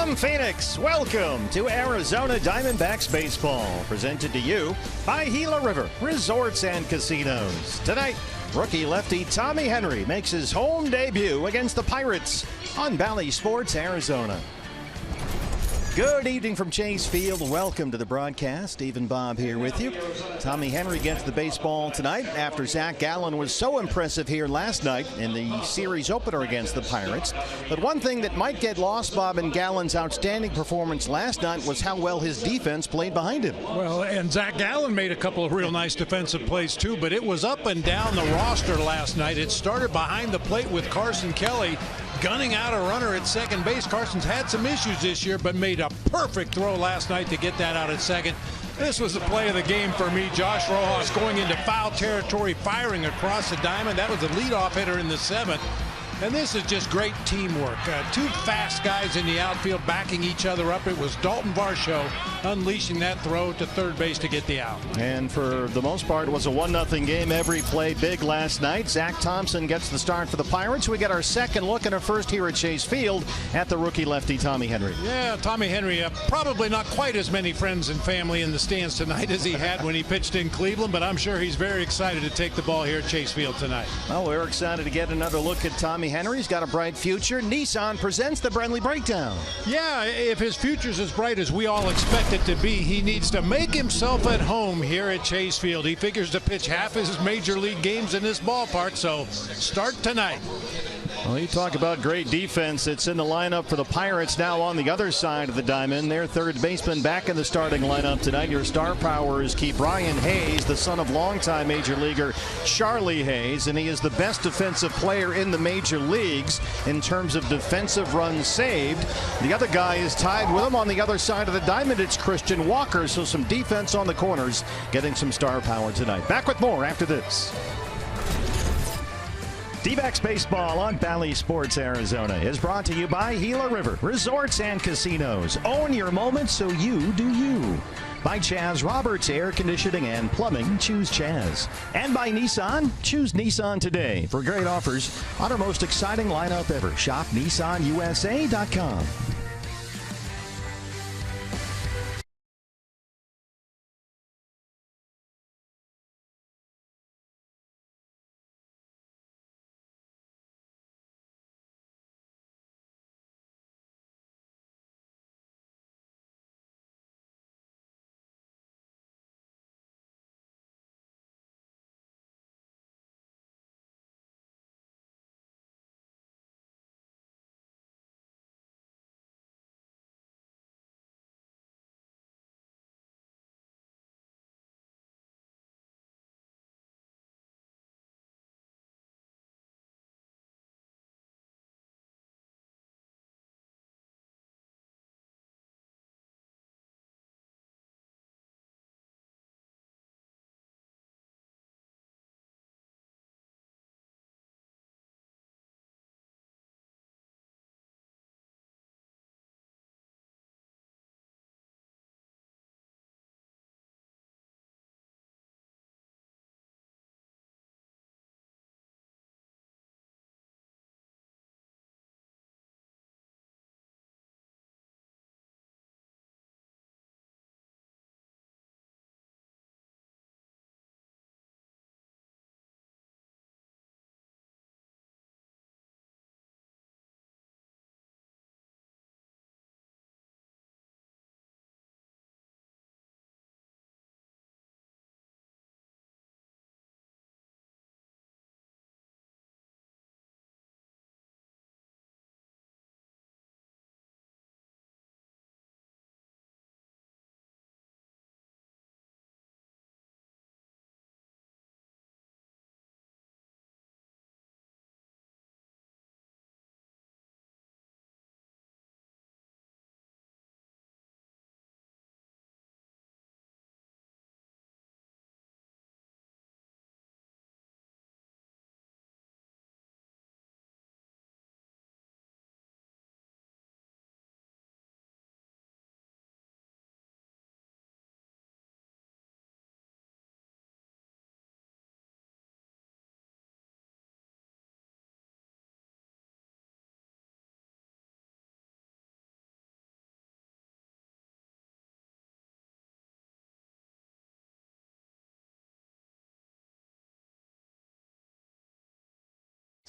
From Phoenix, welcome to Arizona Diamondbacks baseball, presented to you by Gila River Resorts and Casinos. Tonight, rookie lefty Tommy Henry makes his home debut against the Pirates on Bally Sports Arizona. Good evening from Chase Field. Welcome to the broadcast. Steve and Bob here with you. Tommy Henry gets the baseball tonight after Zach Gallen was so impressive here last night in the series opener against the Pirates. But one thing that might get lost, Bob, in Gallen's outstanding performance last night was how well his defense played behind him. Well, and Zach Gallen made a couple of real nice defensive plays too, but it was up and down the roster last night. It started behind the plate with Carson Kelly gunning out a runner at second base. Carson's had some issues this year, but made a perfect throw last night to get that out at second. This was the play of the game for me. Josh Rojas going into foul territory, firing across the diamond. That was the leadoff hitter in the seventh. And this is just great teamwork. Two fast guys in the outfield backing each other up. It was Dalton Varsho unleashing that throw to third base to get the out. And for the most part, it was a 1-0 game. Every play big last night. Zach Thompson gets the start for the Pirates. We get our second look and our first here at Chase Field at the rookie lefty Tommy Henry. Yeah, Tommy Henry, probably not quite as many friends and family in the stands tonight as he had when he pitched in Cleveland, but I'm sure he's very excited to take the ball here at Chase Field tonight. Well, we're excited to get another look at Tommy Henry's got a bright future. Nissan presents the Brenly Breakdown. Yeah, if his future's as bright as we all expect it to be, he needs to make himself at home here at Chase Field. He figures to pitch half his major league games in this ballpark, so start tonight. Well, you talk about great defense. It's in the lineup for the Pirates now on the other side of the diamond. Their third baseman back in the starting lineup tonight. Your star powers keep Brian Hayes, the son of longtime major leaguer Charlie Hayes, and he is the best defensive player in the major leagues in terms of defensive runs saved. The other guy is tied with him on the other side of the diamond. It's Christian Walker, so some defense on the corners getting some star power tonight. Back with more after this. D-backs baseball on Bally Sports Arizona is brought to you by Gila River Resorts and Casinos. Own your moments so you do you. By Chaz Roberts Air Conditioning and Plumbing, choose Chaz. And by Nissan, choose Nissan today for great offers on our most exciting lineup ever. Shop NissanUSA.com.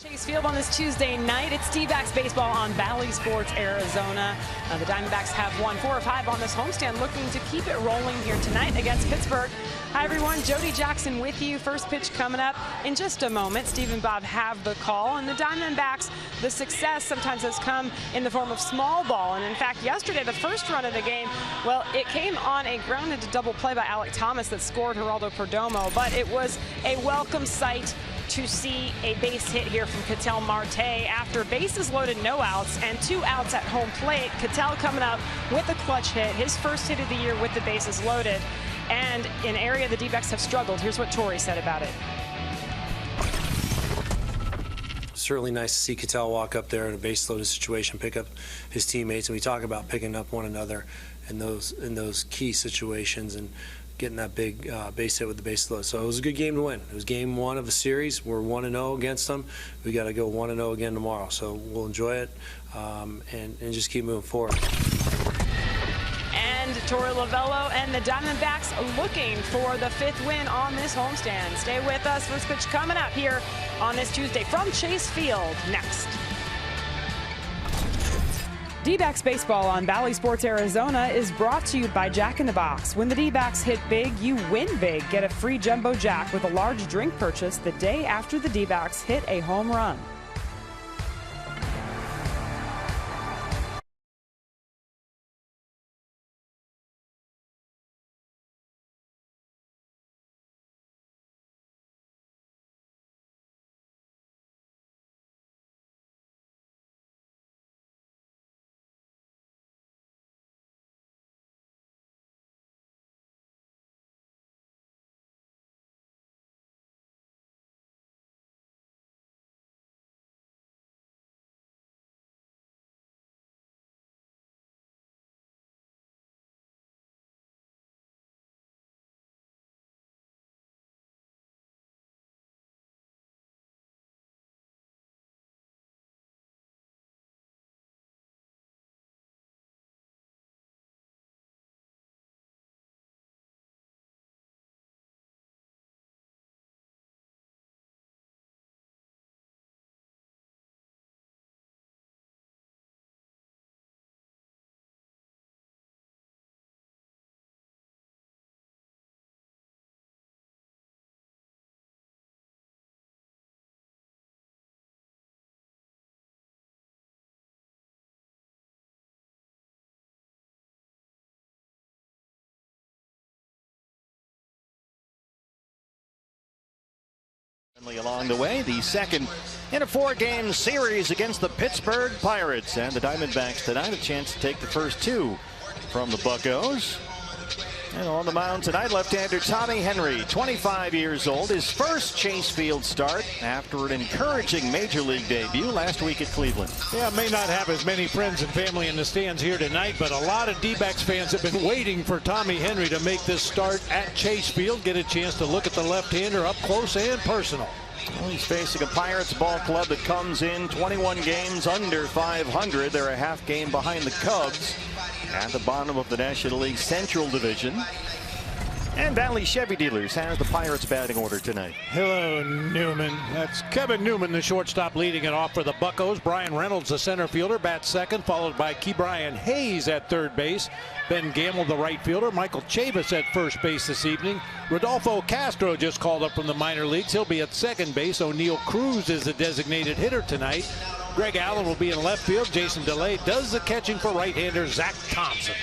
Chase Field on this Tuesday night. It's D-backs baseball on Valley Sports Arizona. The Diamondbacks have won 4 of 5 on this homestand, looking to keep it rolling here tonight against Pittsburgh. Hi everyone, Jody Jackson with you. First pitch coming up in just a moment. Steve and Bob have the call, and the Diamondbacks, the success sometimes has come in the form of small ball. And in fact, yesterday, the first run of the game, well, it came on a grounded to double play by Alec Thomas that scored Geraldo Perdomo, but it was a welcome sight to see a base hit here from Ketel Marte after bases loaded, no outs, and 2 outs at home plate. Ketel coming up with a clutch hit, his first hit of the year with the bases loaded, and an area the D-backs have struggled. Here's what Torrey said about it. Certainly nice to see Ketel walk up there in a base loaded situation, pick up his teammates, and we talk about picking up one another in those key situations and getting that big base hit with the base load. So it was a good game to win. It was game 1 of a series. We're 1-0 against them. We got to go 1-0 again tomorrow. So we'll enjoy it and just keep moving forward. And Torrey Lovello and the Diamondbacks looking for the 5th win on this homestand. Stay with us. First pitch coming up here on this Tuesday from Chase Field next. D-backs baseball on Valley Sports Arizona is brought to you by Jack in the Box. When the D-backs hit big, you win big. Get a free Jumbo Jack with a large drink purchase the day after the D-backs hit a home run. Along the way, the second in a 4-game series against the Pittsburgh Pirates, and the Diamondbacks tonight a chance to take the first 2 from the Buccos. And on the mound tonight, left-hander Tommy Henry, 25 years old, his first Chase Field start after an encouraging Major League debut last week at Cleveland. Yeah, may not have as many friends and family in the stands here tonight, but a lot of D-backs fans have been waiting for Tommy Henry to make this start at Chase Field, get a chance to look at the left-hander up close and personal. Well, he's facing a Pirates ball club that comes in 21 games under 500. They're a half game behind the Cubs at the bottom of the National League Central Division. And Valley Chevy Dealers has the Pirates batting order tonight. Hello, Newman. That's Kevin Newman, the shortstop, leading it off for the Buccos. Brian Reynolds, the center fielder, bats second, followed by Ke'Bryan Hayes at third base. Ben Gamble, the right fielder. Michael Chavis at first base this evening. Rodolfo Castro just called up from the minor leagues. He'll be at second base. O'Neill Cruz is the designated hitter tonight. Greg Allen will be in left field. Jason DeLay does the catching for right-hander Zach Thompson.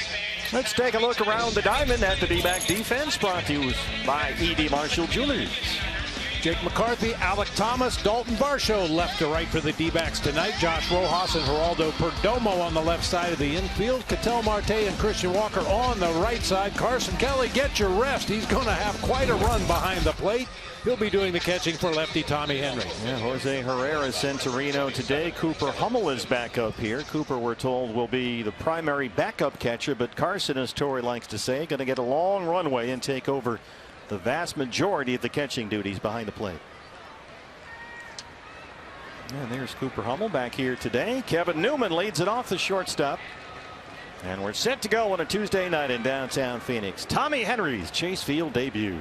Let's take a look around the diamond at the D-back defense, brought to you by E.D. Marshall Jewelers. Jake McCarthy, Alec Thomas, Dalton Varsho left to right for the D-backs tonight. Josh Rojas and Geraldo Perdomo on the left side of the infield. Ketel Marte and Christian Walker on the right side. Carson Kelly, get your rest. He's going to have quite a run behind the plate. He'll be doing the catching for lefty Tommy Henry. Yeah, Jose Herrera sent to Reno today. Cooper Hummel is back up here. Cooper, we're told, will be the primary backup catcher, but Carson, as Torrey likes to say, going to get a long runway and take over the vast majority of the catching duties behind the plate. And there's Cooper Hummel back here today. Kevin Newman leads it off the shortstop. And we're set to go on a Tuesday night in downtown Phoenix. Tommy Henry's Chase Field debut.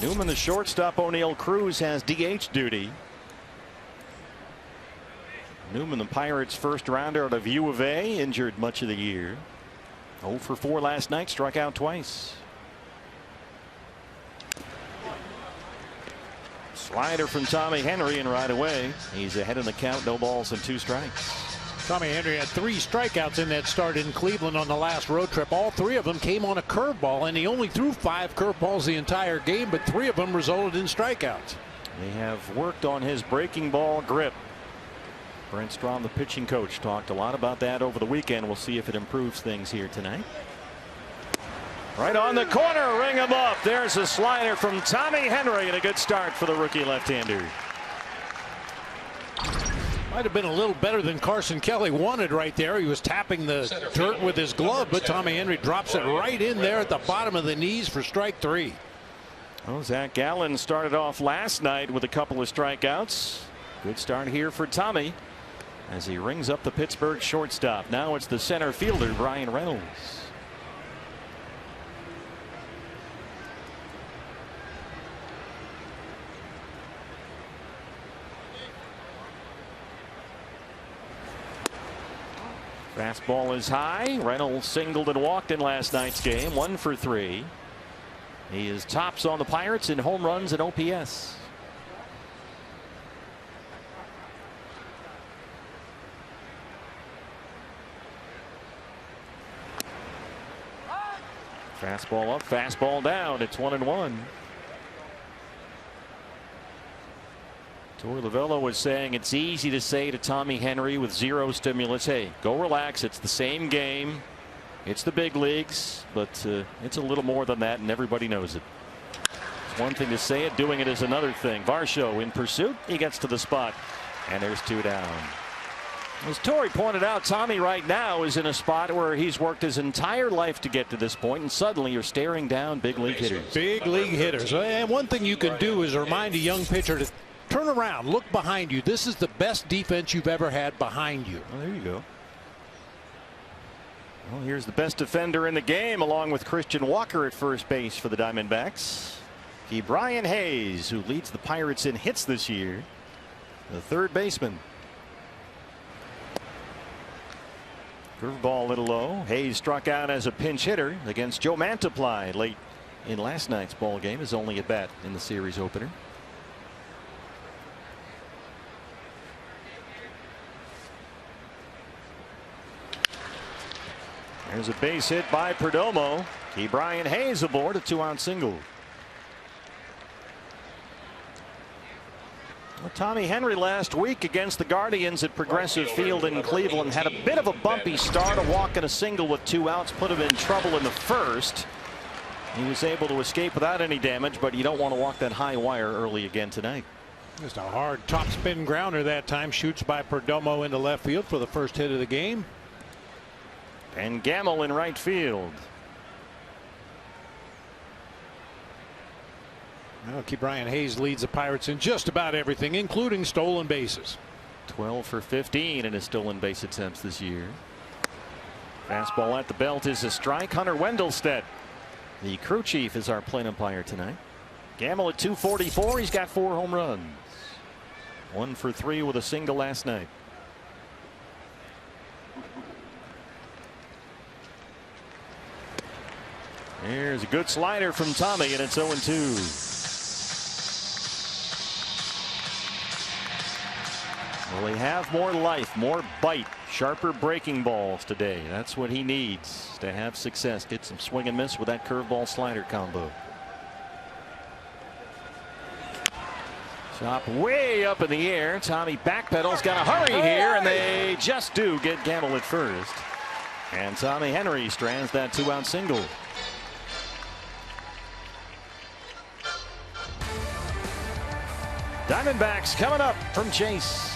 Newman, the shortstop. O'Neill Cruz has DH duty. Newman, the Pirates' first rounder out of U of A, injured much of the year. 0 for 4 last night, struck out twice. Slider from Tommy Henry, and right away he's ahead in the count. No balls and 2 strikes. Tommy Henry had 3 strikeouts in that start in Cleveland on the last road trip. All 3 of them came on a curveball, and he only threw 5 curveballs the entire game, but 3 of them resulted in strikeouts. They have worked on his breaking ball grip. Brent Strom, the pitching coach, talked a lot about that over the weekend. We'll see if it improves things here tonight. Right on the corner, ring him up. There's a slider from Tommy Henry, and a good start for the rookie left-hander. Might have been a little better than Carson Kelly wanted right there. He was tapping the dirt with his glove, but Tommy Henry drops it right in there at the bottom of the knees for strike 3. Well, Zach Gallen started off last night with a couple of strikeouts. Good start here for Tommy as he rings up the Pittsburgh shortstop. Now it's the center fielder, Brian Reynolds. Fastball is high. Reynolds singled and walked in last night's game. 1 for 3. He is tops on the Pirates in home runs and OPS. Fastball up, fastball down. It's 1-1. Torey Lovullo was saying it's easy to say to Tommy Henry with 0 stimulus, hey, go relax. It's the same game. It's the big leagues, but it's a little more than that, and everybody knows it. It's one thing to say it, doing it is another thing. Varsho in pursuit. He gets to the spot, and there's 2 down. As Torey pointed out, Tommy right now is in a spot where he's worked his entire life to get to this point, and suddenly you're staring down big league hitters. Big league hitters. And one thing you can do is remind a young pitcher to turn around, look behind you. This is the best defense you've ever had behind you. Well, there you go. Well, here's the best defender in the game, along with Christian Walker at first base for the Diamondbacks. Brian Hayes, who leads the Pirates in hits this year, the third baseman. Curveball a little low. Hayes struck out as a pinch hitter against Joe Mantiply late in last night's ball game. His only at bat in the series opener. There's a base hit by Perdomo. Brian Hayes aboard, a 2-out single. Well, Tommy Henry last week against the Guardians at Progressive Field in Cleveland had a bit of a bumpy start. A walk and a single with 2 outs put him in trouble in the first. He was able to escape without any damage, but you don't want to walk that high wire early again tonight. Just a hard top spin grounder that time. Shoots by Perdomo into left field for the first hit of the game. And Gamble in right field. Well, Brian Hayes leads the Pirates in just about everything, including stolen bases. 12 for 15 in his stolen base attempts this year. Fastball at the belt is a strike. Hunter Wendelstedt, the crew chief, is our plate umpire tonight. Gamble at 244. He's got 4 home runs. 1 for 3 with a single last night. Here's a good slider from Tommy, and it's 0-2. Will he have more life, more bite, sharper breaking balls today? That's what he needs to have success. Get some swing and miss with that curveball slider combo. Chop way up in the air. Tommy backpedals, got to hurry here, and they just do get Gamble at first. And Tommy Henry strands that 2-out single. Diamondbacks coming up from Chase.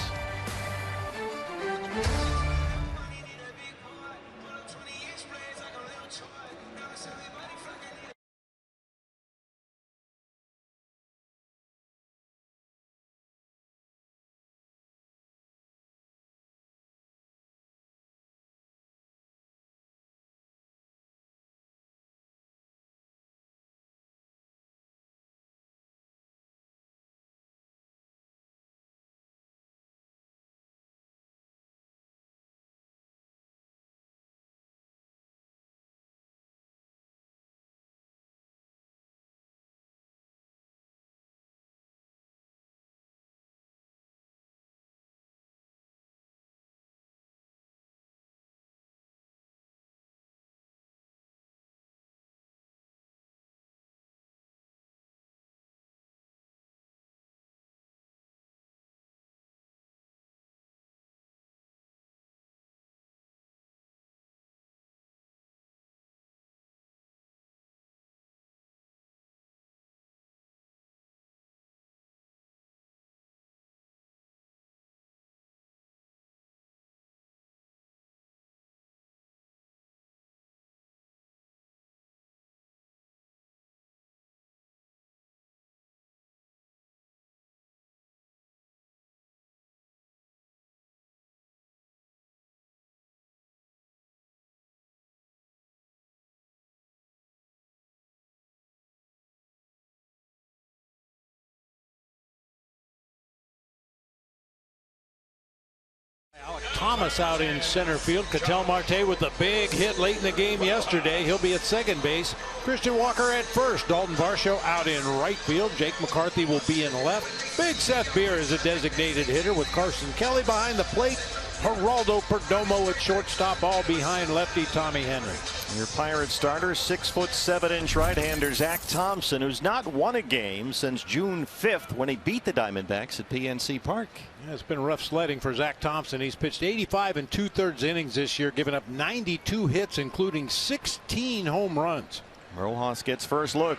Thomas out in center field. Ketel Marte with a big hit late in the game yesterday. He'll be at second base. Christian Walker at first. Dalton Varsho out in right field. Jake McCarthy will be in left. Big Seth Beer is a designated hitter with Carson Kelly behind the plate. Geraldo Perdomo at shortstop, all behind lefty Tommy Henry. Your Pirates starter, 6'7" right-hander Zach Thompson, who's not won a game since June 5th when he beat the Diamondbacks at PNC Park. Yeah, it's been rough sledding for Zach Thompson. He's pitched 85 2/3 innings this year, giving up 92 hits, including 16 home runs. Rojas gets first look.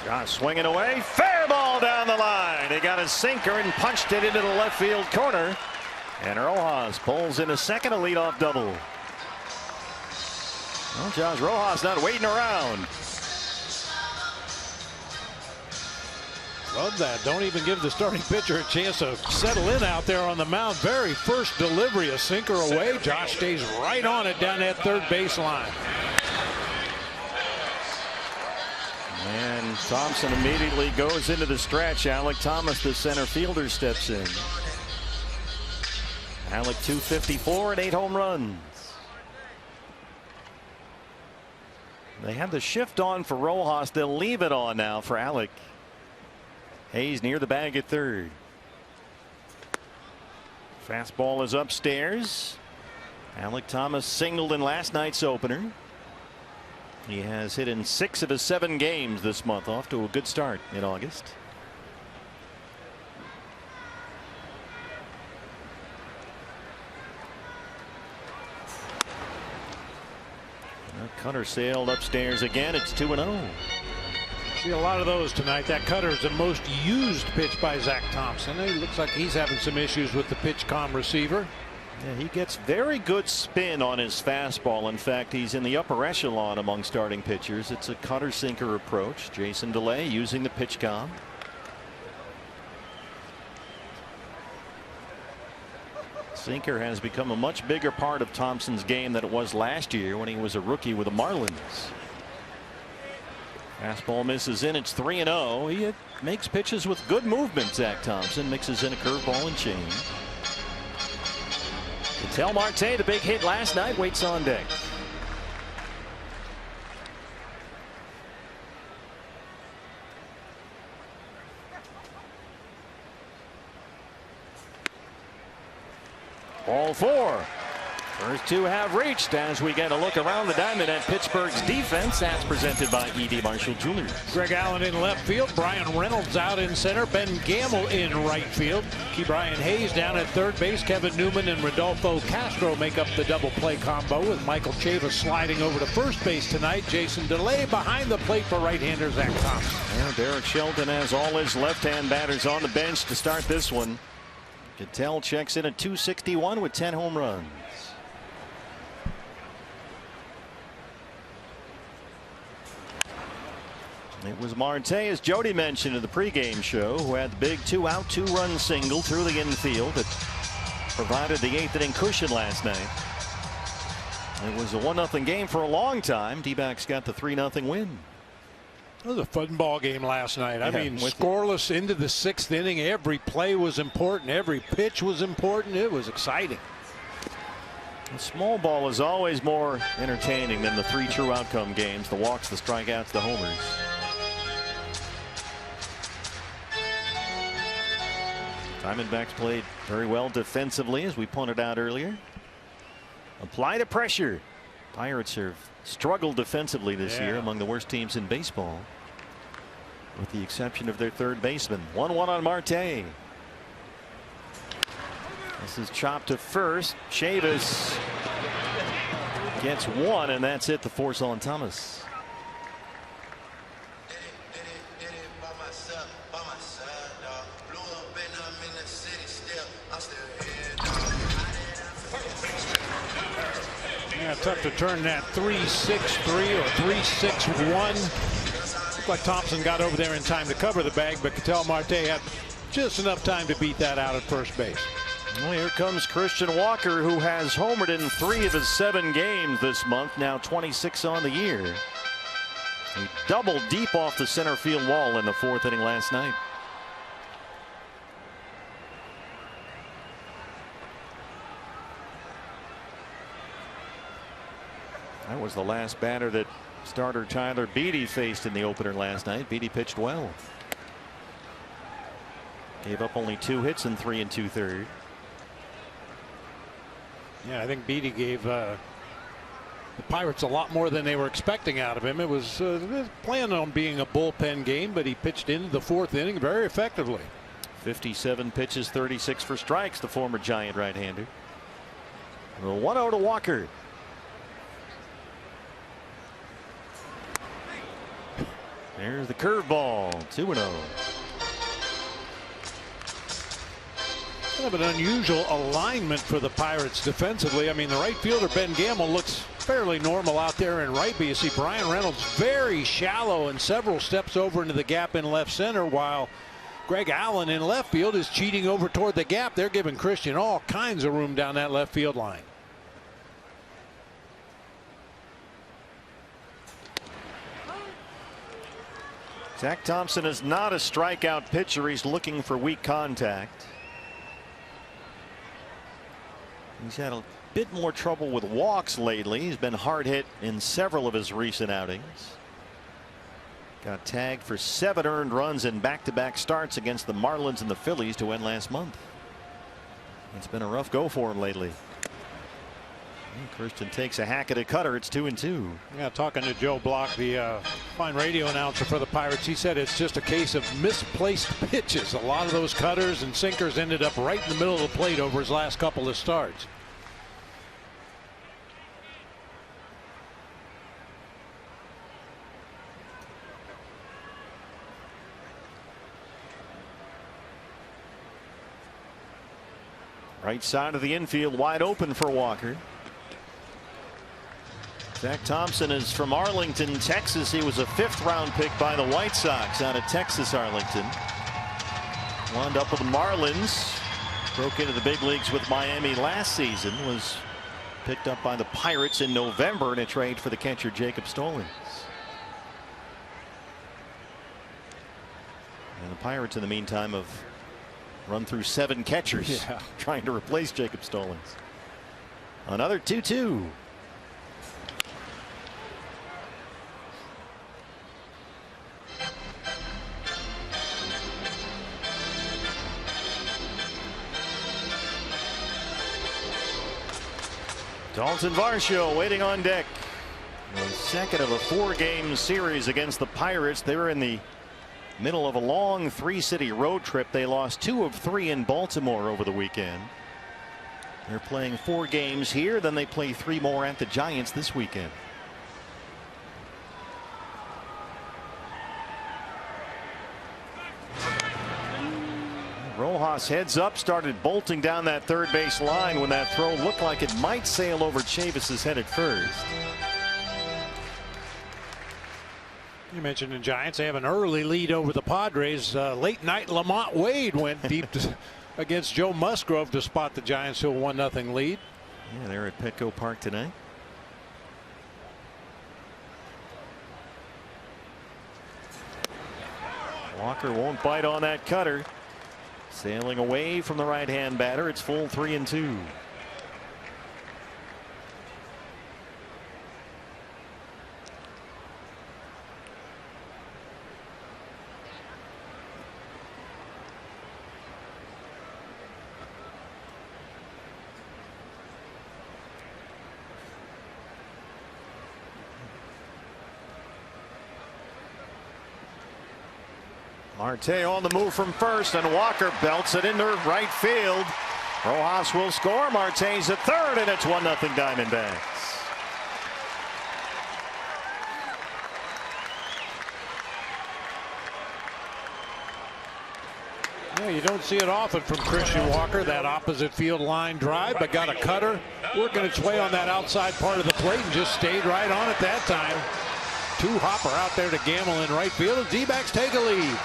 Josh swinging away. Fair ball down the line. He got a sinker and punched it into the left field corner. And Rojas pulls in a second, a leadoff double. Well, Josh Rojas not waiting around. Love that. Don't even give the starting pitcher a chance to settle in out there on the mound. Very first delivery, a sinker away. Josh stays right on it down that third baseline. And Thompson immediately goes into the stretch. Alec Thomas, the center fielder, steps in. Alec 254 and 8 home runs. They have the shift on for Rojas. They'll leave it on now for Alec. Hayes near the bag at third. Fastball is upstairs. Alec Thomas singled in last night's opener. He has hit in 6 of his 7 games this month, off to a good start in August. Cutter sailed upstairs again. It's 2-0. See a lot of those tonight. That cutter is the most used pitch by Zach Thompson. It looks like he's having some issues with the pitch comm receiver. Yeah, he gets very good spin on his fastball. In fact, he's in the upper echelon among starting pitchers. It's a cutter sinker approach. Jason DeLay using the pitch comm. Sinker has become a much bigger part of Thompson's game than it was last year when he was a rookie with the Marlins. Fastball misses in. It's 3-0. He makes pitches with good movement. Zach Thompson mixes in a curveball and change. Ketel Marte, the big hit last night, waits on deck. Ball 4. First 2 have reached as we get a look around the diamond at Pittsburgh's defense. That's presented by E.D. Marshall Jewelers. Greg Allen in left field. Brian Reynolds out in center. Ben Gamble in right field. Ke'Bryan Hayes down at third base. Kevin Newman and Rodolfo Castro make up the double play combo, with Michael Chavis sliding over to first base tonight. Jason DeLay behind the plate for right-hander Zach Thompson. Yeah, Derek Shelton has all his left-hand batters on the bench to start this one. Ketel checks in at 261 with 10 home runs. It was Marte, as Jody mentioned in the pregame show, who had the big 2-out, 2-run single through the infield that provided the 8th inning cushion last night. It was a 1-0 game for a long time. D-backs got the 3-0 win. It was a fun ball game last night. I mean, scoreless into the 6th inning. Every play was important. Every pitch was important. It was exciting. The small ball is always more entertaining than the 3 true outcome games. The walks, the strikeouts, the homers. Diamondbacks played very well defensively, as we pointed out earlier. Apply the pressure. Pirates have struggled defensively this year, among the worst teams in baseball, with the exception of their third baseman. 1-1 on Marte. This is chopped to first. Chavis gets 1, and that's it to force on Thomas. Yeah, tough to turn that 3-6-3 or 3-6-1. Looked like Thompson got over there in time to cover the bag, but Ketel Marte had just enough time to beat that out at first base. Well, here comes Christian Walker, who has homered in 3 of his 7 games this month, now 26 on the year. He doubled deep off the center field wall in the 4th inning last night. That was the last batter that starter Tyler Beede faced in the opener last night. Beede pitched well. Gave up only 2 hits in 3 2/3. Yeah, I think Beede gave the Pirates a lot more than they were expecting out of him. It was planned on being a bullpen game, but he pitched into the 4th inning very effectively. 57 pitches, 36 for strikes, the former Giant right-hander. 1-0 to Walker. There's the curveball. 2-0. Kind of an unusual alignment for the Pirates defensively. I mean, the right fielder Ben Gamble looks fairly normal out there in right, but you see Brian Reynolds very shallow and several steps over into the gap in left center, while Greg Allen in left field is cheating over toward the gap. They're giving Christian all kinds of room down that left field line. Zach Thompson is not a strikeout pitcher. He's looking for weak contact. He's had a bit more trouble with walks lately. He's been hard hit in several of his recent outings. Got tagged for 7 earned runs in back-to-back starts against the Marlins and the Phillies to end last month. It's been a rough go for him lately. Christian takes a hack at a cutter. It's 2-2. Yeah, talking to Joe Block, the fine radio announcer for the Pirates, he said it's just a case of misplaced pitches. A lot of those cutters and sinkers ended up right in the middle of the plate over his last couple of starts. Right side of the infield wide open for Walker. Zach Thompson is from Arlington, Texas. He was a 5th-round pick by the White Sox out of Texas, Arlington. Wound up with the Marlins. Broke into the big leagues with Miami last season. Was picked up by the Pirates in November in a trade for the catcher Jacob Stallings. And the Pirates in the meantime have run through 7 catchers trying to replace Jacob Stallings. Another 2-2. Dalton Varsho waiting on deck. The second of a 4-game series against the Pirates. They were in the middle of a long 3-city road trip. They lost 2 of 3 in Baltimore over the weekend. They're playing 4 games here. Then they play 3 more at the Giants this weekend. Rojas heads up, started bolting down that third base line when that throw looked like it might sail over Chavis's head at first. You mentioned the Giants. They have an early lead over the Padres. Late night Lamont Wade went deep against Joe Musgrove to spot the Giants to a 1-0 lead. Yeah, they're at Petco Park tonight. Walker won't bite on that cutter. Sailing away from the right-hand batter. It's full 3-2. Marte on the move from first, and Walker belts it into right field. Rojas will score. Marte's at third, and it's 1-0 Diamondbacks. Yeah, you don't see it often from Christian Walker, that opposite field line drive, but got a cutter working its way on that outside part of the plate and just stayed right on it that time. 2-hopper out there to Gamble in right field, and D-backs take a lead.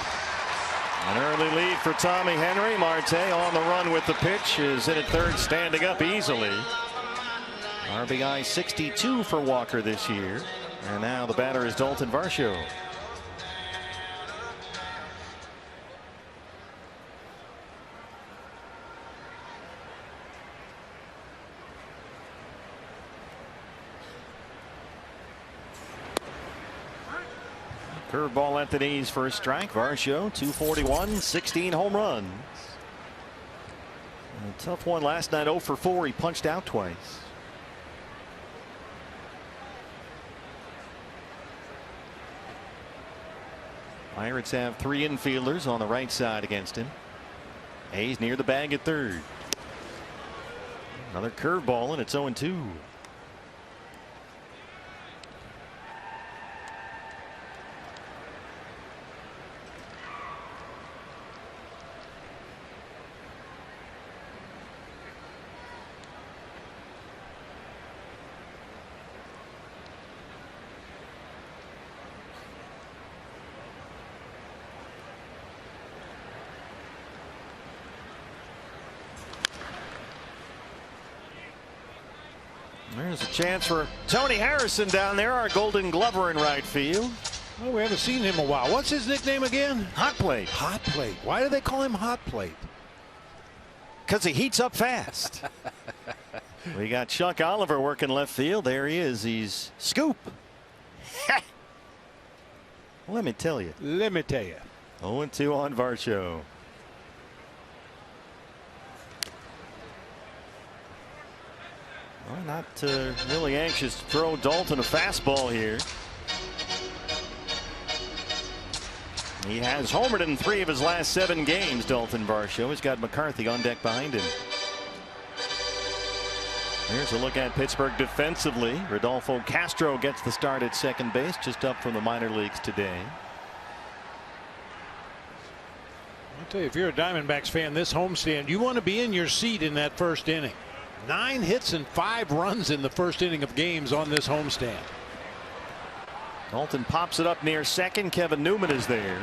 An early lead for Tommy Henry. Marte on the run with the pitch, is in at third, standing up easily. RBI 62 for Walker this year. And now the batter is Dalton Varsho. Curveball at the knees for a strike. Varsho, 241, 16 home runs. A tough one last night, 0 for 4. He punched out twice. Pirates have 3 infielders on the right side against him. Hayes near the bag at third. Another curveball, and it's 0-2. There's a chance for Tony Harrison down there, our Golden Glover in right field. Well, we haven't seen him in a while. What's his nickname again? Hot Plate. Hot Plate. Why do they call him Hot Plate? Because he heats up fast. We got Chuck Oliver working left field. There he is. He's scoop. Let me tell you. 0-2 on Varsho. Well, not really anxious to throw Dalton a fastball here. He has homered in 3 of his last 7 games, Dalton Varsho. He's got McCarthy on deck behind him. Here's a look at Pittsburgh defensively. Rodolfo Castro gets the start at second base, just up from the minor leagues today. I'll tell you, if you're a Diamondbacks fan, this homestand, you want to be in your seat in that first inning. 9 hits and 5 runs in the first inning of games on this homestand. Dalton pops it up near second. Kevin Newman is there.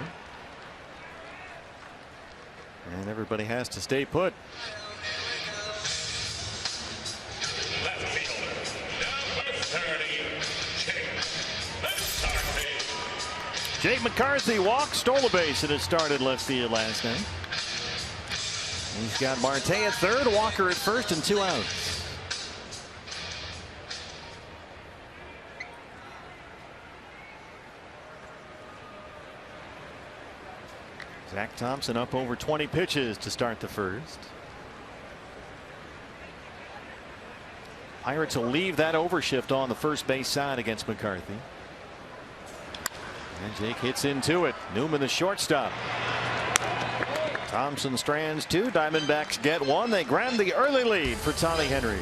And everybody has to stay put. Left fielder, number 30, Jake McCarthy walked, stole a base, and it started left field last night. He's got Marte at third, Walker at first, and 2 outs. Zach Thompson up over 20 pitches to start the first. Pirates will leave that overshift on the first base side against McCarthy. And Jake hits into it. Newman the shortstop. Thompson strands 2. Diamondbacks get 1. They grab the early lead for Tommy Henry.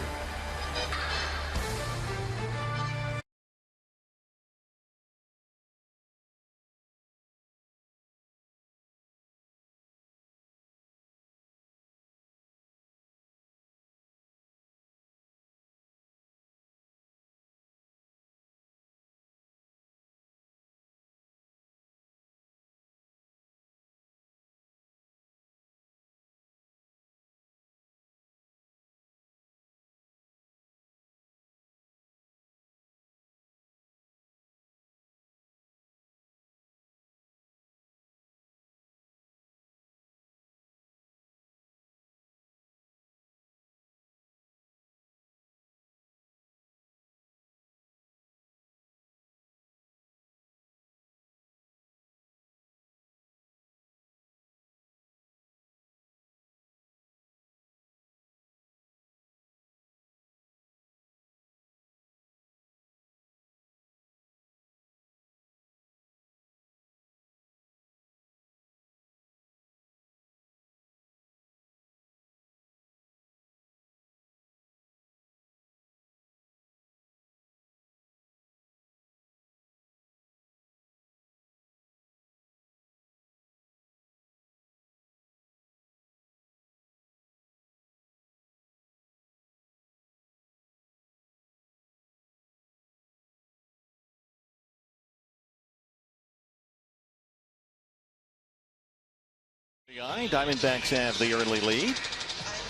Diamondbacks have the early lead.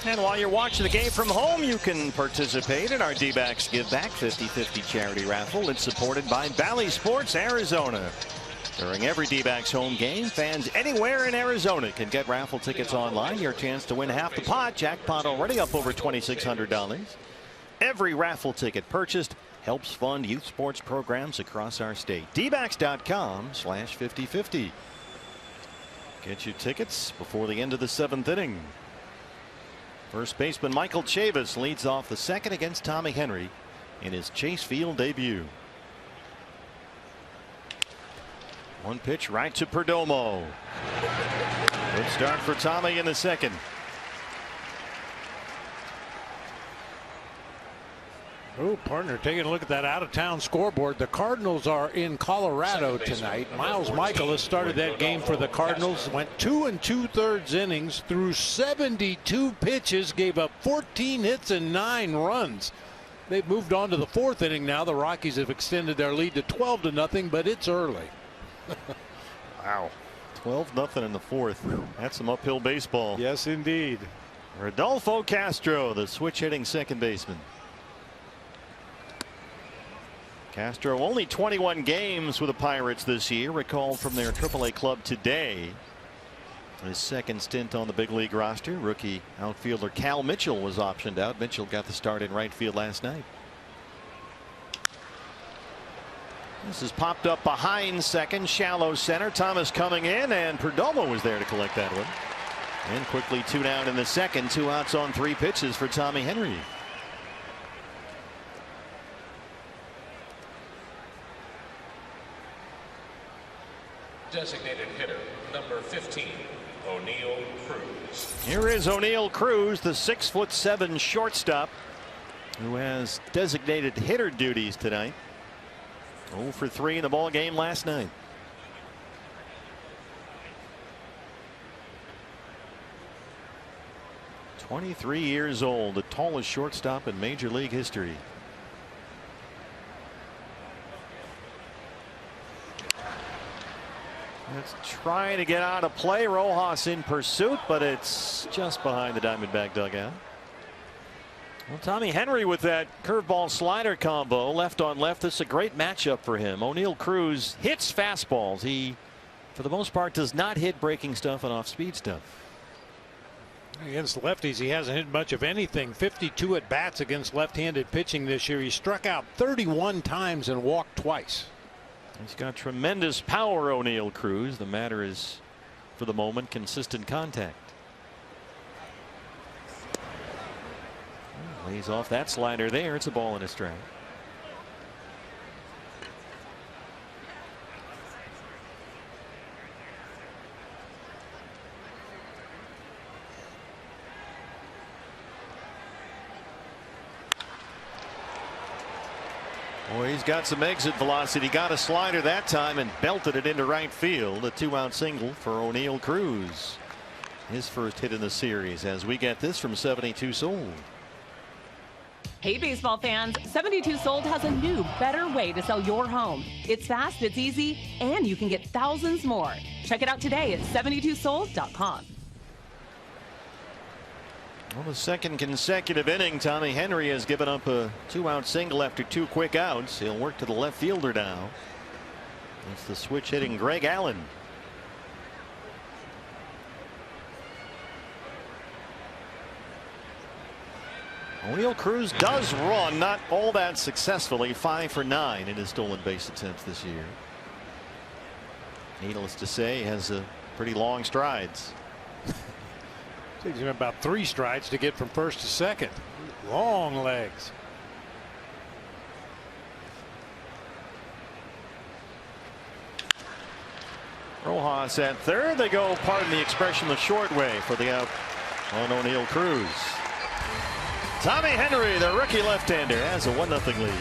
And while you're watching the game from home, you can participate in our D-Backs Give Back 50-50 charity raffle. It's supported by Bally Sports Arizona. During every D-Backs home game, fans anywhere in Arizona can get raffle tickets online. Your chance to win half the pot. Jackpot already up over $2,600. Every raffle ticket purchased, helps fund youth sports programs across our state. dbacks.com/5050. Get your tickets before the end of the 7th inning. First baseman Michael Chavis leads off the second against Tommy Henry in his Chase Field debut. One pitch right to Perdomo. Good start for Tommy in the second. Oh, partner, taking a look at that out-of-town scoreboard. The Cardinals are in Colorado tonight. Miles Michaelis started that game for the Cardinals. Went 2 2/3 innings, threw 72 pitches, gave up 14 hits and 9 runs. They've moved on to the 4th inning now. The Rockies have extended their lead to 12-0, but it's early. Wow. 12-0 in the 4th. That's some uphill baseball. Yes, indeed. Rodolfo Castro, the switch hitting second baseman. Castro only 21 games with the Pirates this year, recalled from their AAA club today. His second stint on the big league roster. Rookie outfielder Cal Mitchell was optioned out. Mitchell got the start in right field last night. This is popped up behind second, shallow center. Thomas coming in, and Perdomo was there to collect that one. And quickly 2 down in the second. 2 outs on 3 pitches for Tommy Henry. Designated hitter, number 15, O'Neill Cruz. Here is O'Neill Cruz, the 6'7" shortstop, who has designated hitter duties tonight. 0 for 3 in the ball game last night. "23 years old, the tallest shortstop in Major League history." It's trying to get out of play. Rojas in pursuit, but it's just behind the Diamondback dugout. Well, Tommy Henry with that curveball slider combo, left on left. This is a great matchup for him. O'Neill Cruz hits fastballs. He, for the most part, does not hit breaking stuff and off speed stuff. Against lefties, he hasn't hit much of anything. 52 at bats against left-handed pitching this year. He struck out 31 times and walked twice. He's got tremendous power, O'Neill Cruz. The matter is, for the moment, consistent contact. Lays off that slider there. It's a ball and a strike. Boy, he's got some exit velocity. Got a slider that time and belted it into right field. A 2-out single for O'Neill Cruz. His first hit in the series, as we get this from 72 Sold. Hey, baseball fans, 72 Sold has a new, better way to sell your home. It's fast, it's easy, and you can get thousands more. Check it out today at 72sold.com. Well, the second consecutive inning, Tommy Henry has given up a 2-out single after 2 quick outs. He'll work to the left fielder now. It's the switch hitting Greg Allen. O'Neill Cruz does run, not all that successfully. 5 for 9 in his stolen base attempts this year. Needless to say, he has pretty long strides. Takes him about 3 strides to get from first to second. Long legs. Rojas at third. They go, pardon the expression, the short way for the out on O'Neill Cruz. Tommy Henry, the rookie left-hander, has a 1-0 lead.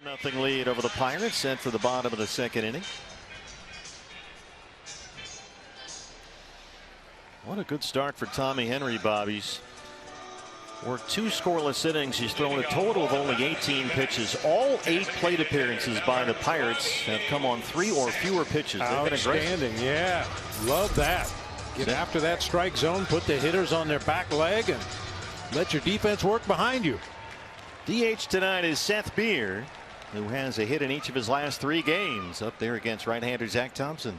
0-0 lead over the Pirates, set for the bottom of the second inning. What a good start for Tommy Henry, Bobby's. Worked 2 scoreless innings. He's thrown a total of only 18 pitches. All 8 plate appearances by the Pirates have come on 3 or fewer pitches. Outstanding, yeah. Love that. Get after that strike zone, put the hitters on their back leg, and let your defense work behind you. DH tonight is Seth Beer, who has a hit in each of his last 3 games, up there against right-hander Zach Thompson.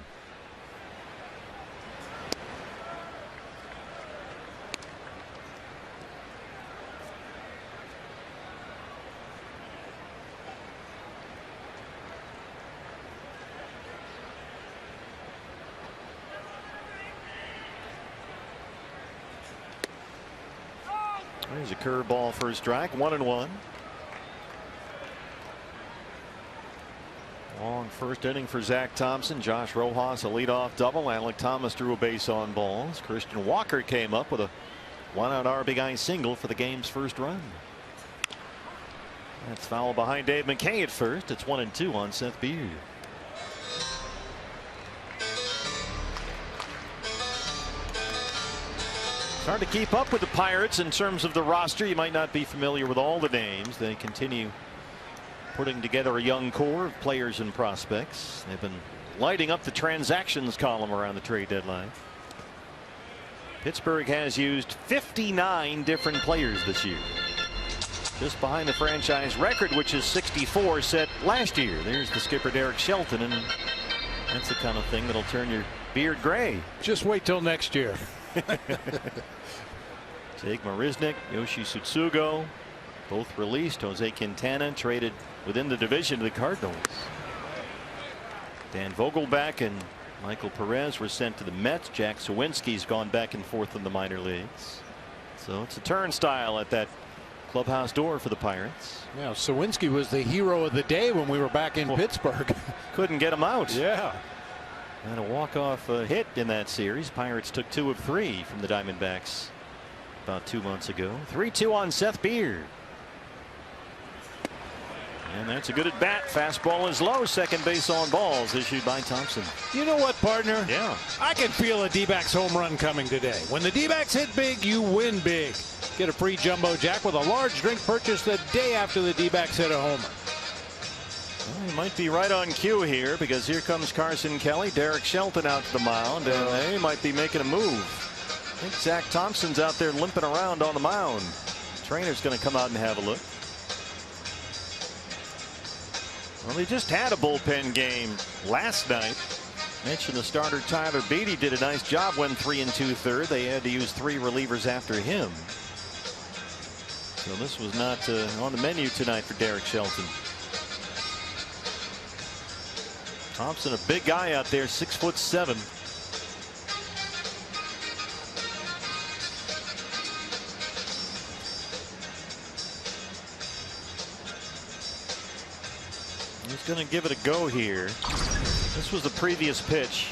There's a curveball for a strike. 1-1. Long first inning for Zach Thompson. Josh Rojas a leadoff double. Alec Thomas drew a base on balls. Christian Walker came up with a 1-out RBI single for the game's first run. That's foul behind Dave McKay at first. It's 1-2 on Seth Beer. It's hard to keep up with the Pirates in terms of the roster. You might not be familiar with all the names. They continue putting together a young core of players and prospects. They've been lighting up the transactions column around the trade deadline. Pittsburgh has used 59 different players this year, just behind the franchise record, which is 64 set last year. There's the skipper Derek Shelton, and that's the kind of thing that'll turn your beard gray. Just wait till next year. Jake Marisnik, Yoshi Tsutsugo, both released. Jose Quintana traded within the division to the Cardinals. Dan Vogelbach and Michael Perez were sent to the Mets. Jack Sawinski's gone back and forth in the minor leagues. So it's a turnstile at that clubhouse door for the Pirates. Yeah, Sawinski was the hero of the day when we were back in Pittsburgh. Couldn't get him out. Yeah. And a walk-off hit in that series. Pirates took 2 of 3 from the Diamondbacks about 2 months ago. 3-2 on Seth Beer. And that's a good at bat. Fastball is low. Second base on balls issued by Thompson. You know what, partner? Yeah. I can feel a D-backs home run coming today. When the D-backs hit big, you win big. Get a free jumbo jack with a large drink purchase the day after the D-backs hit a homer. Well, he might be right on cue here, because here comes Carson Kelly. Derek Shelton out to the mound, and they might be making a move. I think Zach Thompson's out there limping around on the mound. The trainer's going to come out and have a look. Well, they just had a bullpen game last night. Mentioned the starter Tyler Beatty did a nice job, went 3 2/3. They had to use 3 relievers after him. So this was not on the menu tonight for Derek Shelton. Thompson, a big guy out there, 6'7". He's going to give it a go here. This was the previous pitch.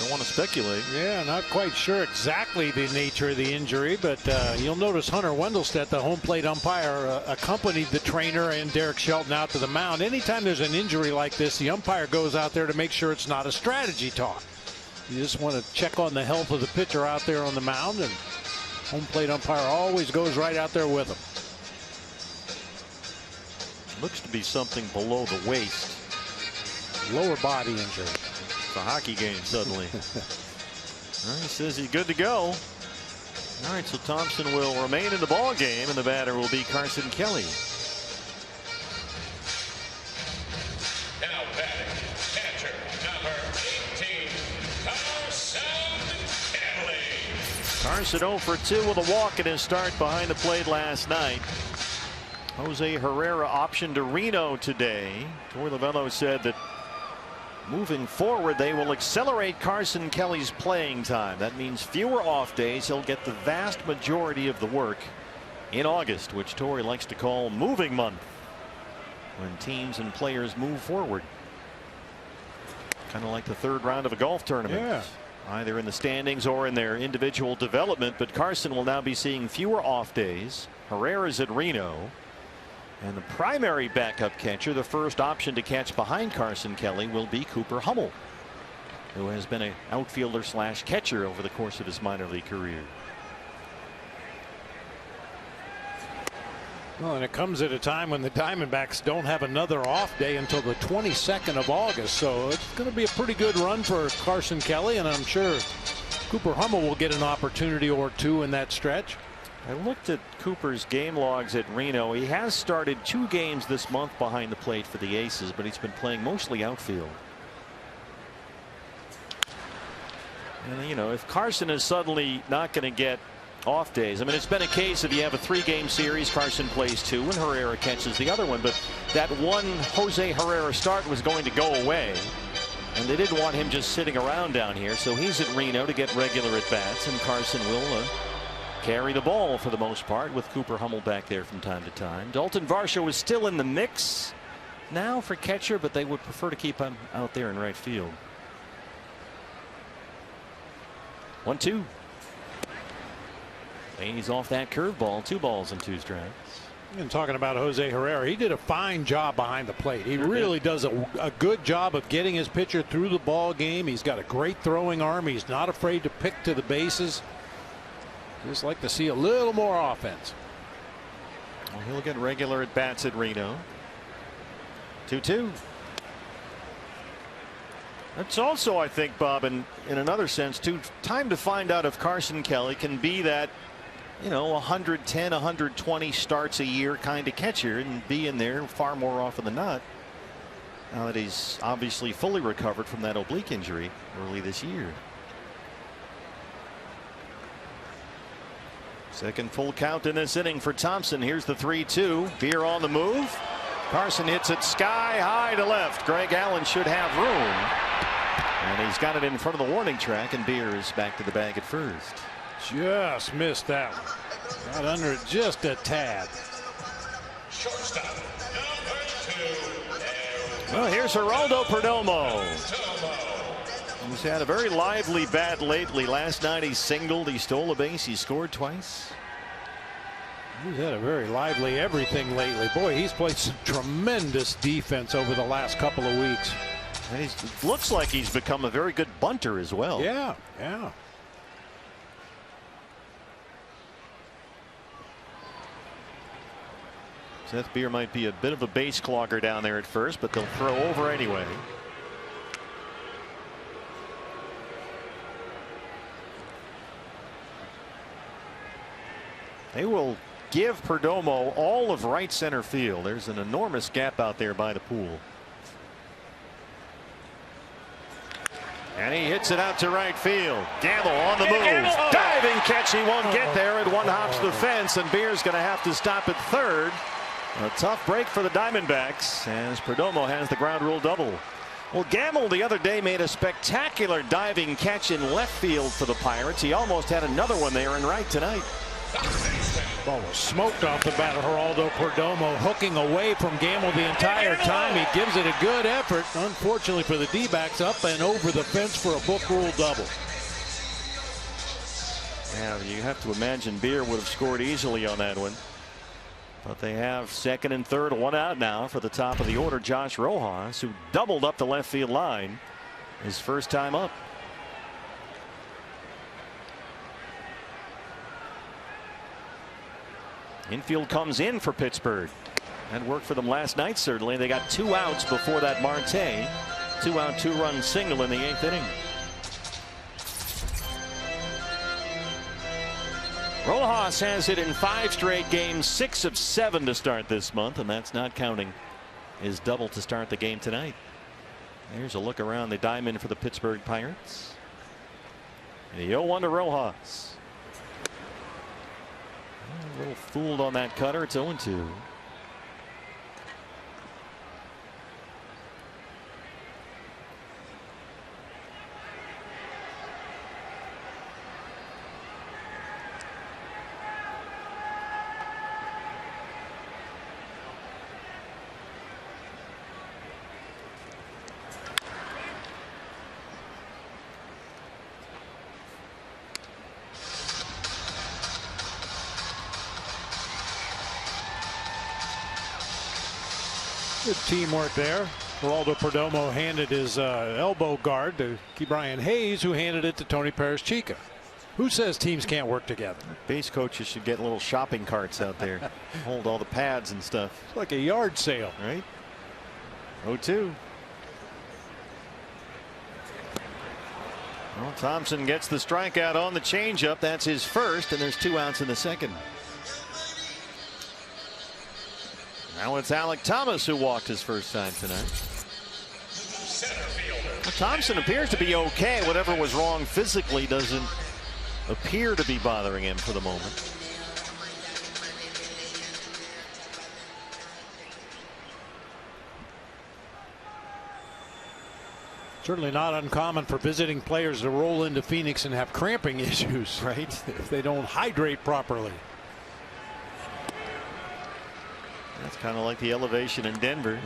Don't want to speculate. Yeah, not quite sure exactly the nature of the injury, but you'll notice Hunter Wendelstedt, the home plate umpire, accompanied the trainer and Derek Shelton out to the mound. Anytime there's an injury like this, the umpire goes out there to make sure it's not a strategy talk. You just want to check on the health of the pitcher out there on the mound, and home plate umpire always goes right out there with him. Looks to be something below the waist. Lower body injury. It's a hockey game suddenly. All right, he says he's good to go. All right, so Thompson will remain in the ball game, and the batter will be Carson Kelly. Now batting, catcher number 18, Carson Kelly. Carson 0 for 2 with a walk in his start behind the plate last night. Jose Herrera optioned to Reno today. Torey Lovullo said that moving forward, they will accelerate Carson Kelly's playing time. That means fewer off days. He'll get the vast majority of the work in August, which Torey likes to call moving month, when teams and players move forward. Kind of like the third round of a golf tournament. Yeah. either in the standings or in their individual development. But Carson will now be seeing fewer off days. Herrera's at Reno. And the primary backup catcher, the first option to catch behind Carson Kelly, will be Cooper Hummel, who has been an outfielder / catcher over the course of his minor league career. Well, and it comes at a time when the Diamondbacks don't have another off day until the 22nd of August. So it's going to be a pretty good run for Carson Kelly, and I'm sure Cooper Hummel will get an opportunity or two in that stretch. I looked at Cooper's game logs at Reno. He has started 2 games this month behind the plate for the Aces, but he's been playing mostly outfield. And, you know, if Carson is suddenly not going to get off days, I mean, it's been a case of you have a 3-game series, Carson plays 2 and Herrera catches the other one, but that one Jose Herrera start was going to go away, and they didn't want him just sitting around down here. So he's at Reno to get regular at bats, and Carson will carry the ball for the most part, with Cooper Hummel back there from time to time. Dalton Varsho is still in the mix now for catcher, but they would prefer to keep him out there in right field. 1-2. He's off that curveball. 2 balls and 2 strikes. And talking about Jose Herrera, he did a fine job behind the plate. He really does a good job of getting his pitcher through the ball game. He's got a great throwing arm. He's not afraid to pick to the bases. Just like to see a little more offense. Well, he'll get regular at bats at Reno. 2-2. It's also, I think, Bob, in another sense, too, time to find out if Carson Kelly can be that, you know, 110, 120 starts a year kind of catcher and be in there far more often than not, now that he's obviously fully recovered from that oblique injury early this year. Second full count in this inning for Thompson. Here's the 3-2. Beer on the move. Carson hits it sky high to left. Greg Allen should have room, and he's got it in front of the warning track, and Beer is back to the bag at first. Just missed that one. Got under it just a tad. Shortstop, number 2. Well, here's Geraldo Perdomo. He's had a very lively bat lately. Last night he singled, he stole a base, he scored twice. He's had a very lively everything lately. Boy, he's played some tremendous defense over the last couple of weeks. And he looks like he's become a very good bunter as well. Yeah, yeah. Seth Beer might be a bit of a base clogger down there at first, but they'll throw over anyway. They will give Perdomo all of right center field. There's an enormous gap out there by the pool. And he hits it out to right field. Gamble on the move. Diving catch. He won't get there. It one hops the fence, and Beer's going to have to stop at third. A tough break for the Diamondbacks as Perdomo has the ground rule double. Well, Gamble the other day made a spectacular diving catch in left field for the Pirates. He almost had another one there in right tonight. Ball was smoked off the bat of Geraldo Perdomo, hooking away from Gamble the entire time. He gives it a good effort. Unfortunately for the D-backs, up and over the fence for a book rule double. Yeah, you have to imagine Beer would have scored easily on that one. But they have second and third, 1 out now for the top of the order. Josh Rojas, who doubled up the left field line his first time up. Infield comes in for Pittsburgh. That worked for them last night, certainly. They got 2 outs before that Marte 2-out 2-run single in the 8th inning. Rojas has it in 5 straight games, 6 of 7 to start this month, and that's not counting his double to start the game tonight. Here's a look around the diamond for the Pittsburgh Pirates. The 0-1 to Rojas. A little fooled on that cutter. It's 0-2. Good teamwork there. Geraldo Perdomo handed his elbow guard to Brian Hayes, who handed it to Tony Perez-Chica. Who says teams can't work together? Base coaches should get little shopping carts out there. Hold all the pads and stuff. It's like a yard sale. Right? 0-2. Well, Thompson gets the strikeout on the changeup. That's his first, and there's 2 outs in the second. Now it's Alec Thomas who walked his first time tonight. Well, Thompson appears to be okay. Whatever was wrong physically doesn't appear to be bothering him for the moment. Certainly not uncommon for visiting players to roll into Phoenix and have cramping issues, right? If they don't hydrate properly. That's kind of like the elevation in Denver.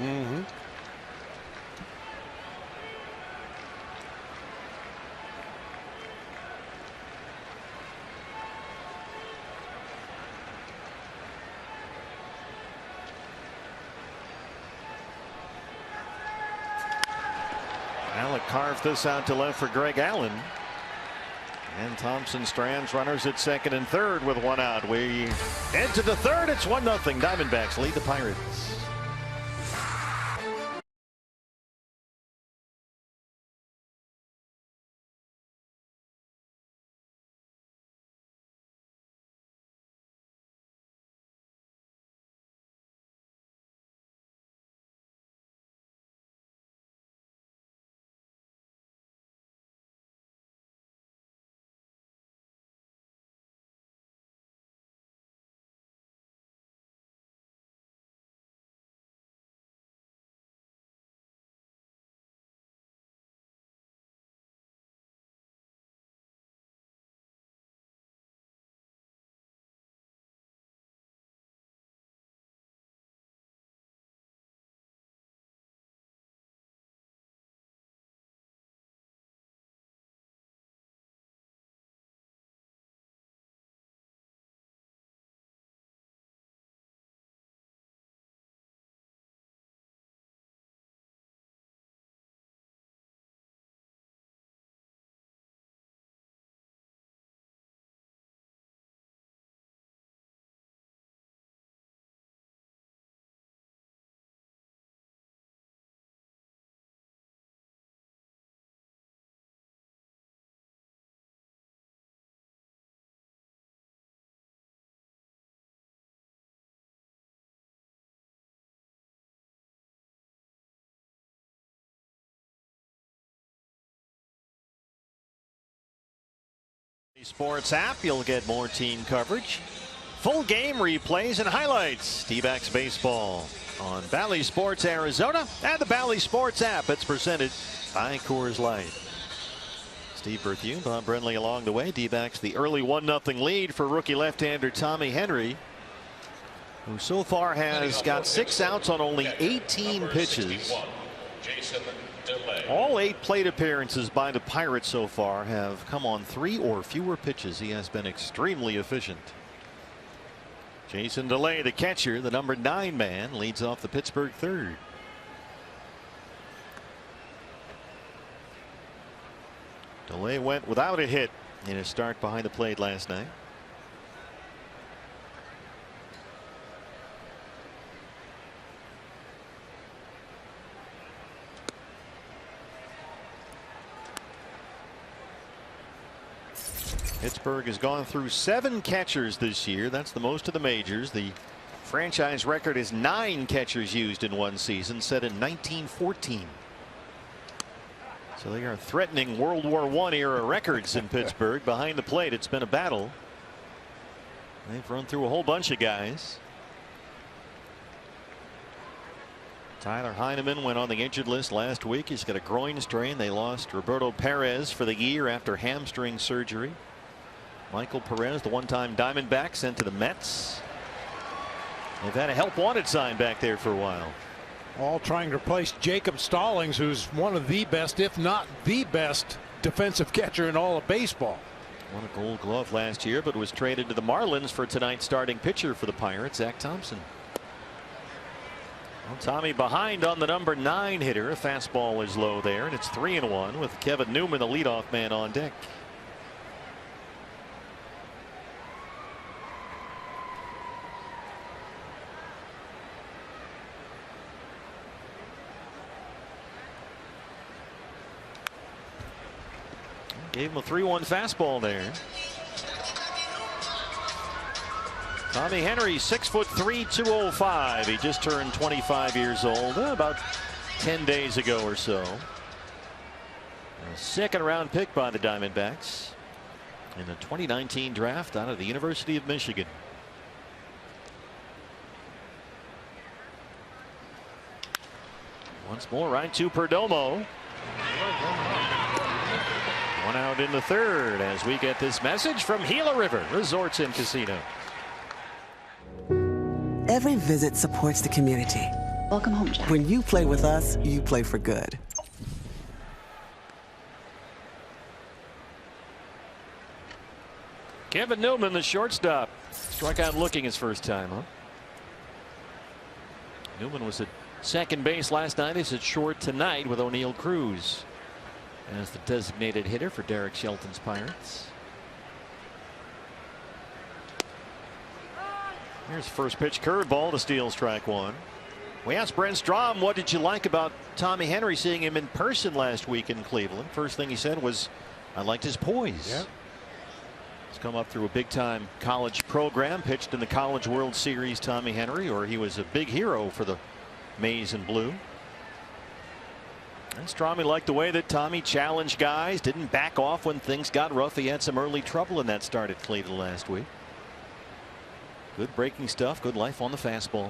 Alec carved this out to left for Greg Allen. And Thompson strands runners at second and third with 1 out. We head to the third. It's 1-0. Diamondbacks lead the Pirates. Sports app, you'll get more team coverage, full game replays and highlights. D-backs baseball on Bally Sports Arizona and the Bally Sports app. It's presented by Coors Light. Steve Berthew, Bob Brenly along the way. D-backs the early 1-0 lead for rookie left-hander Tommy Henry, who so far has got 6 outs on only 18 pitches. All 8 plate appearances by the Pirates so far have come on 3 or fewer pitches. He has been extremely efficient. Jason DeLay, the catcher, the number 9 man, leads off the Pittsburgh third. DeLay went without a hit in his start behind the plate last night. Pittsburgh has gone through 7 catchers this year. That's the most of the majors. The franchise record is 9 catchers used in one season, set in 1914. So they are threatening World War I era records in Pittsburgh. Behind the plate, it's been a battle. They've run through a whole bunch of guys. Tyler Heineman went on the injured list last week. He's got a groin strain. They lost Roberto Perez for the year after hamstring surgery. Michael Perez, the one-time Diamondback, sent to the Mets. They've had a help wanted sign back there for a while. All trying to replace Jacob Stallings, who's one of the best, if not the best, defensive catcher in all of baseball. Won a Gold Glove last year, but was traded to the Marlins for tonight's starting pitcher for the Pirates, Zach Thompson. Well, Tommy behind on the number 9 hitter. A fastball is low there, and it's 3-1 with Kevin Newman, the leadoff man, on deck. Gave him a 3-1 fastball there. Tommy Henry, 6'3", 205. He just turned 25 years old about 10 days ago or so. A second-round pick by the Diamondbacks in the 2019 draft out of the University of Michigan. Once more, right to Perdomo. One out in the third as we get this message from Gila River Resorts and Casino. Every visit supports the community. Welcome home, Jack. When you play with us, you play for good. Kevin Newman, the shortstop. Struck out looking his first time, huh? Newman was at second base last night. He's at short tonight with O'Neill Cruz as the designated hitter for Derek Shelton's Pirates. Here's first pitch curveball to steal strike one. We asked Brent Strom, what did you like about Tommy Henry, seeing him in person last week in Cleveland? First thing he said was, I liked his poise. Yep. He's come up through a big time college program, pitched in the College World Series, Tommy Henry, or he was a big hero for the Maize and Blue. And Stromy liked the way that Tommy challenged guys, didn't back off when things got rough. He had some early trouble in that start at Cleveland last week. Good breaking stuff, good life on the fastball.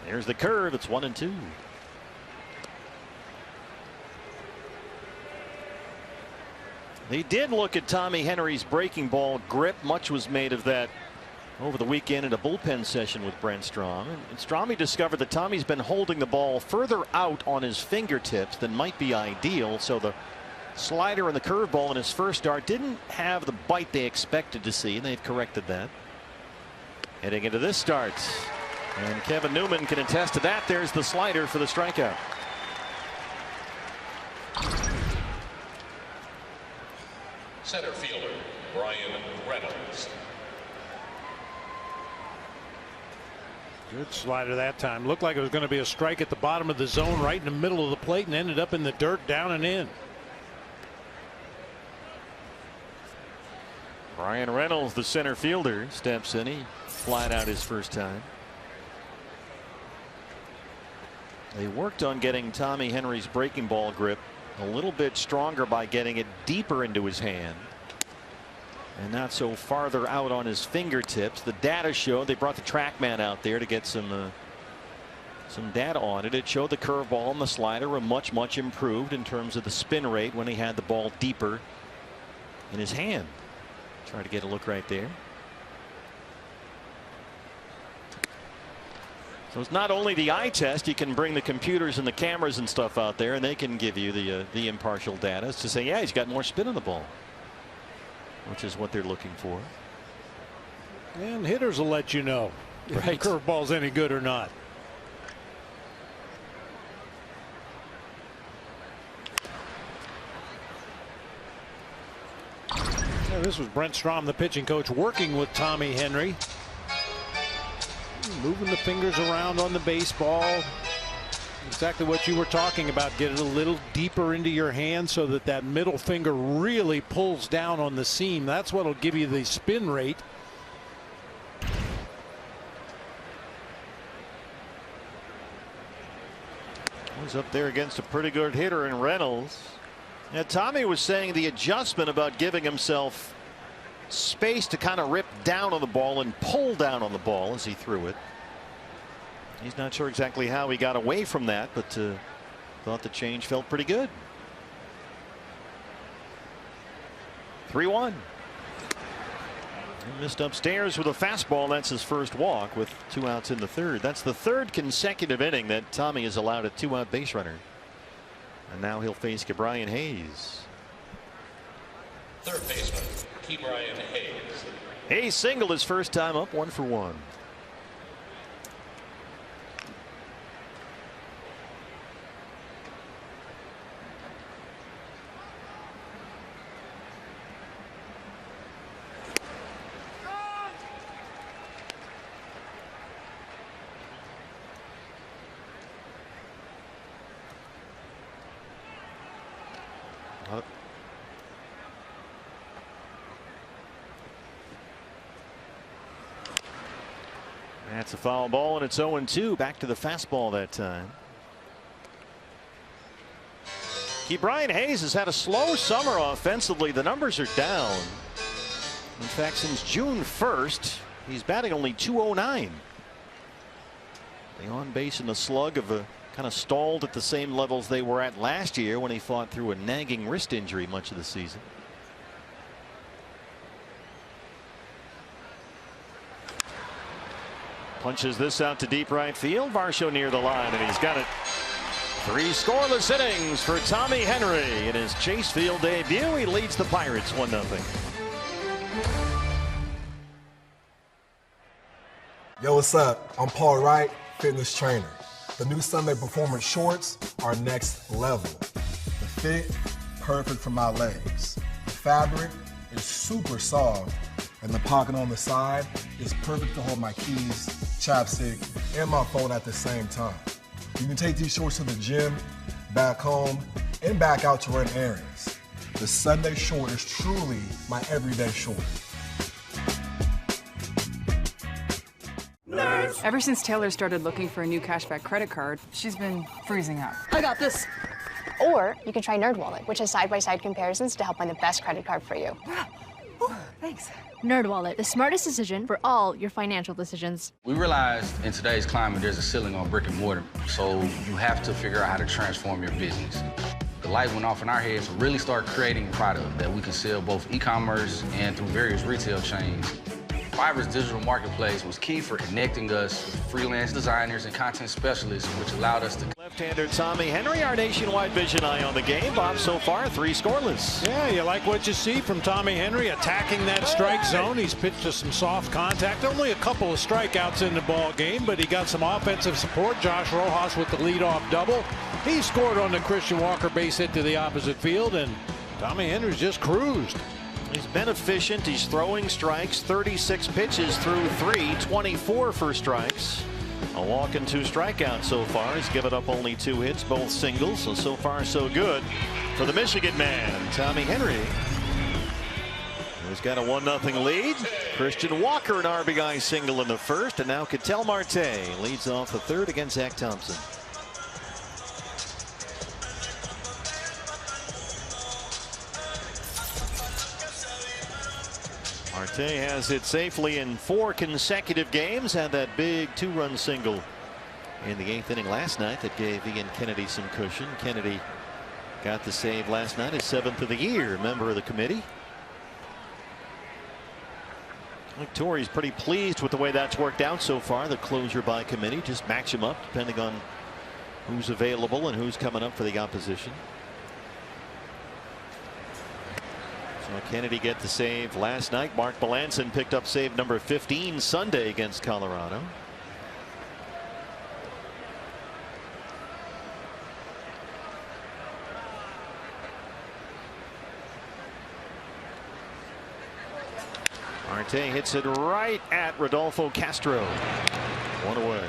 There's the curve. It's 1-2. They did look at Tommy Henry's breaking ball grip. Much was made of that over the weekend in a bullpen session with Brent Strom. And Stromy discovered that Tommy's been holding the ball further out on his fingertips than might be ideal. So the slider and the curveball in his first start didn't have the bite they expected to see, and they've corrected that. Heading into this start, and Kevin Newman can attest to that. There's the slider for the strikeout. Center fielder Brian Reynolds. Good slider that time. Looked like it was going to be a strike at the bottom of the zone, right in the middle of the plate, and ended up in the dirt, down and in. Brian Reynolds, the center fielder, steps in. He flied out his first time. They worked on getting Tommy Henry's breaking ball grip a little bit stronger by getting it deeper into his hand and not so farther out on his fingertips. The data showed, they brought the TrackMan out there to get some data on it. It showed the curveball and the slider were much improved in terms of the spin rate when he had the ball deeper in his hand. Try to get a look right there. So it's not only the eye test, you can bring the computers and the cameras and stuff out there, and they can give you the impartial data to say, yeah, he's got more spin on the ball, which is what they're looking for. And hitters will let you know if right. the curveball's any good or not. Yeah, this was Brent Strom, the pitching coach, working with Tommy Henry. Moving the fingers around on the baseball. Exactly what you were talking about. Get it a little deeper into your hand so that that middle finger really pulls down on the seam. That's what will give you the spin rate. He's up there against a pretty good hitter in Reynolds. Now, Tommy was saying the adjustment about giving himself space to kind of rip down on the ball and pull down on the ball as he threw it. He's not sure exactly how he got away from that, but thought the change felt pretty good. 3-1. He missed upstairs with a fastball. That's his first walk with 2 outs in the third. That's the third consecutive inning that Tommy has allowed a 2-out base runner. And now he'll face Ke'Bryan Hayes. Third baseman Ke'Bryan Hayes. Hayes singled his first time up, 1 for 1. That's a foul ball, and it's 0-2. Back to the fastball that time. Brian Hayes has had a slow summer offensively. The numbers are down. In fact, since June 1st, he's batting only .209. The on base and the slug have kind of stalled at the same levels they were at last year when he fought through a nagging wrist injury much of the season. Punches this out to deep right field. Varsho near the line, and he's got it. 3 scoreless innings for Tommy Henry in his Chase Field debut. He leads the Pirates 1-0. Yo, what's up? I'm Paul Wright, fitness trainer. The new Sunday Performance shorts are next level. The fit, perfect for my legs. The fabric is super soft, and the pocket on the side is perfect to hold my keys, chapstick, and my phone at the same time. You can take these shorts to the gym, back home, and back out to run errands. The Sunday short is truly my everyday short. Ever since Taylor started looking for a new cashback credit card, she's been freezing up. I got this. Or you can try NerdWallet, which has side-by-side comparisons to help find the best credit card for you. Ooh, thanks. NerdWallet, the smartest decision for all your financial decisions. We realized in today's climate there's a ceiling on brick and mortar, so you have to figure out how to transform your business. The light went off in our heads to really start creating a product that we can sell both e-commerce and through various retail chains. Fiverr's digital marketplace was key for connecting us with freelance designers and content specialists, which allowed us to. Left-hander Tommy Henry, our nationwide vision eye on the game. Bob, so far 3 scoreless. Yeah, you like what you see from Tommy Henry attacking that strike zone. He's pitched to some soft contact. Only a couple of strikeouts in the ball game, but he got some offensive support. Josh Rojas with the leadoff double. He scored on the Christian Walker base hit to the opposite field, and Tommy Henry's just cruised. He's been efficient. He's throwing strikes. 36 pitches through 3, 24 for strikes. A walk and 2 strikeouts so far. He's given up only 2 hits, both singles. So far so good for the Michigan man, Tommy Henry. He's got a 1-0 lead. Christian Walker an RBI single in the first, and now Ketel Marte leads off the third against Zach Thompson. Marte has hit safely in 4 consecutive games. Had that big 2-run single in the 8th inning last night that gave Ian Kennedy some cushion. Kennedy got the save last night, his 7th of the year, member of the committee. I think Torrey's pretty pleased with the way that's worked out so far. The closure by committee, just match him up depending on who's available and who's coming up for the opposition. So Kennedy get the save last night. Mark Melanson picked up save number 15 Sunday against Colorado. Marte hits it right at Rodolfo Castro. 1 away.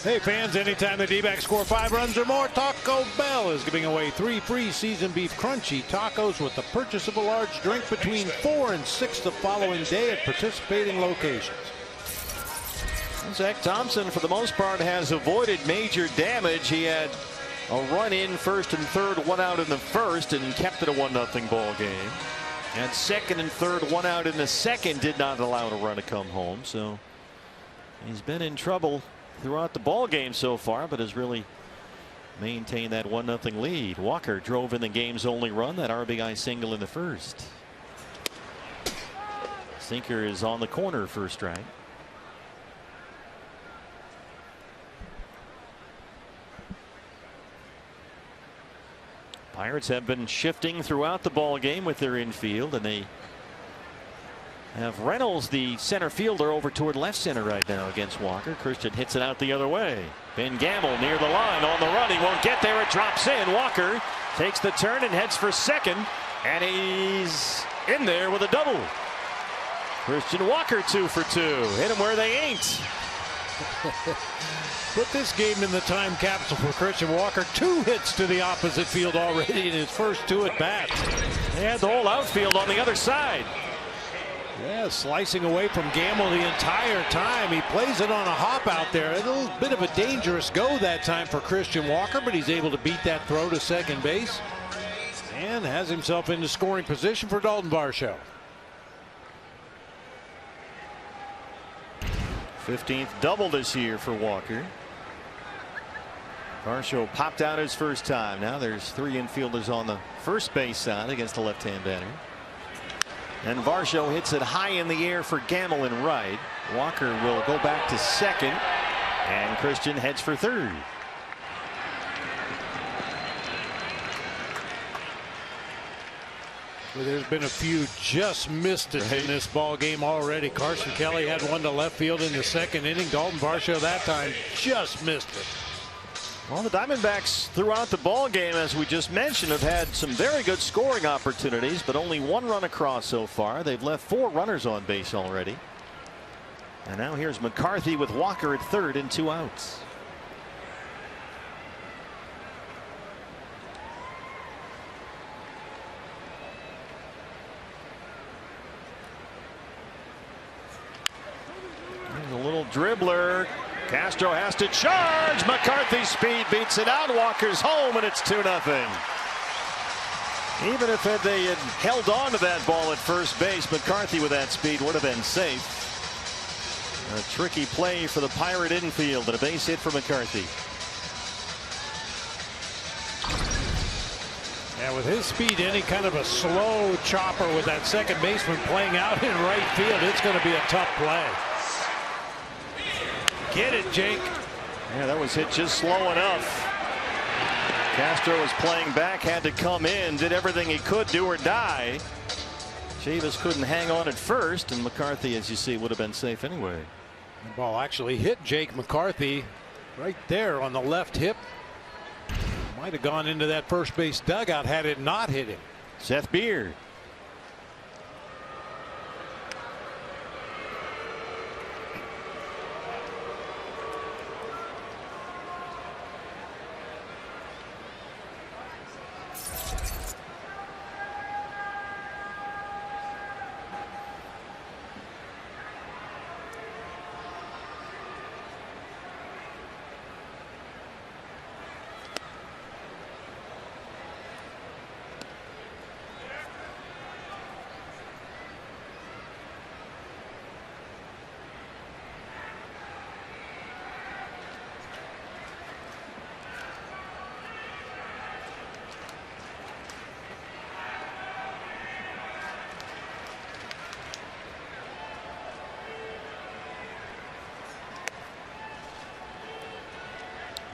Hey fans, anytime the D-backs score 5 runs or more, Taco Bell is giving away 3 free seasoned beef crunchy tacos with the purchase of a large drink between 4 and 6 the following day at participating locations. Zach Thompson, for the most part, has avoided major damage. He had a run in first and third, 1 out in the first, and kept it a 1-0 ball game. And second and third, 1 out in the second, did not allow a run to come home. So he's been in trouble throughout the ball game so far, but has really maintained that 1-0 lead. Walker drove in the game's only run, that RBI single in the first. Sinker is on the corner for a strike. Pirates have been shifting throughout the ball game with their infield, and they have Reynolds, the center fielder, over toward left center right now against Walker. Christian hits it out the other way. Ben Gamble near the line on the run. He won't get there. It drops in. Walker takes the turn and heads for second, and he's in there with a double. Christian Walker 2 for 2. Hit him where they ain't. Put this game in the time capsule for Christian Walker. 2 hits to the opposite field already in his first 2 at bats. They had the whole outfield on the other side. Yeah, slicing away from Gamble the entire time. He plays it on a hop out there. A little bit of a dangerous go that time for Christian Walker, but he's able to beat that throw to second base and has himself into scoring position for Dalton Varsho. 15th double this year for Walker. Varsho popped out his first time. Now there's 3 infielders on the first base side against the left-hand batter. And Varsho hits it high in the air for Gamble in right. Walker will go back to second, and Christian heads for third. Well, there's been a few just missed it in this ball game already. Carson Kelly had one to left field in the second inning. Dalton Varsho that time just missed it. Well, the Diamondbacks throughout the ball game, as we just mentioned, have had some very good scoring opportunities, but only 1 run across so far. They've left 4 runners on base already. And now here's McCarthy with Walker at third and 2 outs. Here's a little dribbler. Castro has to charge. McCarthy's speed beats it out. Walker's home, and it's 2-0. Even if they had held on to that ball at first base, McCarthy with that speed would have been safe. A tricky play for the Pirate infield, and a base hit for McCarthy. Yeah, with his speed, any kind of a slow chopper with that second baseman playing out in right field, it's going to be a tough play. Get it, Jake. Yeah, that was hit just slow enough. Castro was playing back, had to come in, did everything he could, do or die. Chavis couldn't hang on at first, and McCarthy, as you see, would have been safe anyway. The ball actually hit Jake McCarthy right there on the left hip. Might have gone into that first base dugout had it not hit him. Seth Beard.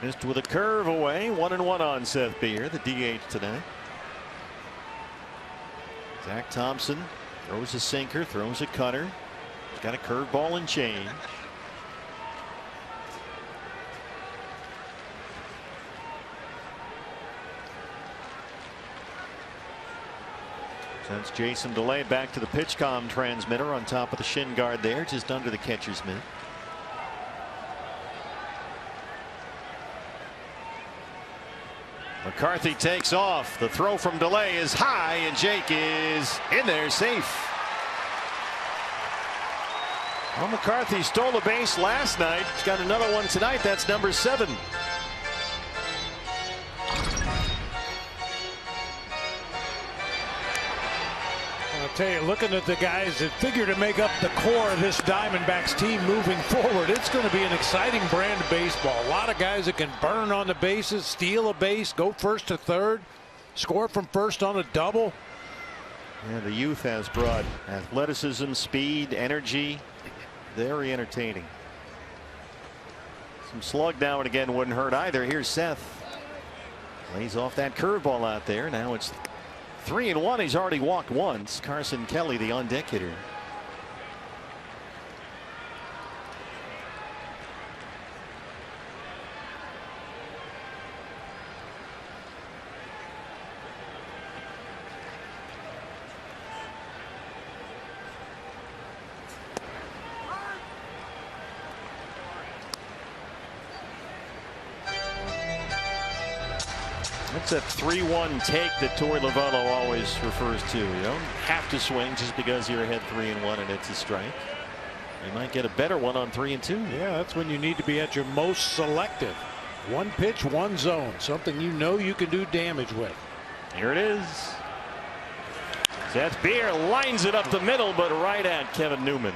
Missed with a curve away. 1-1 on Seth Beer, the DH today. Zach Thompson throws a sinker, throws a cutter. He's got a curveball and change. Sends Jason DeLay back to the PitchCom transmitter on top of the shin guard there, just under the catcher's mitt. McCarthy takes off. The throw from DeLay is high, and Jake is in there safe. Well, McCarthy stole a base last night. He's got another one tonight. That's number 7. I'll tell you, looking at the guys that figure to make up the core of this Diamondbacks team moving forward, it's going to be an exciting brand of baseball. A lot of guys that can burn on the bases, steal a base, go first to third, score from first on a double. Yeah, the youth has brought athleticism, speed, energy. Very entertaining. Some slug now and again wouldn't hurt either. Here's Seth. Lays off that curveball out there. Now it's 3-1. He's already walked once. Carson Kelly, the on deck hitter. That's a 3-1 take that Torey Lovello always refers to. You don't have to swing just because you're ahead 3-1 and it's a strike. You might get a better one on 3-2. Yeah, that's when you need to be at your most selective. One pitch, one zone, something you know you can do damage with. Here it is. Seth Beer lines it up the middle, but right at Kevin Newman.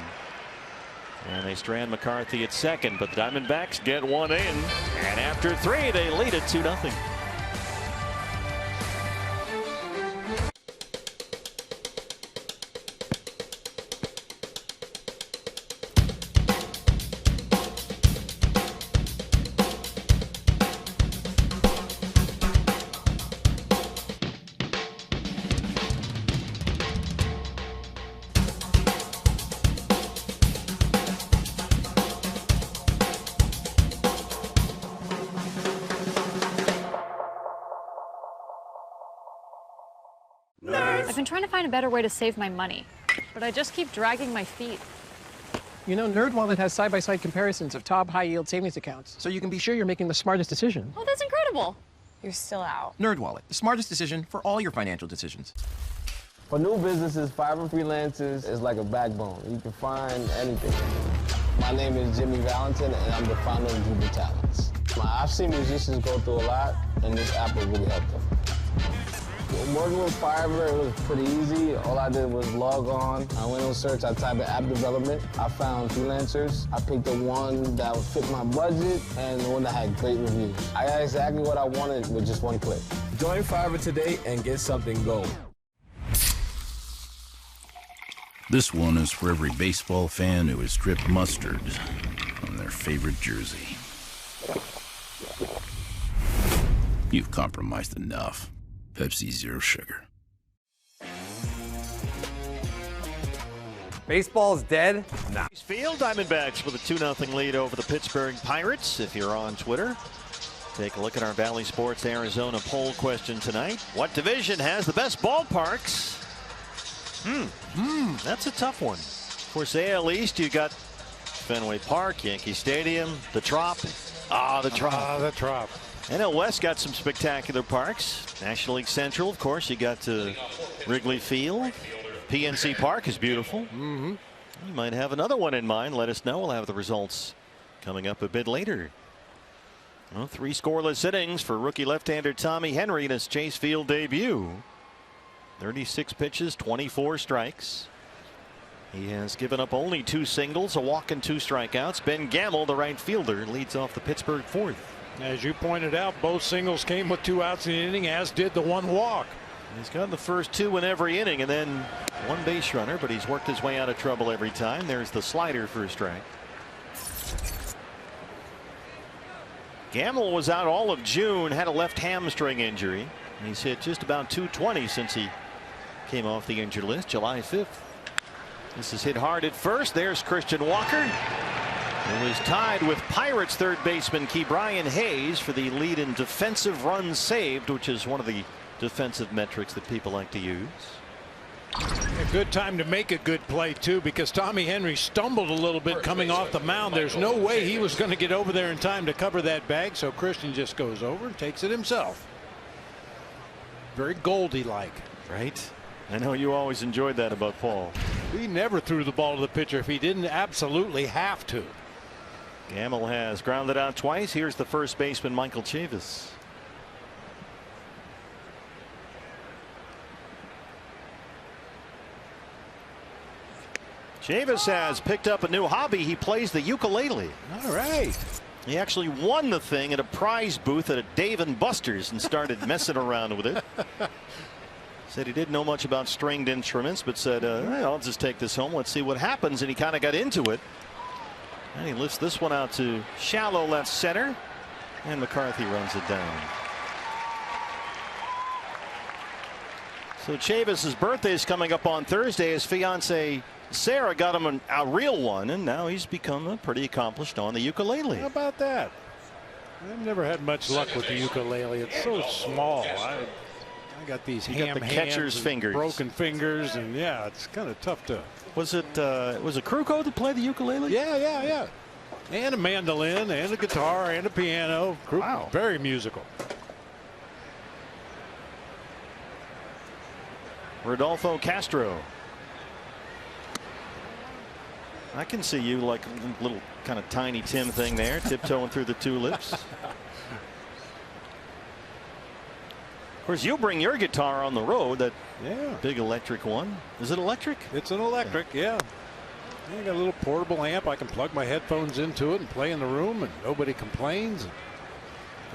And they strand McCarthy at second, but the Diamondbacks get one in. And after 3, they lead it 2-0. I've been trying to find a better way to save my money, but I just keep dragging my feet. You know, NerdWallet has side-by-side comparisons of top high-yield savings accounts, so you can be sure you're making the smartest decision. Oh, that's incredible. You're still out. NerdWallet, the smartest decision for all your financial decisions. For new businesses, Fiverr Freelancers is like a backbone. You can find anything. My name is Jimmy Valentin, and I'm the founder of Jupiter Talents. I've seen musicians go through a lot, and this app will really help them. Working with Fiverr, it was pretty easy. All I did was log on. I went on search, I typed in app development. I found freelancers. I picked the one that would fit my budget and the one that had great reviews. I got exactly what I wanted with just one click. Join Fiverr today and get something going. This one is for every baseball fan who has dripped mustard on their favorite jersey. You've compromised enough. Pepsi Zero Sugar. Baseball's dead? Nah. Field Diamondbacks with a 2-0 lead over the Pittsburgh Pirates. If you're on Twitter, take a look at our Valley Sports Arizona poll question tonight. What division has the best ballparks? That's a tough one. Of course, AL East, you got Fenway Park, Yankee Stadium, the Trop. The Trop. The Trop. NL West got some spectacular parks. National League Central, of course, you got Wrigley Field. PNC Park is beautiful. You might have another one in mind. Let us know. We'll have the results coming up a bit later. Well, 3 scoreless innings for rookie left-hander Tommy Henry in his Chase Field debut. 36 pitches, 24 strikes. He has given up only 2 singles, a walk and 2 strikeouts. Ben Gamel, the right fielder, leads off the Pittsburgh 4th. As you pointed out, both singles came with 2 outs in the inning, as did the 1 walk. He's gotten the first 2 in every inning and then 1 base runner, but he's worked his way out of trouble every time. There's the slider for a strike. Gamel was out all of June, had a left hamstring injury. He's hit just about .220 since he came off the injured list July 5th. This is hit hard at first. There's Christian Walker. It was tied with Pirates third baseman Ke'Bryan Hayes for the lead in defensive runs saved, which is one of the defensive metrics that people like to use. A good time to make a good play, too, because Tommy Henry stumbled a little bit coming off the mound. There's no way he was going to get over there in time to cover that bag, so Christian just goes over and takes it himself. Very Goldie-like. Right? I know you always enjoyed that about Paul. He never threw the ball to the pitcher if he didn't absolutely have to. Gamel has grounded out twice. Here's the first baseman, Michael Chavis. Chavis has picked up a new hobby. He plays the ukulele. All right. He actually won the thing at a prize booth at a Dave & Buster's and started messing around with it. Said he didn't know much about stringed instruments, but said, I'll just take this home. Let's see what happens. And he kind of got into it. And he lifts this one out to shallow left center, and McCarthy runs it down. So Chavis's birthday is coming up on Thursday. His fiancee Sarah got him a real one, and now he's become pretty accomplished on the ukulele. How about that? I've never had much luck with the ukulele. It's so small. I got these ham hands, catcher's fingers, broken fingers, and yeah, it's kind of tough to. Was it Kruko that played the ukulele? Yeah. And a mandolin, and a guitar, and a piano. Wow. Very musical. Rodolfo Castro. I can see you like a little kind of Tiny Tim thing there, tiptoeing through the tulips. Of course, you'll bring your guitar on the road, that big electric one. Is it electric? It's an electric, yeah. I got a little portable amp. I can plug my headphones into it and play in the room, and nobody complains.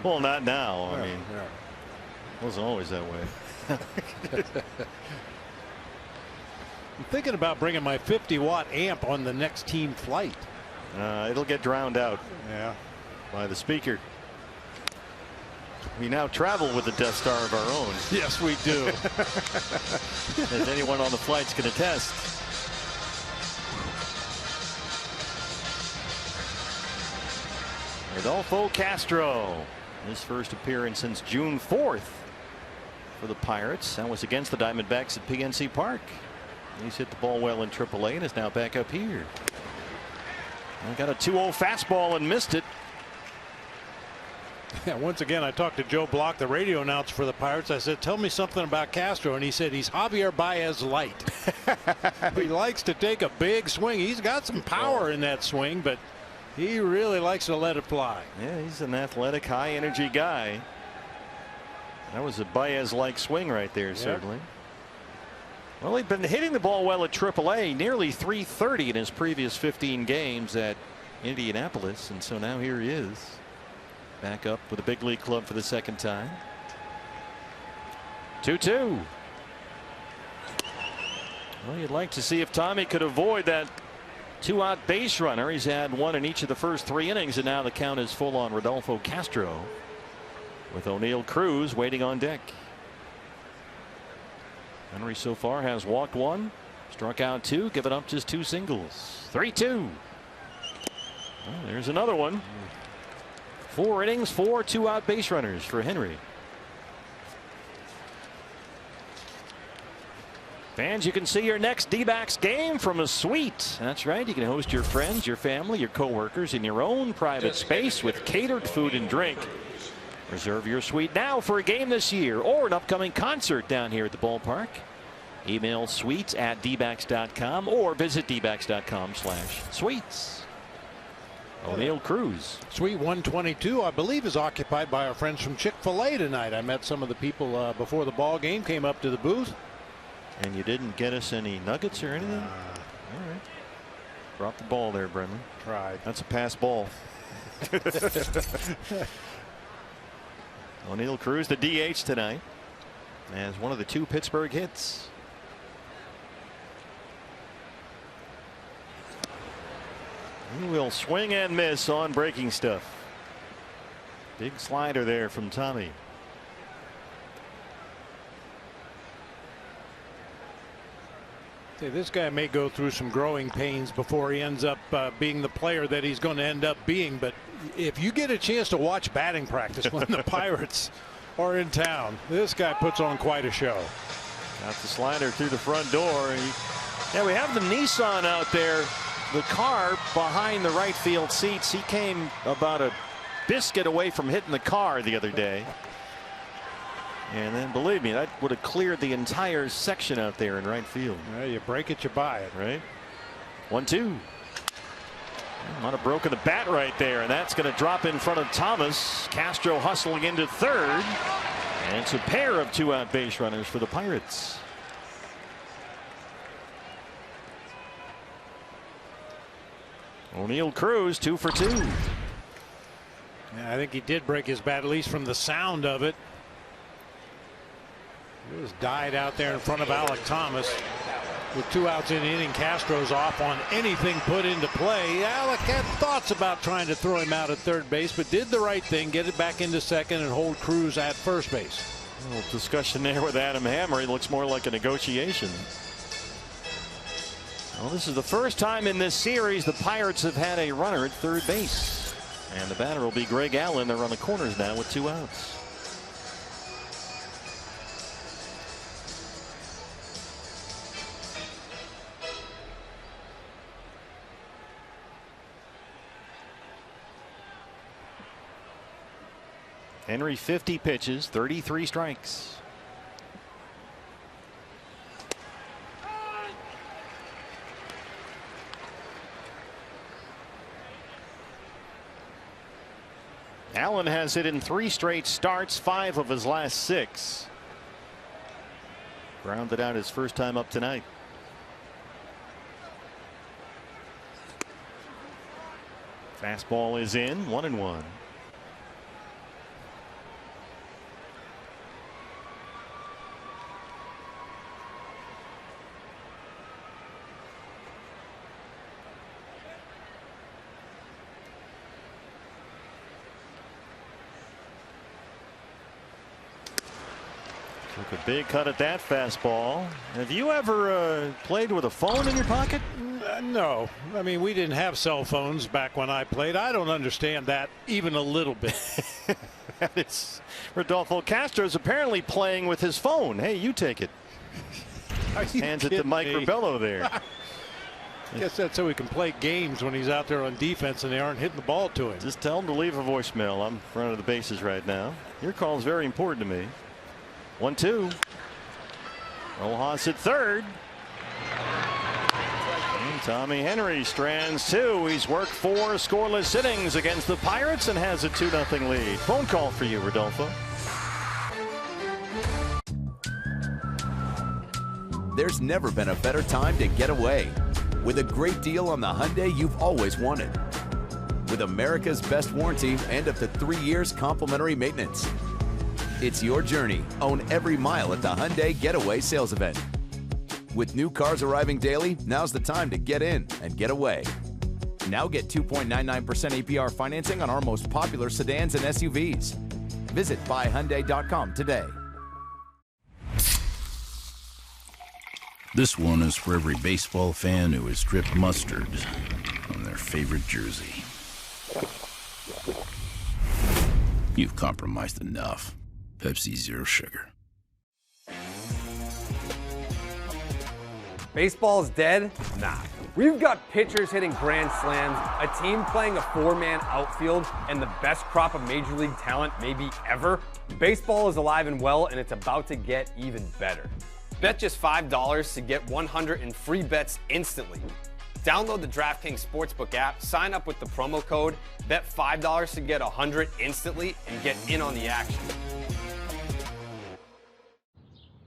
Well, not now. I mean, it wasn't always that way. I'm thinking about bringing my 50-watt amp on the next team flight. It'll get drowned out by the speaker. We now travel with a Death Star of our own. Yes, we do. As anyone on the flight's can attest. Rodolfo Castro, his first appearance since June 4th for the Pirates. That was against the Diamondbacks at PNC Park. He's hit the ball well in AAA and is now back up here. I got a 2-0 fastball and missed it. Yeah, once again, I talked to Joe Block, the radio announcer for the Pirates. I said, tell me something about Castro. And he said he's Javier Baez light. He likes to take a big swing. He's got some power in that swing, but he really likes to let it fly. Yeah, he's an athletic, high energy guy. That was a Baez-like swing right there, certainly. Well, he'd been hitting the ball well at AAA, nearly .330 in his previous 15 games at Indianapolis, and so now here he is, back up with a big league club for the second time. 2-2. Well, you'd like to see if Tommy could avoid that 2-out base runner. He's had one in each of the first 3 innings, and now the count is full on Rodolfo Castro, with O'Neill Cruz waiting on deck. Henry so far has walked 1, struck out 2, given up just 2 singles. 3-2. Well, there's another one. 4 innings, 4 2-out base runners for Henry. Fans, you can see your next D-backs game from a suite. That's right. You can host your friends, your family, your coworkers in your own private space with catered food and drink. Reserve your suite now for a game this year or an upcoming concert down here at the ballpark. Email suites@dbacks.com or visit dbacks.com/suites. O'Neill Cruz. Suite 122, I believe, is occupied by our friends from Chick-fil-A tonight. I met some of the people before the ball game, came up to the booth. And you didn't get us any nuggets or anything? All right. Drop the ball there, Brendan. Tried. That's a pass ball. O'Neill Cruz, the DH tonight, as one of the 2 Pittsburgh hits. He will swing and miss on breaking stuff. Big slider there from Tommy. This guy may go through some growing pains before he ends up being the player that he's going to end up being. But if you get a chance to watch batting practice when the Pirates are in town, this guy puts on quite a show. Got the slider through the front door. Yeah, we have the Nissan out there. The car behind the right field seats. He came about a biscuit away from hitting the car the other day. And then, believe me, that would have cleared the entire section out there in right field. Well, you break it, you buy it. Right. 1-2. Might have broken the bat right there, and that's going to drop in front of Thomas. Castro hustling into third. And it's a pair of 2-out base runners for the Pirates. O'Neill Cruz 2 for 2. Yeah, I think he did break his bat, at least from the sound of it. It was died out there in front of Alec Thomas. With 2 outs in the inning, Castro's off on anything put into play. Alec had thoughts about trying to throw him out at third base, but did the right thing, get it back into second and hold Cruz at first base. A little discussion there with Adam Hammer. He looks more like a negotiation. Well, this is the first time in this series the Pirates have had a runner at third base. And the batter will be Greg Allen. They're on the corners now with 2 outs. Henry 50 pitches, 33 strikes. Allen has hit in 3 straight starts, 5 of his last 6. Grounded out his first time up tonight. Fastball is in, 1-1. Took a big cut at that fastball. Have you ever played with a phone in your pocket? No. I mean, we didn't have cell phones back when I played. I don't understand that even a little bit. It's Rodolfo Castro's apparently playing with his phone. Hey, you take it. Hands it to Mike Ribello there. I guess that's so he can play games when he's out there on defense and they aren't hitting the ball to him. Just tell him to leave a voicemail. I'm front of the bases right now. Your call is very important to me. 1-2. Rojas at third. And Tommy Henry strands 2. He's worked 4 scoreless innings against the Pirates and has a 2-0 lead. Phone call for you, Rodolfo. There's never been a better time to get away. With a great deal on the Hyundai you've always wanted. With America's best warranty and up to 3 years complimentary maintenance. It's your journey. Own every mile at the Hyundai Getaway Sales Event. With new cars arriving daily, now's the time to get in and get away. Now get 2.99% APR financing on our most popular sedans and SUVs. Visit buyhyundai.com today. This one is for every baseball fan who has dripped mustard on their favorite jersey. You've compromised enough. Pepsi Zero Sugar. Baseball's dead? Nah. We've got pitchers hitting grand slams, a team playing a 4-man outfield, and the best crop of major league talent maybe ever. Baseball is alive and well, and it's about to get even better. Bet just $5 to get 100 in free bets instantly. Download the DraftKings Sportsbook app, sign up with the promo code, bet $5 to get 100 instantly, and get in on the action.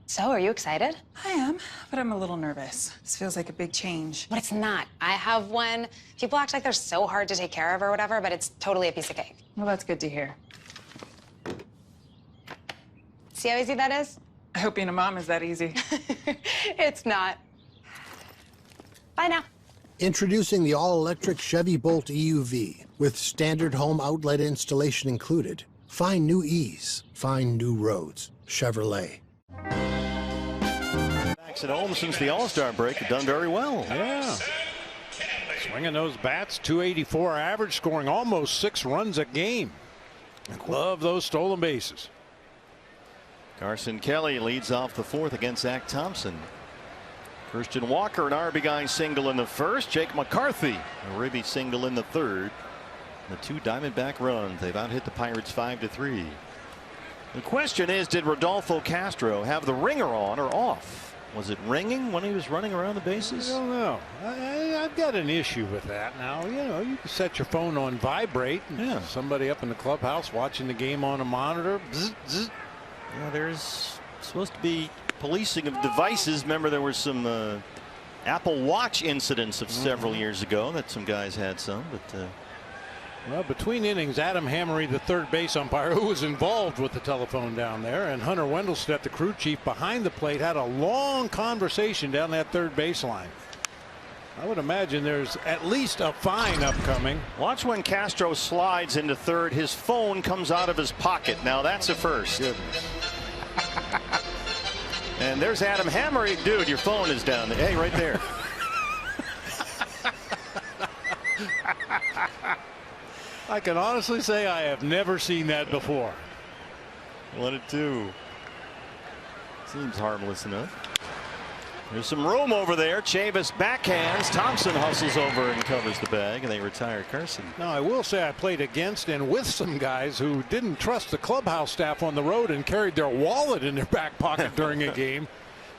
So, are you excited? I am, but I'm a little nervous. This feels like a big change. But it's not. I have one. People act like they're so hard to take care of or whatever, but it's totally a piece of cake. Well, that's good to hear. See how easy that is? I hope being a mom is that easy. It's not. Bye now. Introducing the all-electric Chevy Bolt EUV with standard home outlet installation included. Find new ease. Find new roads. Chevrolet. At home since the All-Star break have done very well. Yeah. Swinging those bats, 284 average, scoring almost 6 runs a game. Love those stolen bases. Carson Kelly leads off the 4th against Zach Thompson. Christian Walker, an RBI single in the 1st. Jake McCarthy, a ribby single in the 3rd. The 2 Diamondback runs. They've out-hit the Pirates 5-3. The question is, did Rodolfo Castro have the ringer on or off? Was it ringing when he was running around the bases? I don't know. I've got an issue with that now. You know, you can set your phone on vibrate. And somebody up in the clubhouse watching the game on a monitor. Bzz, bzz. Yeah, there's supposed to be policing of devices. Remember, there were some Apple Watch incidents of several years ago that some guys had some, but. Well, between innings, Adam Hammery, the third base umpire, who was involved with the telephone down there, and Hunter Wendelstedt, the crew chief behind the plate, had a long conversation down that third baseline. I would imagine there's at least a fine upcoming. Watch when Castro slides into third. His phone comes out of his pocket. Now that's a first. Goodness. And there's Adam Hammery. Dude, your phone is down there. Hey, right there. I can honestly say I have never seen that before. 1-2. Seems harmless enough. There's some room over there. Chavis backhands. Thompson hustles over and covers the bag, and they retire Carson. Now, I will say I played against and with some guys who didn't trust the clubhouse staff on the road and carried their wallet in their back pocket during a game.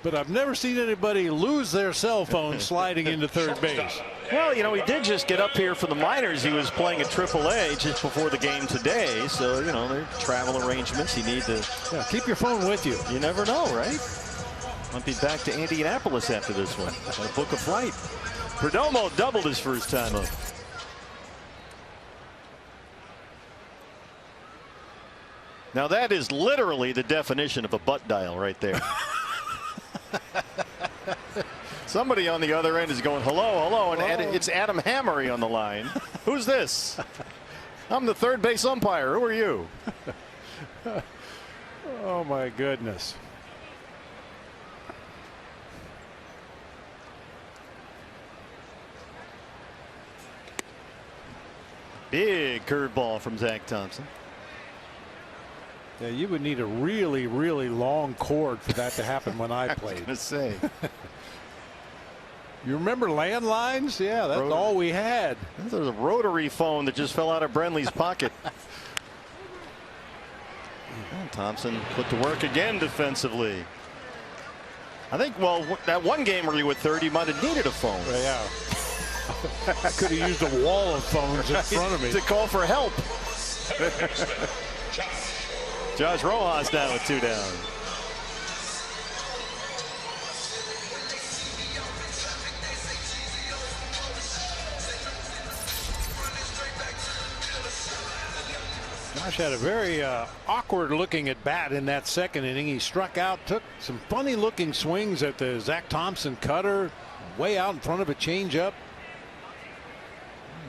But I've never seen anybody lose their cell phone sliding into third base. Well, you know, he did just get up here for the minors. He was playing at AAA just before the game today. So, you know, there are travel arrangements. You need to keep your phone with you. You never know, right? Might be back to Indianapolis after this one. Or book a flight. Perdomo doubled his first time up. Now that is literally the definition of a butt dial right there. Somebody on the other end is going, hello, hello, and it's Adam Hammery on the line. Who's this? I'm the third base umpire. Who are you? Oh, my goodness. Big curveball from Zach Thompson. Yeah, you would need a really, really long cord for that to happen when I played. I was going to say. You remember landlines? Yeah, that's all we had. There's a rotary phone that just fell out of Brenly's pocket. Thompson put to work again defensively. I think, well, that one game where he was third, he might have needed a phone. Well, yeah. I could have used a wall of phones in front of me to call for help. Josh Rojas now with 2 down. Josh had a very awkward looking at bat in that second inning. He struck out, took some funny looking swings at the Zach Thompson cutter, way out in front of a changeup.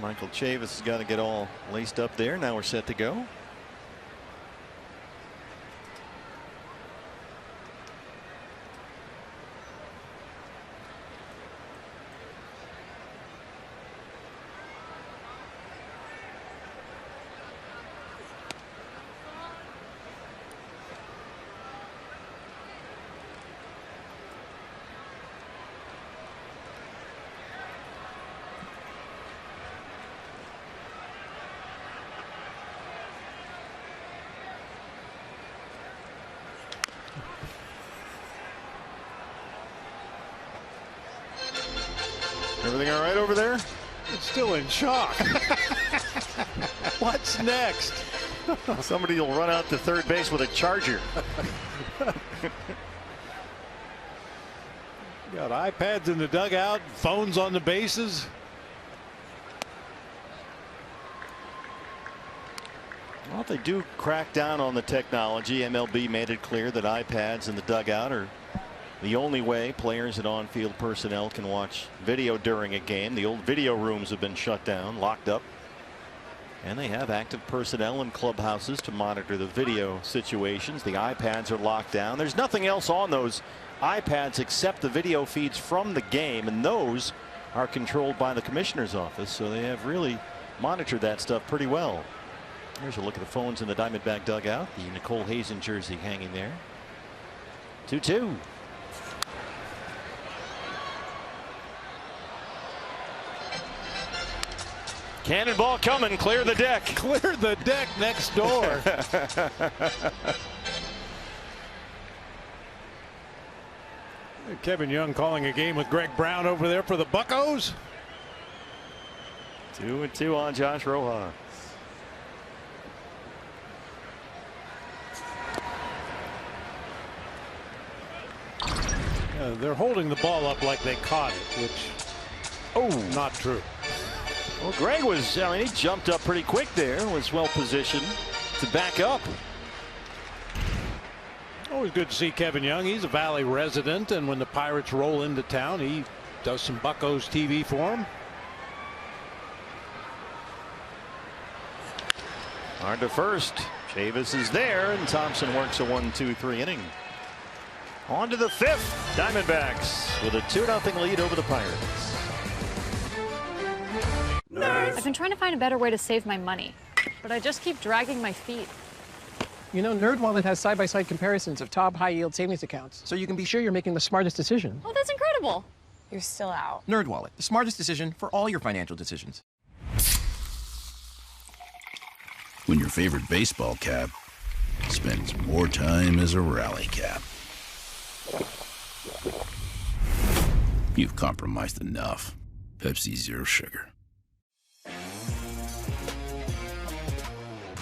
Michael Chavis has got to get all laced up there. Now we're set to go. Everything all right over there? It's still in shock. What's next? Somebody will run out to third base with a charger. Got iPads in the dugout, phones on the bases. Well, they do crack down on the technology. MLB made it clear that iPads in the dugout are the only way players and on-field personnel can watch video during a game. The old video rooms have been shut down, locked up, and they have active personnel in clubhouses to monitor the video situations. The iPads are locked down. There's nothing else on those iPads except the video feeds from the game, and those are controlled by the commissioner's office, so they have really monitored that stuff pretty well. Here's a look at the phones in the Diamondback dugout. The Nicole Hazen jersey hanging there. 2-2. Cannonball coming. Clear the deck. Clear the deck next door. Kevin Young calling a game with Greg Brown over there for the Buccos. 2-2 on Josh Rojas. They're holding the ball up like they caught it, which, not true. Well, Greg was, I mean, he jumped up pretty quick there, was well positioned to back up. Always good to see Kevin Young. He's a Valley resident, and when the Pirates roll into town, he does some Buccos TV for them. Hard to first. Chavis is there, and Thompson works a 1-2-3 inning. On to the fifth. Diamondbacks with a 2-0 lead over the Pirates. I've been trying to find a better way to save my money, but I just keep dragging my feet. You know, NerdWallet has side-by-side comparisons of top high-yield savings accounts, so you can be sure you're making the smartest decision. Oh, that's incredible. You're still out. NerdWallet, the smartest decision for all your financial decisions. When your favorite baseball cap spends more time as a rally cap. You've compromised enough. Pepsi Zero Sugar.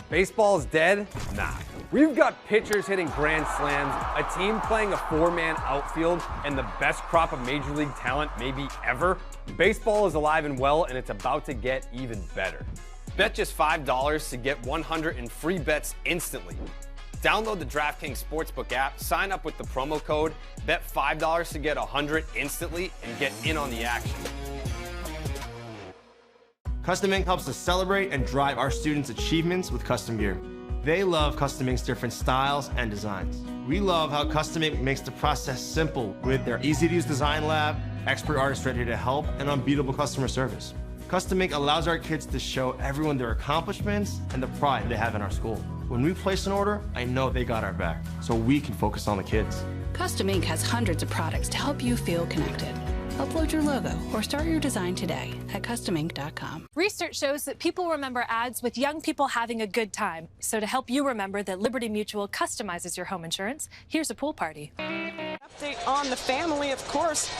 Baseball's dead? Nah. We've got pitchers hitting grand slams, a team playing a four-man outfield, and the best crop of Major League talent maybe ever. Baseball is alive and well, and it's about to get even better. Bet just $5 to get 100 in free bets instantly. Download the DraftKings Sportsbook app, sign up with the promo code, bet $5 to get 100 instantly, and get in on the action. Custom Ink helps us celebrate and drive our students' achievements with custom gear. They love Custom Ink's different styles and designs. We love how Custom Ink makes the process simple with their easy-to-use design lab, expert artists ready to help, and unbeatable customer service. Custom Ink allows our kids to show everyone their accomplishments and the pride they have in our school. When we place an order, I know they got our back, so we can focus on the kids. Custom Ink has hundreds of products to help you feel connected. Upload your logo or start your design today at customink.com. Research shows that people remember ads with young people having a good time. So to help you remember that Liberty Mutual customizes your home insurance, here's a pool party. Update on the family, of course.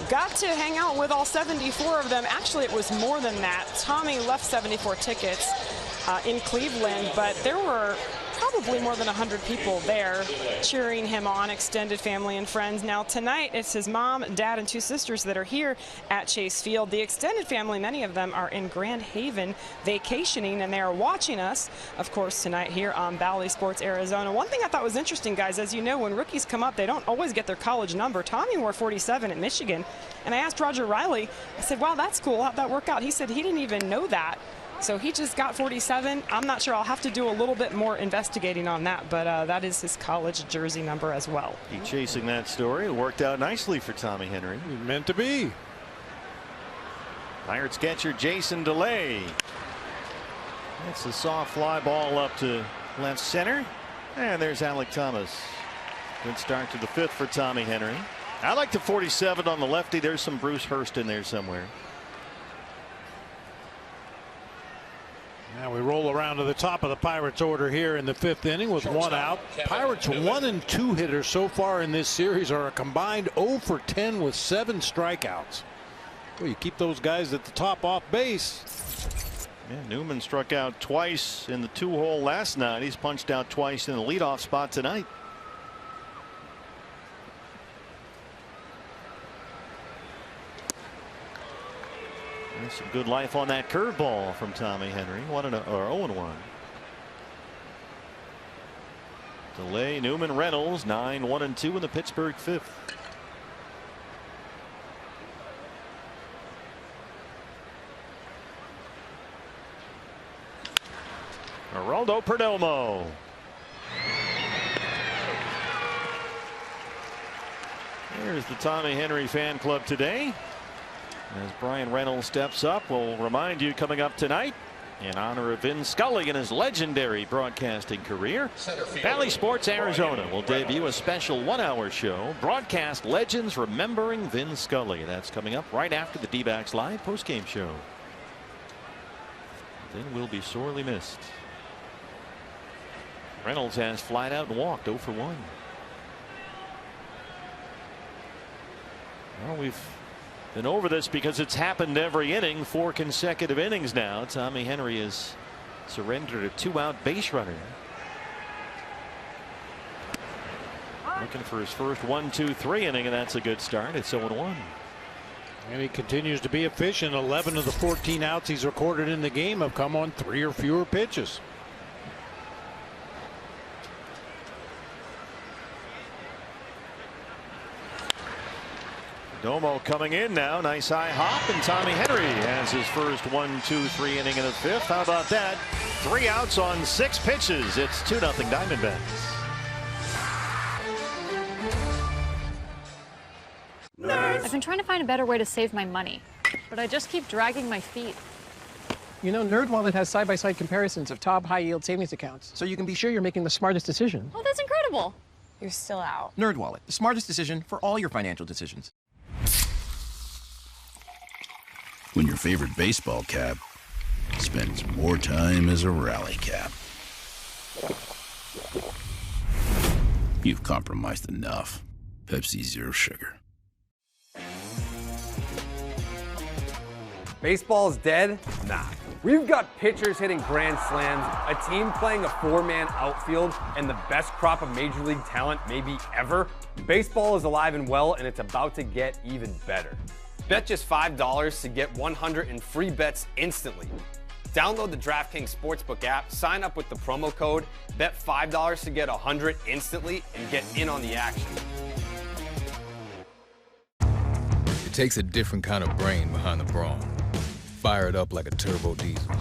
Got to hang out with all 74 of them. Actually, it was more than that. Tommy left 74 tickets in Cleveland, but there were probably more than 100 people there cheering him on, extended family and friends. Now tonight, it's his mom, dad, and 2 sisters that are here at Chase Field. The extended family, many of them are in Grand Haven vacationing, and they are watching us, of course, tonight here on Bally Sports Arizona. One thing I thought was interesting, guys, as you know, when rookies come up, they don't always get their college number. Tommy wore 47 at Michigan, and I asked Roger Riley, I said, wow, that's cool. How'd that work out? He said he didn't even know that. So he just got 47. I'm not sure. I'll have to do a little bit more investigating on that, but that is his college jersey number as well. Keep chasing that story. It worked out nicely for Tommy Henry. Meant to be. Pirates catcher Jason DeLay. That's a soft fly ball up to left center. And there's Alec Thomas. Good start to the 5th for Tommy Henry. I like the 47 on the lefty. There's some Bruce Hurst in there somewhere. Now we roll around to the top of the Pirates order here in the 5th inning with 1 out. Pirates 1 and 2 hitters so far in this series are a combined 0 for 10 with 7 strikeouts. Well, you keep those guys at the top off base. Yeah, Newman struck out twice in the 2-hole last night. He's punched out twice in the leadoff spot tonight. There's some good life on that curveball from Tommy Henry. 0-1. DeLay, Newman, Reynolds 9-1-2 in the Pittsburgh 5th. Geraldo Perdomo. Here's the Tommy Henry fan club today. As Brian Reynolds steps up, we'll remind you coming up tonight in honor of Vin Scully and his legendary broadcasting career. Bally Sports Arizona will debut a special 1-hour show, Broadcast Legends Remembering Vin Scully. That's coming up right after the D-backs live postgame show. Vin will be sorely missed. Reynolds has flied out and walked 0 for 1. Well, we've been over this because it's happened every inning, 4 consecutive innings now. Tommy Henry has surrendered a 2-out base runner. Looking for his first 1-2-3 inning, and that's a good start. It's 0-1. And he continues to be efficient. 11 of the 14 outs he's recorded in the game have come on 3 or fewer pitches. Domo coming in now. Nice high hop, and Tommy Henry has his first 1-2-3 inning in the 5th. How about that? 3 outs on 6 pitches. It's 2-0 Diamondbacks. I've been trying to find a better way to save my money, but I just keep dragging my feet. You know, NerdWallet has side-by-side comparisons of top high-yield savings accounts, so you can be sure you're making the smartest decision. Oh, that's incredible. You're still out. NerdWallet, the smartest decision for all your financial decisions. When your favorite baseball cap spends more time as a rally cap. You've compromised enough. Pepsi Zero Sugar. Baseball's dead? Nah. We've got pitchers hitting grand slams, a team playing a four-man outfield, and the best crop of Major League talent maybe ever. Baseball is alive and well, and it's about to get even better. Bet just $5 to get 100 in free bets instantly. Download the DraftKings Sportsbook app, sign up with the promo code, bet $5 to get 100 instantly, and get in on the action. It takes a different kind of brain behind the brawn. Fire it up like a turbo diesel.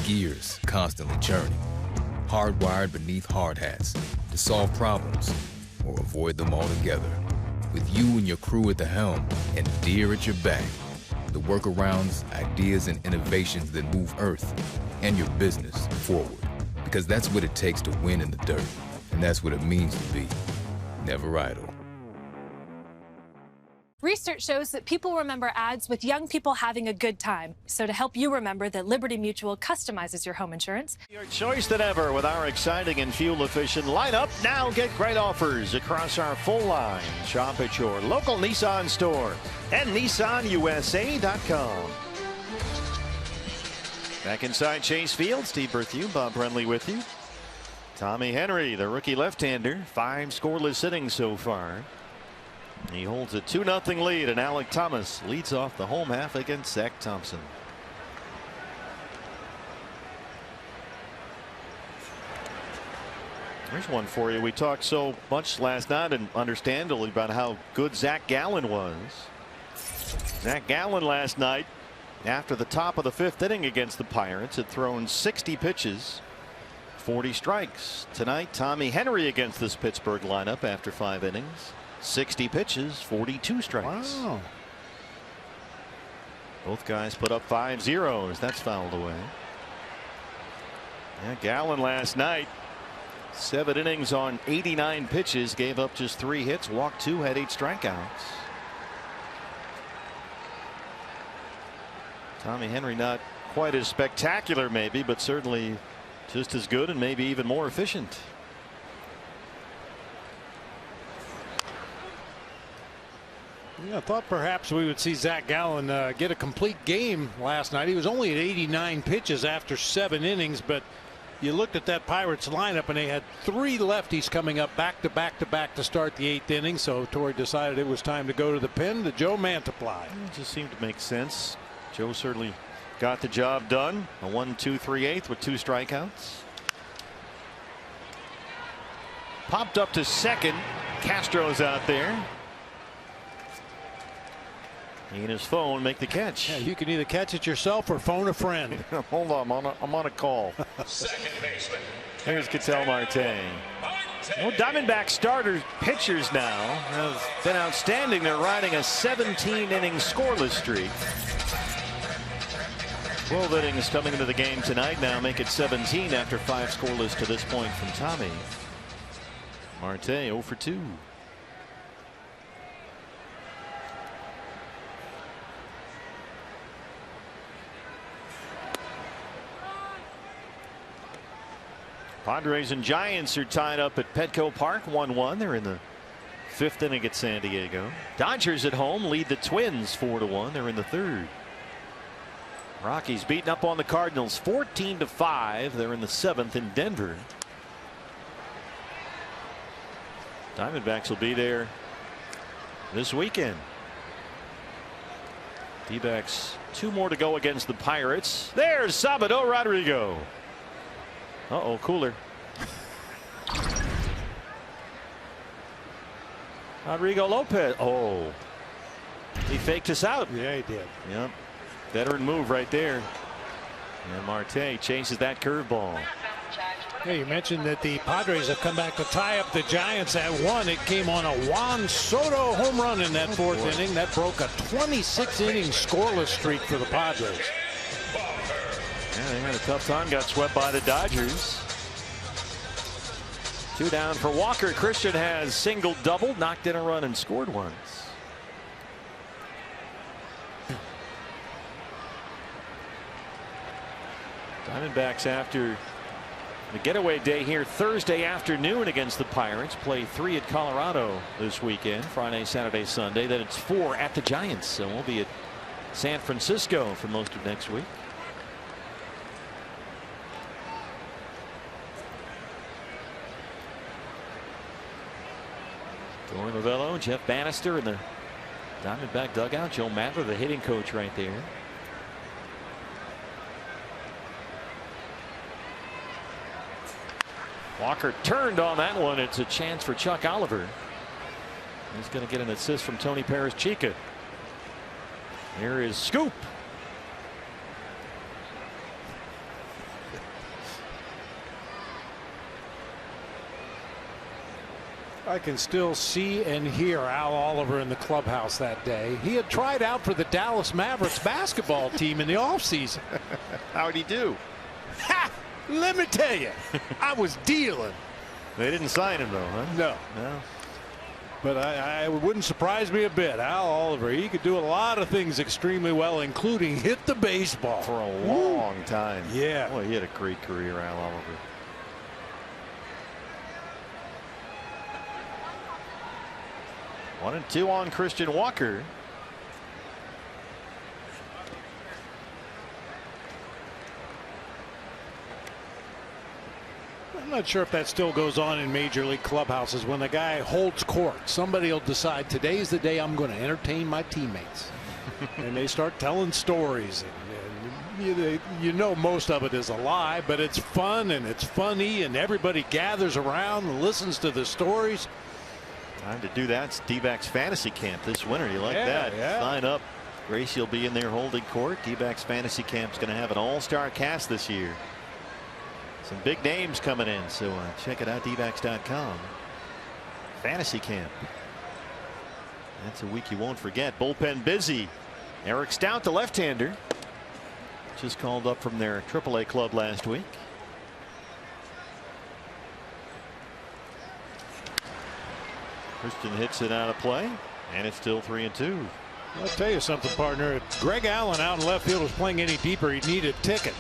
Gears constantly churning. Hardwired beneath hard hats to solve problems or avoid them altogether. With you and your crew at the helm and Deere at your back. The workarounds, ideas, and innovations that move Earth and your business forward. Because that's what it takes to win in the dirt. And that's what it means to be never idle. Research shows that people remember ads with young people having a good time. So to help you remember that Liberty Mutual customizes your home insurance. Your choice than ever with our exciting and fuel-efficient lineup. Now get great offers across our full line. Shop at your local Nissan store and NissanUSA.com. Back inside Chase Field, Steve Berthew, Bob Brenly with you. Tommy Henry, the rookie left-hander, 5 scoreless innings so far. He holds a 2-0 lead, and Alec Thomas leads off the home half against Zach Thompson. There's one for you. We talked so much last night, and understandably, about how good Zach Gallen was. Zach Gallen last night, after the top of the 5th inning against the Pirates, had thrown 60 pitches, 40 strikes. Tonight, Tommy Henry against this Pittsburgh lineup after 5 innings. 60 pitches, 42 strikes. Wow. Both guys put up 5 zeros. That's fouled away. Yeah, Gallen last night, 7 innings on 89 pitches, gave up just 3 hits, walked 2, had 8 strikeouts. Tommy Henry not quite as spectacular maybe, but certainly just as good and maybe even more efficient. Yeah, I thought perhaps we would see Zach Gallen get a complete game last night. He was only at 89 pitches after 7 innings, but you looked at that Pirates lineup and they had 3 lefties coming up back to back to start the 8th inning. So Torrey decided it was time to go to the pen to Joe Mantiply. It just seemed to make sense. Joe certainly got the job done. A 1-2 3/8 with 2 strikeouts. Popped up to second. Castro's out there. He and his phone make the catch. Yeah, you can either catch it yourself or phone a friend. Hold on, I'm on a call. Second baseman. Here's Ketel Marte. Well, Diamondback starter pitchers now have been outstanding. They're riding a 17-inning scoreless streak. 12 innings coming into the game tonight. Now make it 17 after 5 scoreless to this point from Tommy. Marte 0 for 2. Padres and Giants are tied up at Petco Park 1-1. They're in the 5th inning at San Diego. Dodgers at home lead the Twins 4-1. They're in the 3rd. Rockies beating up on the Cardinals 14-5. They're in the 7th in Denver. Diamondbacks will be there this weekend. D-backs 2 more to go against the Pirates. There's Salvador Rodrigo. Uh-oh, cooler. Rodrigo Lopez. Oh, he faked us out. Yeah, he did. Yep. Veteran move right there. And Marte chases that curveball. Yeah, you mentioned that the Padres have come back to tie up the Giants at 1. It came on a Juan Soto home run in that 4th inning. That broke a 26-inning scoreless streak for the Padres. Yeah, they had a tough time. Got swept by the Dodgers. 2 down for Walker. Christian has single double, knocked in a run and scored once. Diamondbacks after the getaway day here Thursday afternoon against the Pirates play 3 at Colorado this weekend, Friday, Saturday, Sunday. Then it's 4 at the Giants. So we'll be at San Francisco for most of next week. Dory Novello, Jeff Bannister in the Diamondback dugout. Joe Mather, the hitting coach, right there. Walker turned on that one. It's a chance for Chuck Oliver. He's going to get an assist from Tony Perez-Chica. Here is Scoop. I can still see and hear Al Oliver in the clubhouse that day. He had tried out for the Dallas Mavericks basketball team in the offseason. How'd he do? Ha! Let me tell you, I was dealing. They didn't sign him, though, huh? No. No. But it wouldn't surprise me a bit. Al Oliver, he could do a lot of things extremely well, including hit the baseball. For a long time. Yeah. Boy, he had a great career, Al Oliver. One and two on Christian Walker. I'm not sure if that still goes on in major league clubhouses. When the guy holds court, somebody will decide today's the day I'm going to entertain my teammates. And they start telling stories. And you know most of it is a lie, but it's fun and it's funny and everybody gathers around and listens to the stories. Time to do that. It's D-backs fantasy camp this winter. You like that? Yeah. Sign up. Gracie will be in there holding court. D-backs fantasy camp's going to have an all-star cast this year. Some big names coming in, so check it out, dbacks.com. Fantasy camp. That's a week you won't forget. Bullpen busy. Eric Stout, the left-hander, just called up from their AAA club last week. Christian hits it out of play, and it's still 3-2. I'll tell you something, partner. If Greg Allen out in left field was playing any deeper, he'd need a ticket.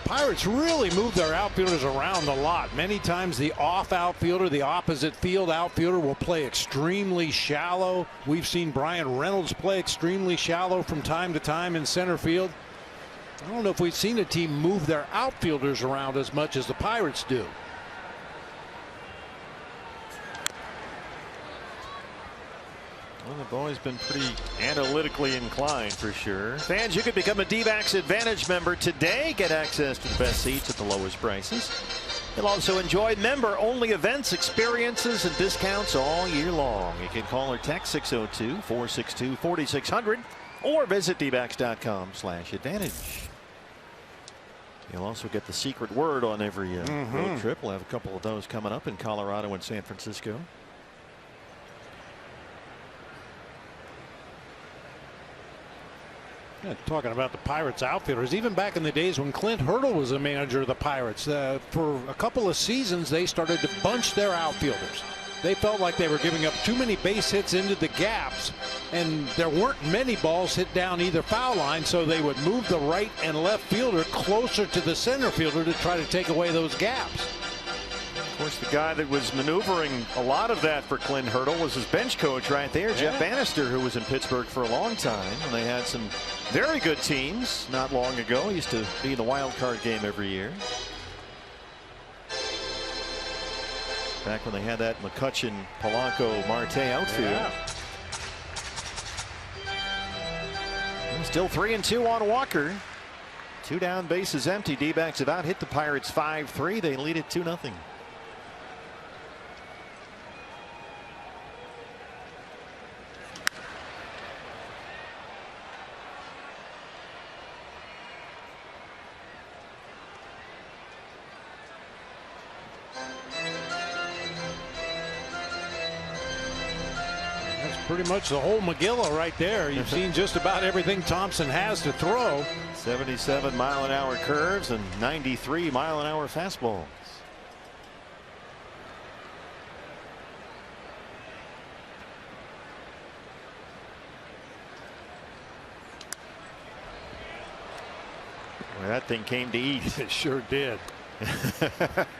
Pirates really move their outfielders around a lot. Many times the off outfielder, the opposite field outfielder, will play extremely shallow. We've seen Brian Reynolds play extremely shallow from time to time in center field. I don't know if we've seen a team move their outfielders around as much as the Pirates do. Well, the boy's been pretty analytically inclined for sure. Fans, you could become a D-backs Advantage member today. Get access to the best seats at the lowest prices. You'll also enjoy member-only events, experiences, and discounts all year long. You can call or text 602-462-4600 or visit dbacks.com/advantage. You'll also get the secret word on every road trip. We'll have a couple of those coming up in Colorado and San Francisco. Yeah, talking about the Pirates outfielders, even back in the days when Clint Hurdle was the manager of the Pirates, for a couple of seasons they started to bunch their outfielders. They felt like they were giving up too many base hits into the gaps, and there weren't many balls hit down either foul line, so they would move the right and left fielder closer to the center fielder to try to take away those gaps. Of course, the guy that was maneuvering a lot of that for Clint Hurdle was his bench coach right there, Jeff Bannister, who was in Pittsburgh for a long time. And they had some very good teams not long ago. He used to be in the wild card game every year. Back when they had that McCutchen, Polanco, Marte outfield. Yeah. Still 3-2 on Walker. 2 down, bases empty. D-backs have out hit the Pirates 5-3. They lead it 2-0. Pretty much the whole Megillah right there. You've seen just about everything Thompson has to throw. 77-mile-an-hour curves and 93-mile-an-hour fastballs. Well, that thing came to eat. It sure did.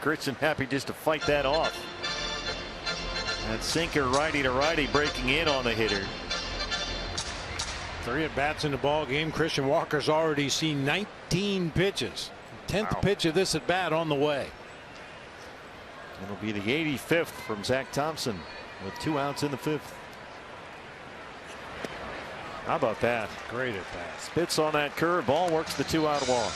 Christian happy just to fight that off. That sinker righty to righty breaking in on the hitter. 3 at-bats in the ball game. Christian Walker's already seen 19 pitches. 10th pitch of this at-bat on the way. It'll be the 85th from Zach Thompson with 2 outs in the 5th. How about that? Great at-bat. Spits on that curve. Ball works the 2-out walk.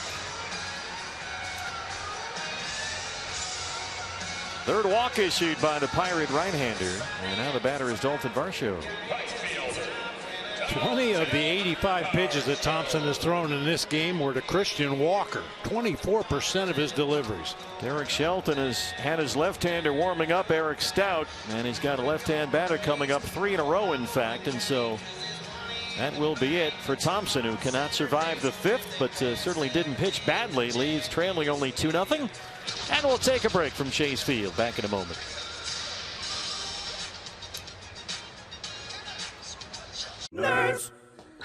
Third walk issued by the Pirate right-hander. And now the batter is Dalton Varsho. 20 of the 85 pitches that Thompson has thrown in this game were to Christian Walker. 24% of his deliveries. Derek Shelton has had his left-hander warming up, Eric Stout, and he's got a left-hand batter coming up 3 in a row, in fact, and so that will be it for Thompson, who cannot survive the 5th, but certainly didn't pitch badly. Leads trailing only 2-0, and we'll take a break from Chase Field. Back in a moment. Nerds.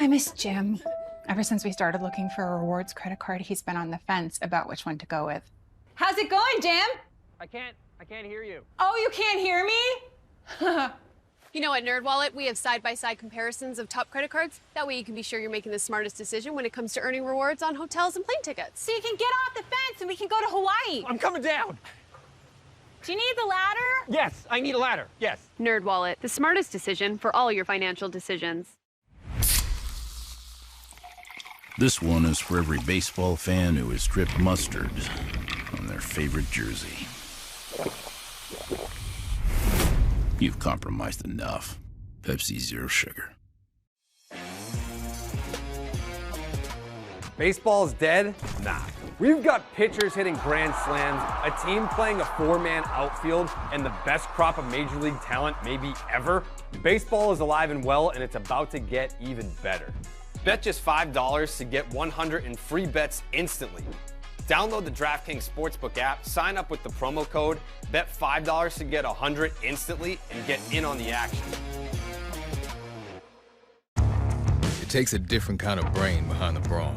I miss Jim. Ever since we started looking for a rewards credit card, he's been on the fence about which one to go with. How's it going, Jim? I can't hear you. Oh, you can't hear me? You know, at NerdWallet, we have side-by-side comparisons of top credit cards. That way you can be sure you're making the smartest decision when it comes to earning rewards on hotels and plane tickets. So you can get off the fence and we can go to Hawaii. I'm coming down. Do you need the ladder? Yes, I need a ladder. Yes. NerdWallet, the smartest decision for all your financial decisions. This one is for every baseball fan who has dripped mustard on their favorite jersey. You've compromised enough. Pepsi Zero Sugar. Baseball's dead? Nah. We've got pitchers hitting grand slams, a team playing a 4-man outfield, and the best crop of major league talent maybe ever. Baseball is alive and well, and it's about to get even better. Bet just $5 to get 100 in free bets instantly. Download the DraftKings Sportsbook app, sign up with the promo code, bet $5 to get 100 instantly, and get in on the action. It takes a different kind of brain behind the brawn.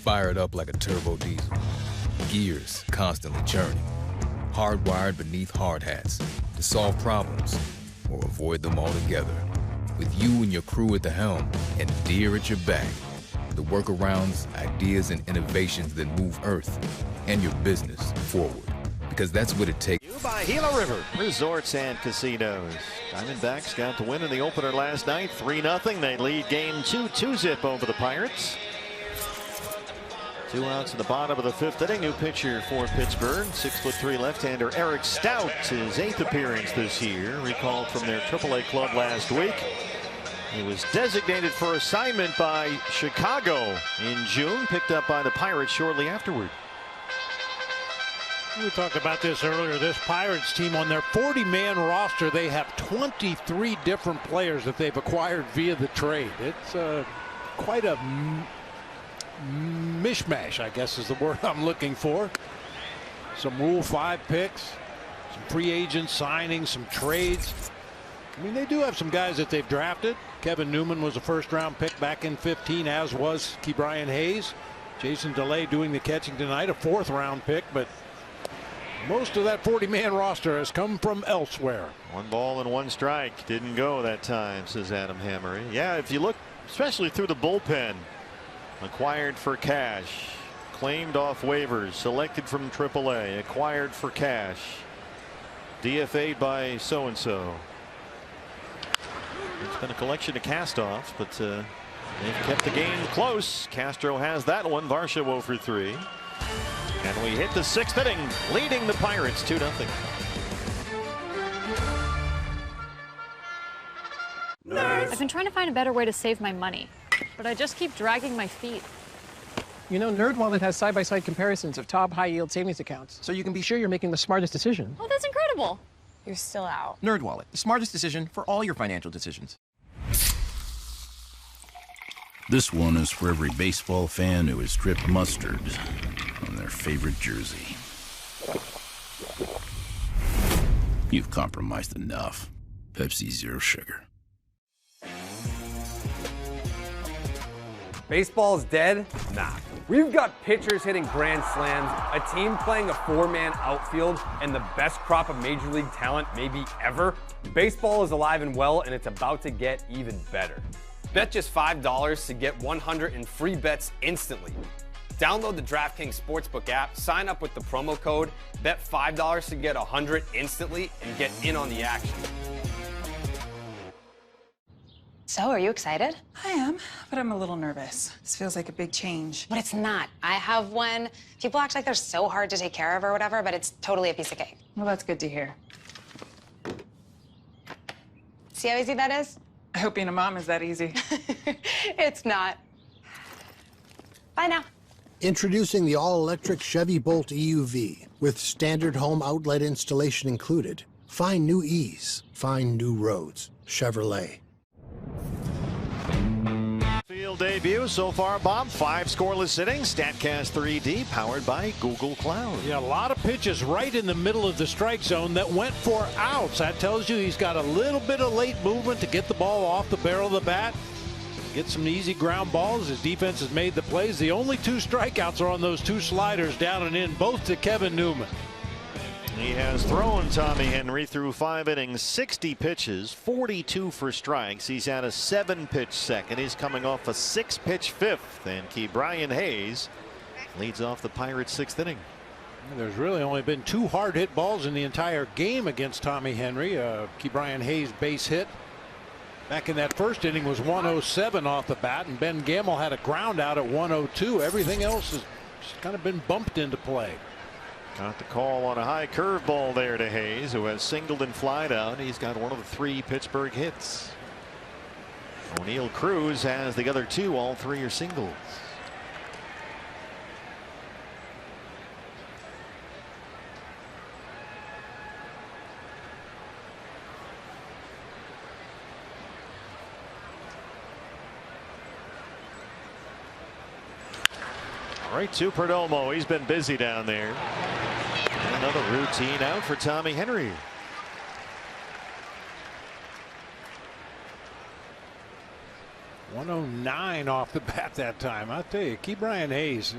Fired up like a turbo diesel. Gears constantly churning. Hardwired beneath hard hats to solve problems or avoid them altogether. With you and your crew at the helm and Deere at your back. The workarounds, ideas, and innovations that move Earth and your business forward. Because that's what it takes. By Gila River Resorts and Casinos. Diamondbacks got the win in the opener last night, 3-0. They lead game 2, 2-zip over the Pirates. 2 outs in the bottom of the 5th inning. New pitcher for Pittsburgh, 6'3" left-hander Eric Stout, his 8th appearance this year, recalled from their AAA club last week. He was designated for assignment by Chicago in June, picked up by the Pirates shortly afterward. We talked about this earlier. This Pirates team, on their 40-man roster, they have 23 different players that they've acquired via the trade. It's quite a mishmash, I guess is the word I'm looking for. Some Rule 5 picks, some free agent signings, some trades. I mean, they do have some guys that they've drafted. Kevin Newman was a first-round pick back in 15, as was Ke'Bryan Hayes. Jason DeLay doing the catching tonight, a 4th-round pick, but most of that 40-man roster has come from elsewhere. 1 ball and 1 strike. Didn't go that time, says Adam Hammery. Yeah, if you look, especially through the bullpen, acquired for cash, claimed off waivers, selected from AAA, acquired for cash, DFA'd by so-and-so. It's been a collection of cast-offs, but they've kept the game close. Castro has that one. Varsho 0 for 3. And we hit the 6th inning, leading the Pirates 2-0. I've been trying to find a better way to save my money, but I just keep dragging my feet. You know, NerdWallet has side-by-side comparisons of top high-yield savings accounts, so you can be sure you're making the smartest decision. Oh, that's incredible. You're still out. NerdWallet, the smartest decision for all your financial decisions. This one is for every baseball fan who has dripped mustard on their favorite jersey. You've compromised enough. Pepsi Zero Sugar. Baseball's dead? Nah. We've got pitchers hitting grand slams, a team playing a 4-man outfield, and the best crop of major league talent maybe ever. Baseball is alive and well, and it's about to get even better. Bet just $5 to get 100 in free bets instantly. Download the DraftKings Sportsbook app, sign up with the promo code, bet $5 to get 100 instantly, and get in on the action. So, are you excited? I am, but I'm a little nervous. This feels like a big change. But it's not. I have one. People act like they're so hard to take care of or whatever, but it's totally a piece of cake. Well, that's good to hear. See how easy that is? I hope being a mom is that easy. It's not. Bye now. Introducing the all-electric Chevy Bolt EUV with standard home outlet installation included. Find new ease. Find new roads. Chevrolet. Field debut so far, Bob. 5 scoreless innings. StatCast 3D powered by Google Cloud. Yeah, a lot of pitches right in the middle of the strike zone that went for outs. That tells you he's got a little bit of late movement to get the ball off the barrel of the bat. Get some easy ground balls. His defense has made the plays. The only 2 strikeouts are on those 2 sliders down and in, both to Kevin Newman. He has thrown Tommy Henry through 5 innings, 60 pitches, 42 for strikes. He's had a 7-pitch second. He's coming off a 6-pitch 5th. And Ke'Bryan Hayes leads off the Pirates' 6th inning. There's really only been 2 hard hit balls in the entire game against Tommy Henry. Ke'Bryan Hayes base hit back in that first inning was 107 off the bat, and Ben Gamel had a ground out at 102. Everything else has just kind of been bumped into play. Got the call on a high curveball there to Hayes, who has singled and flied out. He's got one of the 3 Pittsburgh hits. O'Neill Cruz has the other 2. All 3 are singles. Right to Perdomo. He's been busy down there. And another routine out for Tommy Henry. .109 off the bat that time. I'll tell you, Ke'Bryan Hayes.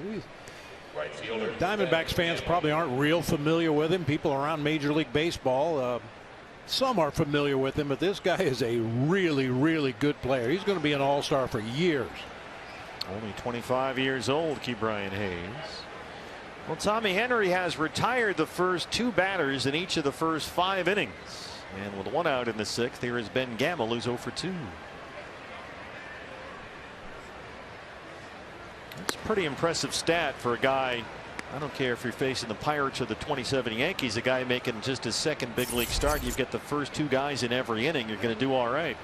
Diamondbacks fans probably aren't real familiar with him. People around Major League Baseball, some are familiar with him, but this guy is a really, really good player. He's going to be an all-star for years. Only 25 years old, Ke'Bryan Hayes. Well, Tommy Henry has retired the first 2 batters in each of the first 5 innings. And with 1 out in the 6th, here is Ben Gamel, who's 0 for 2. It's a pretty impressive stat for a guy. I don't care if you're facing the Pirates or the 27 Yankees, a guy making just his 2nd big league start. You've got the first 2 guys in every inning. You're going to do all right.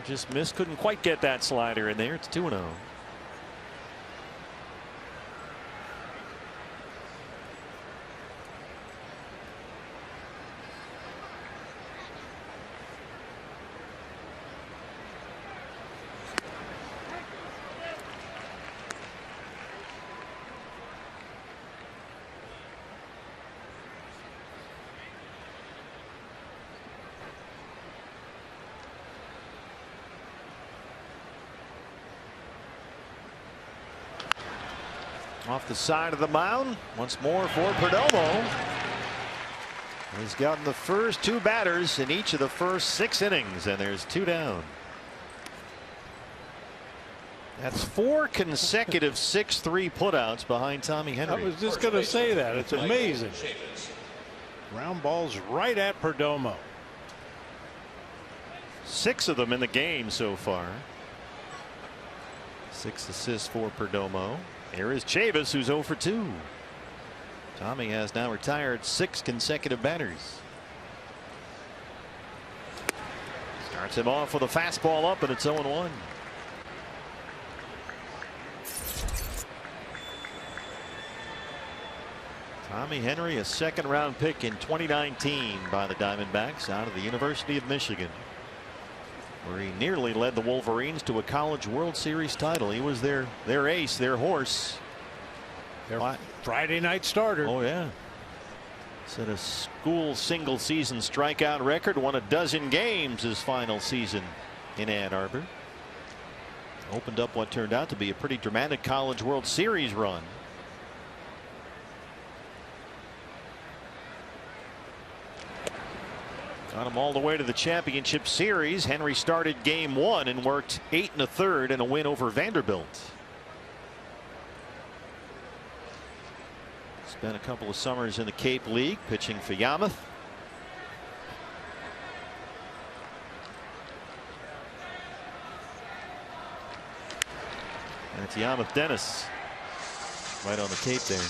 Just missed, couldn't quite get that slider in there. It's 2-0. Off the side of the mound once more for Perdomo. He's gotten the first 2 batters in each of the first 6 innings, and there's 2 down. That's 4 consecutive 6-3 putouts behind Tommy Henry. I was just going to say that. It's amazing. Ground balls right at Perdomo. 6 of them in the game so far. 6 assists for Perdomo. Here is Chavis, who's 0 for 2. Tommy has now retired 6 consecutive batters. Starts him off with a fastball up, and it's 0-1. Tommy Henry, a 2nd-round pick in 2019 by the Diamondbacks out of the University of Michigan, where he nearly led the Wolverines to a College World Series title. He was their ace, their horse. Their Friday night starter. Oh, yeah. Set a school single season strikeout record. Won a dozen games his final season in Ann Arbor. Opened up what turned out to be a pretty dramatic College World Series run. Got him all the way to the championship series. Henry started game 1 and worked 8 1/3 in a win over Vanderbilt. Spent a couple of summers in the Cape League pitching for Yarmouth. That's Yarmouth Dennis right on the tape there.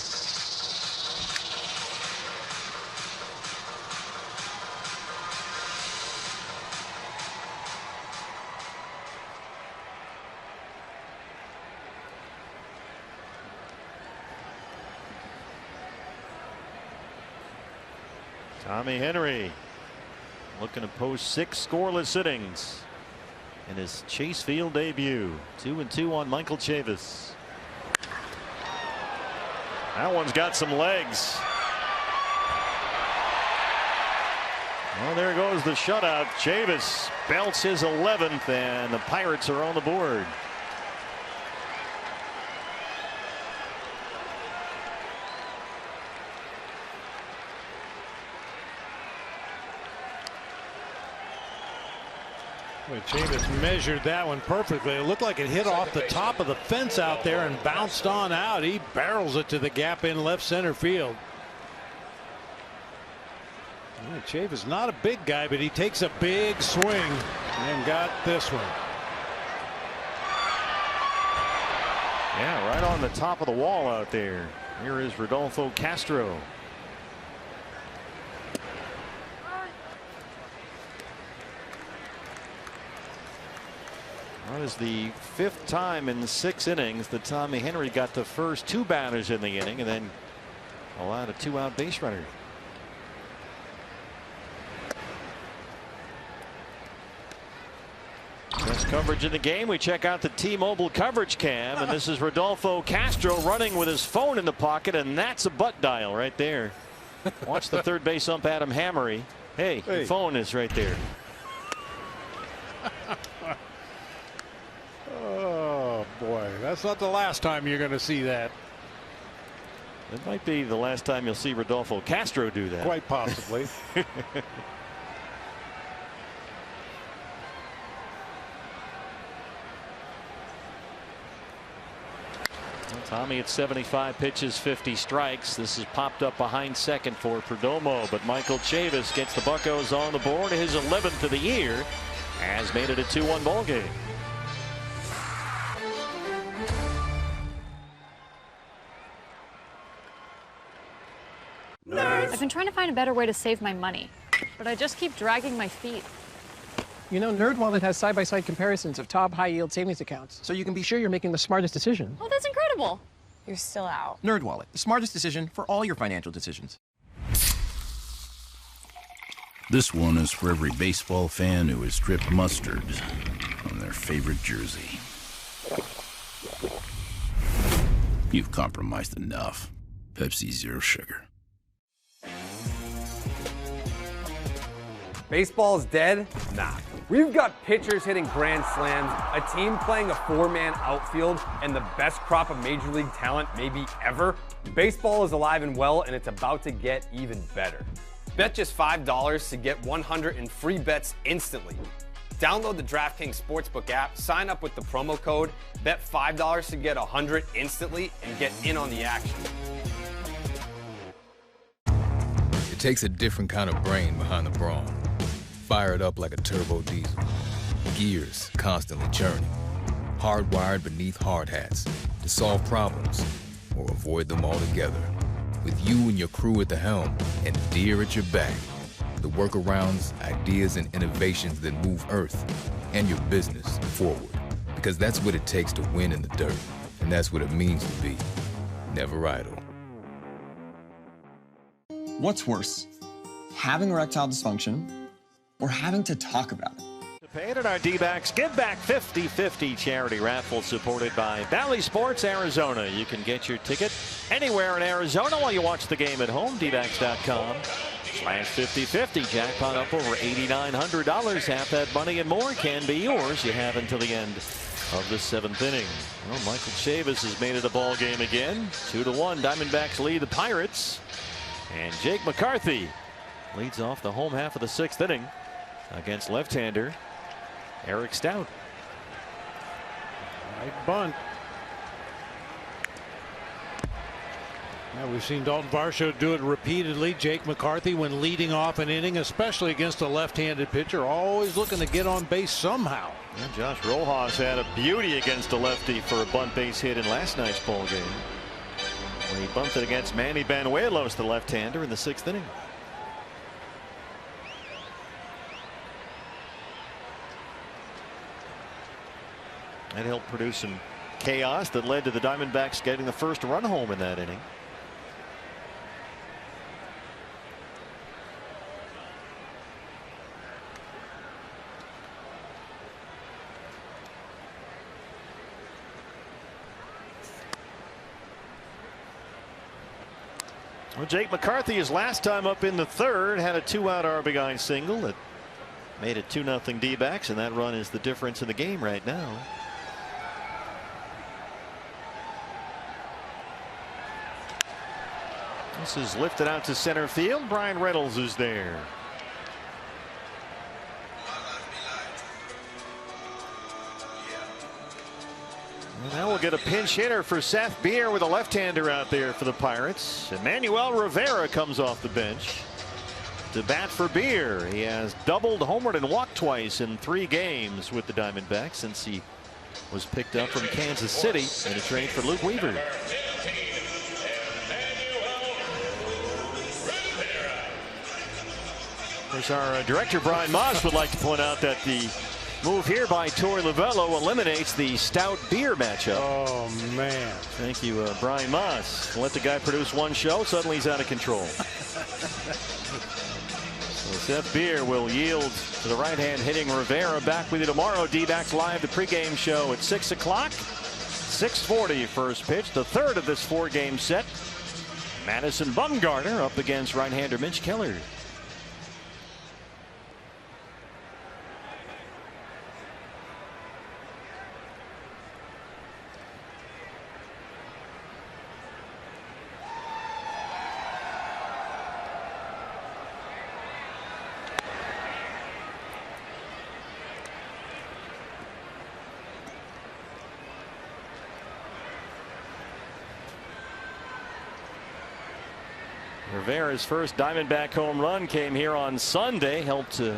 Tommy Henry looking to post 6 scoreless innings in his Chase Field debut. 2-2 on Michael Chavis. That one's got some legs. Well, there goes the shutout. Chavis belts his 11th, and the Pirates are on the board. Chavis measured that one perfectly. It looked like it hit off the top of the fence out there and bounced on out. He barrels it to the gap in left center field. Chavis not a big guy, but he takes a big swing and got this one. Yeah, right on the top of the wall out there. Here is Rodolfo Castro. That is the 5th time in 6 innings that Tommy Henry got the first 2 batters in the inning and then allowed a 2-out base runner. Best coverage in the game. We check out the T-Mobile coverage cam, and this is Rodolfo Castro running with his phone in the pocket, and that's a butt dial right there. Watch the third base ump Adam Hammery. Hey, the phone is right there. Oh boy, that's not the last time you're going to see that. It might be the last time you'll see Rodolfo Castro do that. Quite possibly. Tommy at 75 pitches, 50 strikes. This is popped up behind second for Perdomo, but Michael Chavis gets the Buccos on the board. His 11th of the year has made it a 2-1 ball game. I've been trying to find a better way to save my money, but I just keep dragging my feet. You know, NerdWallet has side-by-side comparisons of top high-yield savings accounts, so you can be sure you're making the smartest decision. Oh, that's incredible. You're still out. NerdWallet, the smartest decision for all your financial decisions. This one is for every baseball fan who has dripped mustard on their favorite jersey. You've compromised enough. Pepsi Zero Sugar. Baseball's dead? Nah. We've got pitchers hitting grand slams, a team playing a 4-man outfield, and the best crop of major league talent maybe ever. Baseball is alive and well, and it's about to get even better. Bet just $5 to get 100 in free bets instantly. Download the DraftKings Sportsbook app, sign up with the promo code, bet $5 to get 100 instantly, and get in on the action. It takes a different kind of brain behind the brawn. Fire it up like a turbo diesel. Gears constantly churning. Hardwired beneath hard hats to solve problems or avoid them altogether. With you and your crew at the helm and Deere at your back. The workarounds, ideas, and innovations that move Earth and your business forward. Because that's what it takes to win in the dirt. And that's what it means to be never idle. What's worse, having erectile dysfunction or having to talk about it? Paid at our D-backs Give Back 50/50 charity raffle supported by Valley Sports Arizona. You can get your ticket anywhere in Arizona while you watch the game at home. DBacks.com/50/50. Jackpot up over $8,900. Half that money and more can be yours. You have until the end of the 7th inning. Well, Michael Chavis has made it a ball game again. 2-1. Diamondbacks lead the Pirates. And Jake McCarthy leads off the home half of the 6th inning against left-hander Eric Stout. Right bunt. Now we've seen Dalton Varsho do it repeatedly. Jake McCarthy, when leading off an inning, especially against a left-handed pitcher, always looking to get on base somehow. And Josh Rojas had a beauty against a lefty for a bunt base hit in last night's ball game when he bumped it against Manny Banuelos, the left-hander, in the 6th inning. And helped produce some chaos that led to the Diamondbacks getting the first run home in that inning. Well, Jake McCarthy, his last time up in the 3rd, had a 2-out RBI single that made it 2-0 D-backs, and that run is the difference in the game right now. This is lifted out to center field. Brian Reynolds is there. And now we'll get a pinch hitter for Seth Beer with a left-hander out there for the Pirates. Emmanuel Rivera comes off the bench to bat for Beer. He has doubled, homered, and walked twice in 3 games with the Diamondbacks since he was picked up from Kansas City in a trade for Luke Weaver. Of course, our director Brian Moss would like to point out that the move here by Torey Lovello eliminates the Stout Beer matchup. Oh, man. Thank you, Brian Moss. Let the guy produce one show, suddenly he's out of control. So Seth Beer will yield to the right-hand hitting Rivera. Back with you tomorrow. D-backs live, the pregame show at 6 o'clock. 6:40 first pitch, the 3rd of this 4-game set. Madison Bumgarner up against right-hander Mitch Keller. Rivera's first Diamondback home run came here on Sunday, helped to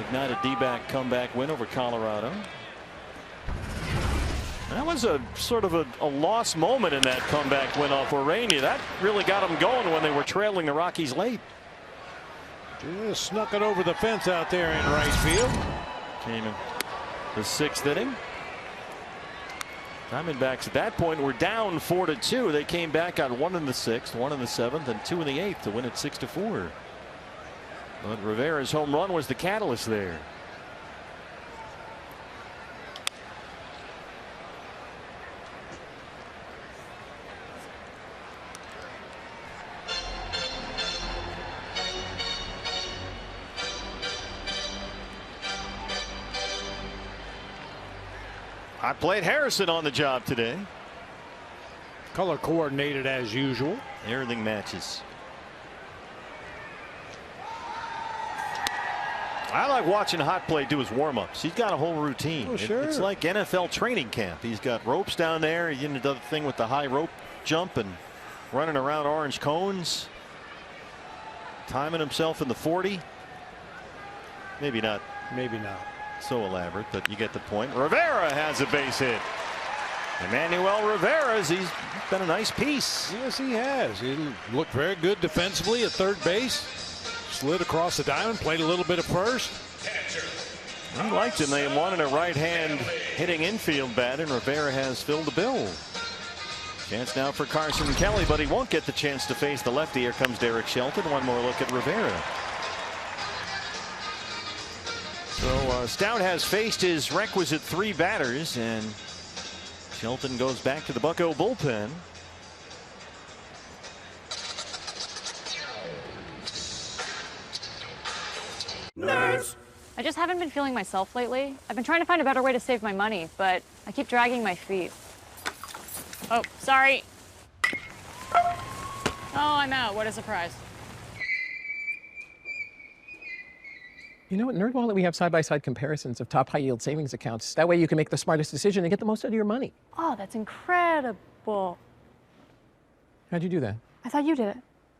ignite a D-back comeback win over Colorado. That was a sort of a lost moment in that comeback win off Orania. That really got them going when they were trailing the Rockies late. Just snuck it over the fence out there in right field. Came in the 6th inning. Diamondbacks at that point were down 4-2. They came back on 1 in the 6th, 1 in the 7th, and 2 in the 8th to win it 6-4. But Rivera's home run was the catalyst there. Hot Plate Harrison on the job today. Color coordinated as usual. Everything matches. I like watching Hot Plate do his warm-ups. He's got a whole routine. Oh, sure. It's like NFL training camp. He's got ropes down there. He did the thing with the high rope jump and running around orange cones. Timing himself in the 40. Maybe not. Maybe not so elaborate, but you get the point. Rivera has a base hit. Emmanuel Rivera's, he's been a nice piece. Yes, he has. He looked very good defensively at third base. Slid across the diamond, played a little bit of first. I liked him. They wanted a right-hand hitting infield bat, and Rivera has filled the bill. Chance now for Carson Kelly, but he won't get the chance to face the lefty. Here comes Derek Shelton. One more look at Rivera. So Stout has faced his requisite 3 batters, and Shelton goes back to the Bucco bullpen. Nerds. I just haven't been feeling myself lately. I've been trying to find a better way to save my money, but I keep dragging my feet. Oh, sorry. Oh, I'm out. What a surprise. You know, at NerdWallet, we have side-by-side comparisons of top high-yield savings accounts. That way you can make the smartest decision and get the most out of your money. Oh, that's incredible. How'd you do that? I thought you did it.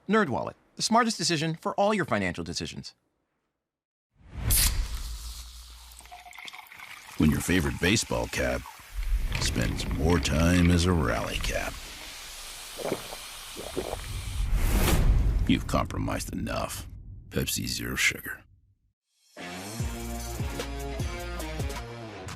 NerdWallet, the smartest decision for all your financial decisions. When your favorite baseball cap spends more time as a rally cap. You've compromised enough. Pepsi Zero Sugar.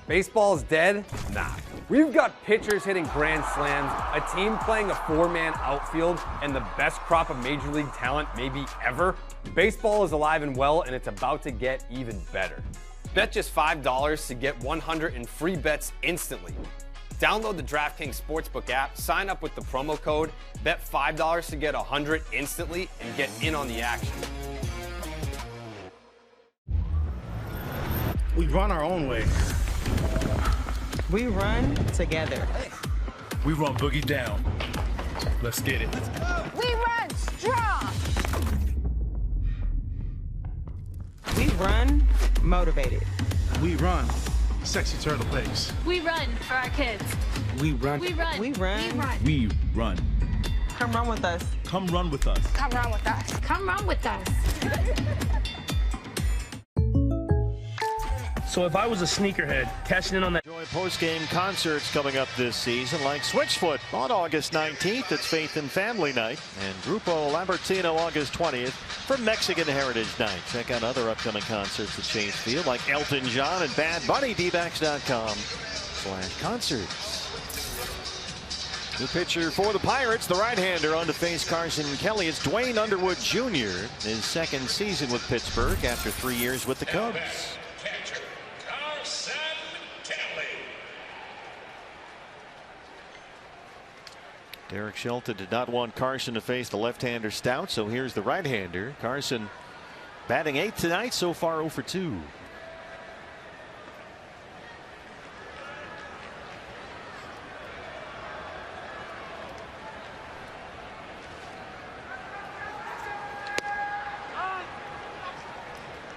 Baseball's dead? Nah. We've got pitchers hitting grand slams, a team playing a four-man outfield, and the best crop of major league talent maybe ever. Baseball is alive and well, and it's about to get even better. Bet just $5 to get 100 in free bets instantly. Download the DraftKings Sportsbook app, sign up with the promo code, bet $5 to get 100 instantly, and get in on the action. We run our own way. We run together. We run boogie down. Let's get it. We run strong. We run motivated. We run sexy turtle pace. We run for our kids. We run. We run. We run. We run. We run. Come run with us. Come run with us. Come run with us. Come run with us. So if I was a sneakerhead, cashing in on that. Enjoy post-game concerts coming up this season, like Switchfoot on August 19th. It's Faith and Family Night, and Grupo Lambertino August 20th for Mexican Heritage Night. Check out other upcoming concerts at Chase Field, like Elton John and Bad Bunny. Dbacks.com/concerts. The pitcher for the Pirates, the right-hander on to face Carson Kelly. It's Dwayne Underwood Jr., his second season with Pittsburgh after 3 years with the Cubs. Derek Shelton did not want Carson to face the left-hander Stout, so here's the right-hander. Carson batting 8th tonight, so far 0 for 2.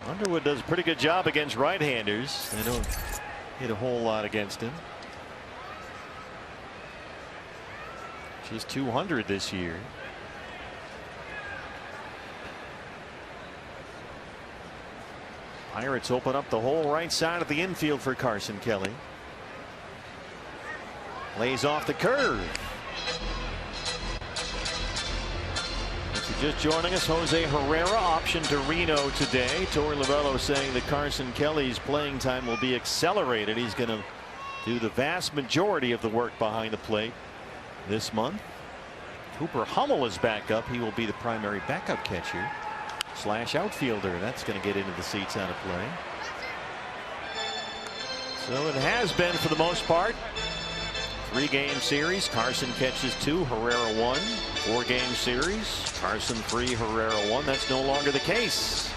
Underwood does a pretty good job against right-handers. They don't hit a whole lot against him. Just 200 this year. Pirates open up the whole right side of the infield for Carson Kelly. Lays off the curve. If you're just joining us, Jose Herrera option to Reno today. Torey Lovullo saying that Carson Kelly's playing time will be accelerated. He's going to do the vast majority of the work behind the plate this month. Cooper Hummel is back up. He will be the primary backup catcher / outfielder. That's going to get into the seats out of play. So it has been for the most part 3-game series. Carson catches 2, Herrera 1. 4-game series. Carson 3, Herrera 1. That's no longer the case.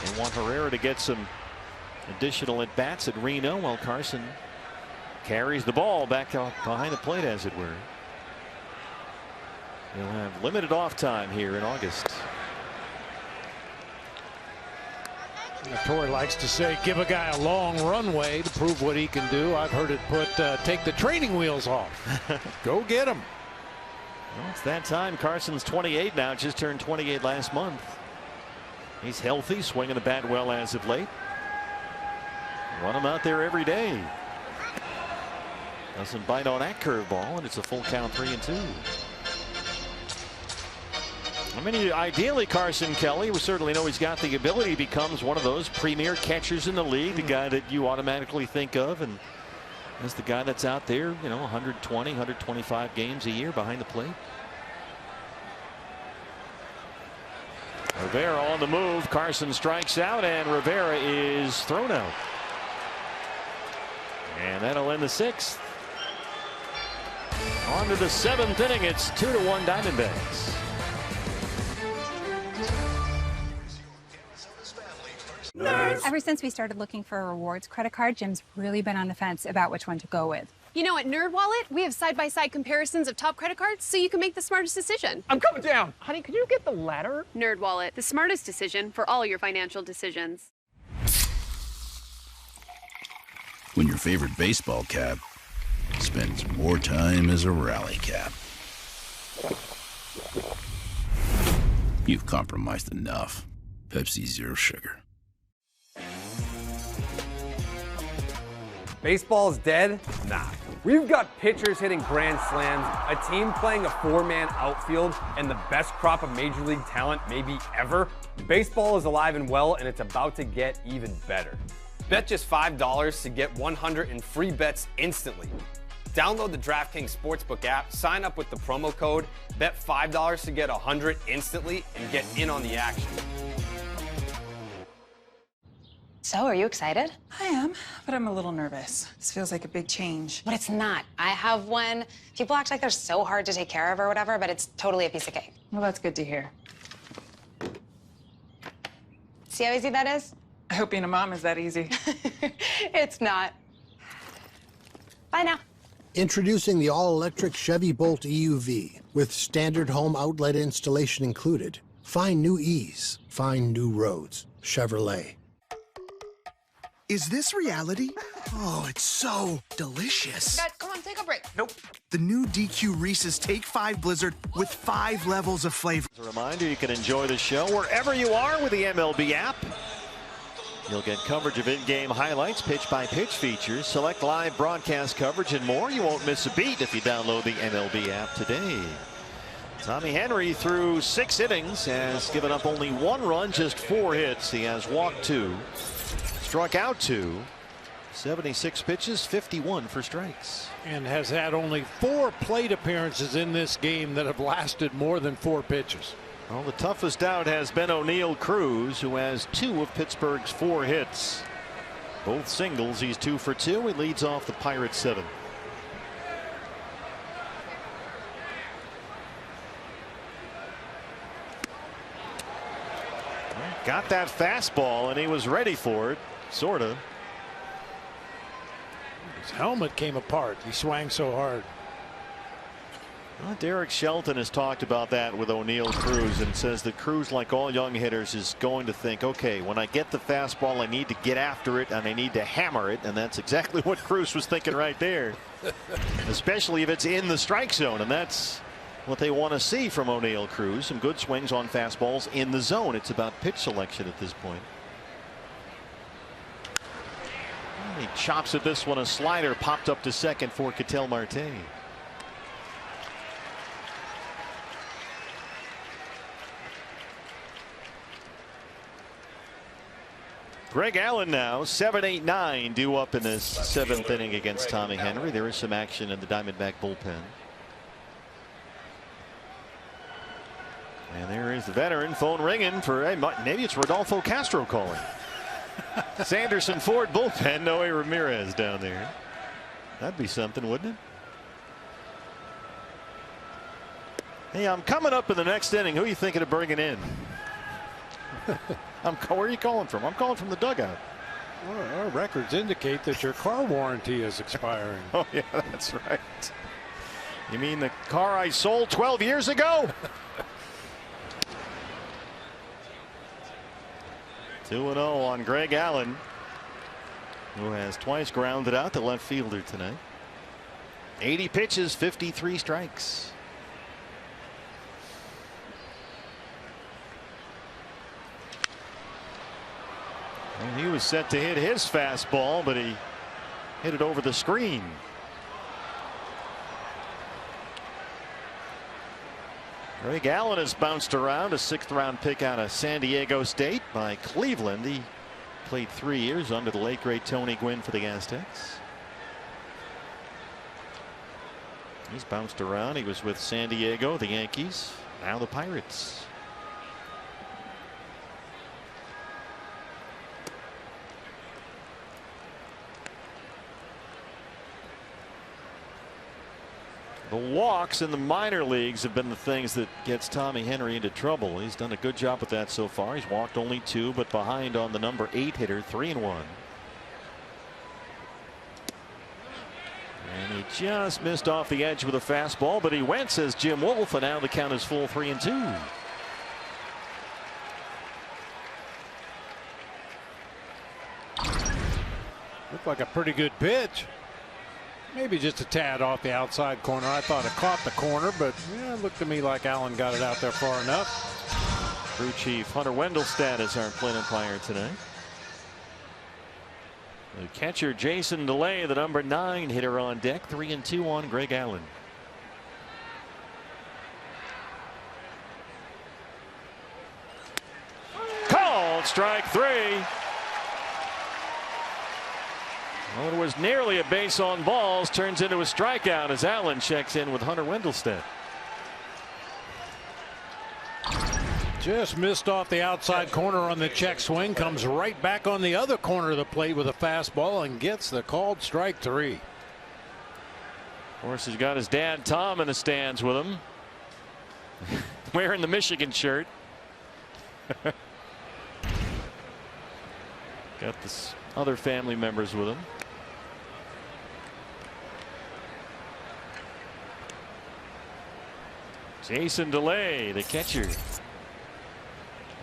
They want Herrera to get some additional at bats at Reno while Carson carries the ball back behind the plate, as it were. He'll have limited off time here in August. Torrey likes to say, give a guy a long runway to prove what he can do. I've heard it put, take the training wheels off. Go get him. Well, it's that time. Carson's 28 now, just turned 28 last month. He's healthy, swinging the bat well as of late. Want him out there every day. Doesn't bite on that curveball, and it's a full count, 3-2. I mean, ideally, Carson Kelly, we certainly know he's got the ability. He becomes one of those premier catchers in the league, the guy that you automatically think of, and as the guy that's out there, you know, 120, 125 games a year behind the plate. Rivera on the move. Carson strikes out, and Rivera is thrown out. And that'll end the 6th. On to the 7th inning. It's 2-1 Diamondbacks. Ever since we started looking for a rewards credit card, Jim's really been on the fence about which one to go with. You know, at NerdWallet, we have side-by-side comparisons of top credit cards so you can make the smartest decision. I'm coming down. Honey, could you get the ladder? NerdWallet, the smartest decision for all your financial decisions. when your favorite baseball cap spends more time as a rally cap. You've compromised enough. Pepsi Zero Sugar. Baseball's dead? Nah. We've got pitchers hitting grand slams, a team playing a four-man outfield, and the best crop of major league talent maybe ever. Baseball is alive and well, and it's about to get even better. Bet just $5 to get 100 in free bets instantly. Download the DraftKings Sportsbook app, sign up with the promo code, bet $5 to get 100 instantly, and get in on the action. So, are you excited? I am, but I'm a little nervous. This feels like a big change. But it's not. I have one. People act like they're so hard to take care of or whatever, but it's totally a piece of cake. Well, that's good to hear. See how easy that is? I hope being a mom is that easy. It's not. Bye now. Introducing the all-electric Chevy Bolt EUV with standard home outlet installation included. Find new ease. Find new roads. Chevrolet. Is this reality? Oh, it's so delicious. Dad, come on, take a break. Nope. The new DQ Reese's Take 5 Blizzard with 5 levels of flavor. As a reminder, you can enjoy the show wherever you are with the MLB app. You'll get coverage of in-game highlights, pitch-by-pitch features, select live broadcast coverage, and more. You won't miss a beat if you download the MLB app today. Tommy Henry through 6 innings has given up only 1 run, just 4 hits. He has walked 2. Struck out 2, 76 pitches, 51 for strikes. And has had only 4 plate appearances in this game that have lasted more than 4 pitches. Well, the toughest out has been O'Neill Cruz, who has 2 of Pittsburgh's 4 hits. Both singles. He's 2 for 2. He leads off the Pirates 7. Got that fastball, and he was ready for it. Sort of. His helmet came apart. He swung so hard. Well, Derek Shelton has talked about that with O'Neill Cruz and says that Cruz, like all young hitters, is going to think, okay, when I get the fastball, I need to get after it and I need to hammer it. And that's exactly what Cruz was thinking right there, especially if it's in the strike zone. And that's what they want to see from O'Neill Cruz. Some good swings on fastballs in the zone. It's about pitch selection at this point. He chops at this one. A slider popped up to second for Ketel Marte. Greg Allen now 7-8-9 due up in this 7th inning against Tommy Henry. There is some action in the Diamondback bullpen. And there is the veteran, phone ringing for, hey, maybe it's Rodolfo Castro calling. Sanderson Ford bullpen, Noe Ramirez down there. That'd be something, wouldn't it? Hey, I'm coming up in the next inning. Who are you thinking of bringing in? Where are you calling from? I'm calling from the dugout. Well, our records indicate that your car warranty is expiring. Oh, yeah, that's right. You mean the car I sold 12 years ago? 2-0 on Greg Allen, who has twice grounded out the left fielder tonight. 80 pitches, 53 strikes. And he was set to hit his fastball, but he hit it over the screen. Greg Allen has bounced around, a 6th-round pick out of San Diego State by Cleveland. He played 3 years under the late great Tony Gwynn for the Aztecs. He's bounced around. He was with San Diego, the Yankees, now the Pirates. The walks in the minor leagues have been the things that gets Tommy Henry into trouble. He's done a good job with that so far. He's walked only 2, but behind on the number 8 hitter, 3-1. And he just missed off the edge with a fastball, but he went, says Jim Wolf, and now the count is full 3-2. Looked like a pretty good pitch. Maybe just a tad off the outside corner. I thought it caught the corner, but yeah, it looked to me like Allen got it out there far enough. Crew chief Hunter Wendelstedt is our plate umpire tonight. The catcher Jason DeLay, the number 9 hitter on deck, 3-2 on Greg Allen. Called strike 3. Well, it was nearly a base on balls, turns into a strikeout as Allen checks in with Hunter Wendelstedt. Just missed off the outside corner on the check swing, comes right back on the other corner of the plate with a fastball and gets the called strike 3. Of course, he's got his dad Tom in the stands with him, wearing the Michigan shirt. Got this other family members with him. Jason DeLay, the catcher.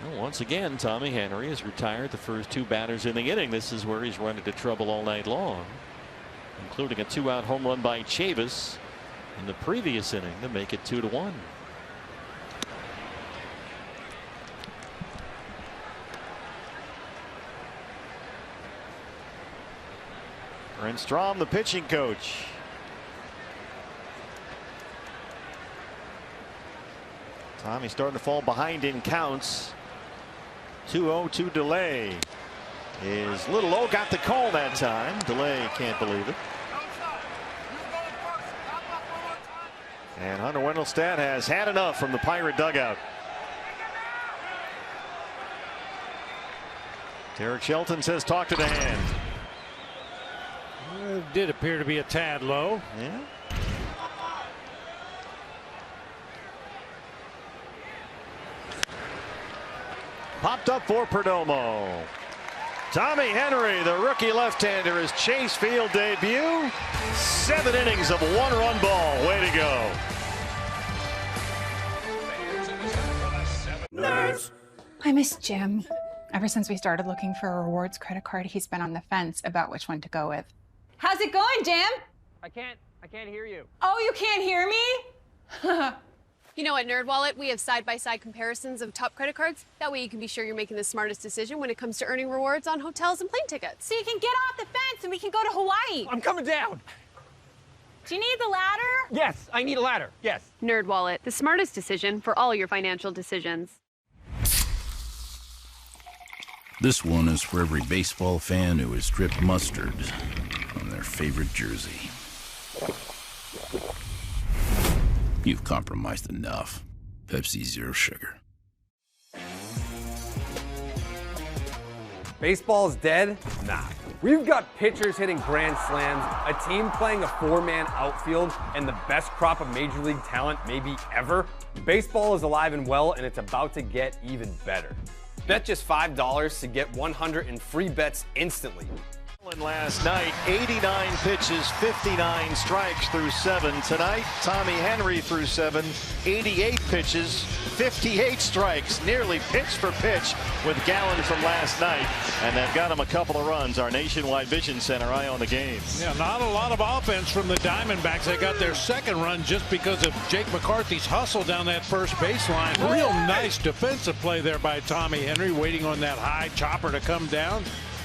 Well, once again, Tommy Henry has retired the first 2 batters in the inning. This is where he's run into trouble all night long, including a 2-out home run by Chavis in the previous inning to make it 2-1. Brent Strom, the pitching coach. Tommy starting to fall behind in counts. 2-0 to DeLay. Is Little O got the call that time. DeLay can't believe it. And Hunter Wendelstedt has had enough from the Pirate dugout. Derek Shelton says talk to the hand. It did appear to be a tad low. Yeah. Popped up for Perdomo. Tommy Henry, the rookie left-hander, his Chase Field debut. 7 innings of 1-run ball. Way to go. Nerds. I miss Jim. Ever since we started looking for a rewards credit card, he's been on the fence about which one to go with. How's it going, Jim? I can't hear you. Oh, you can't hear me? You know, at NerdWallet, we have side-by-side comparisons of top credit cards. That way you can be sure you're making the smartest decision when it comes to earning rewards on hotels and plane tickets. So you can get off the fence and we can go to Hawaii. I'm coming down. Do you need the ladder? Yes, I need a ladder. Yes. NerdWallet, the smartest decision for all your financial decisions. This one is for every baseball fan who has dripped mustard on their favorite jersey. You've compromised enough. Pepsi Zero Sugar. Baseball's dead? Nah. We've got pitchers hitting grand slams, a team playing a 4-man outfield, and the best crop of major league talent maybe ever. Baseball is alive and well, and it's about to get even better. Bet just $5 to get 100 in free bets instantly. Last night, 89 pitches, 59 strikes through 7. Tonight, Tommy Henry through 7, 88 pitches, 58 strikes, nearly pitch for pitch with Gallen from last night, and they've got him a couple of runs. Our Nationwide Vision Center eye on the game. Yeah, not a lot of offense from the Diamondbacks. They got their second run just because of Jake McCarthy's hustle down that first baseline. Real nice defensive play there by Tommy Henry, waiting on that high chopper to come down.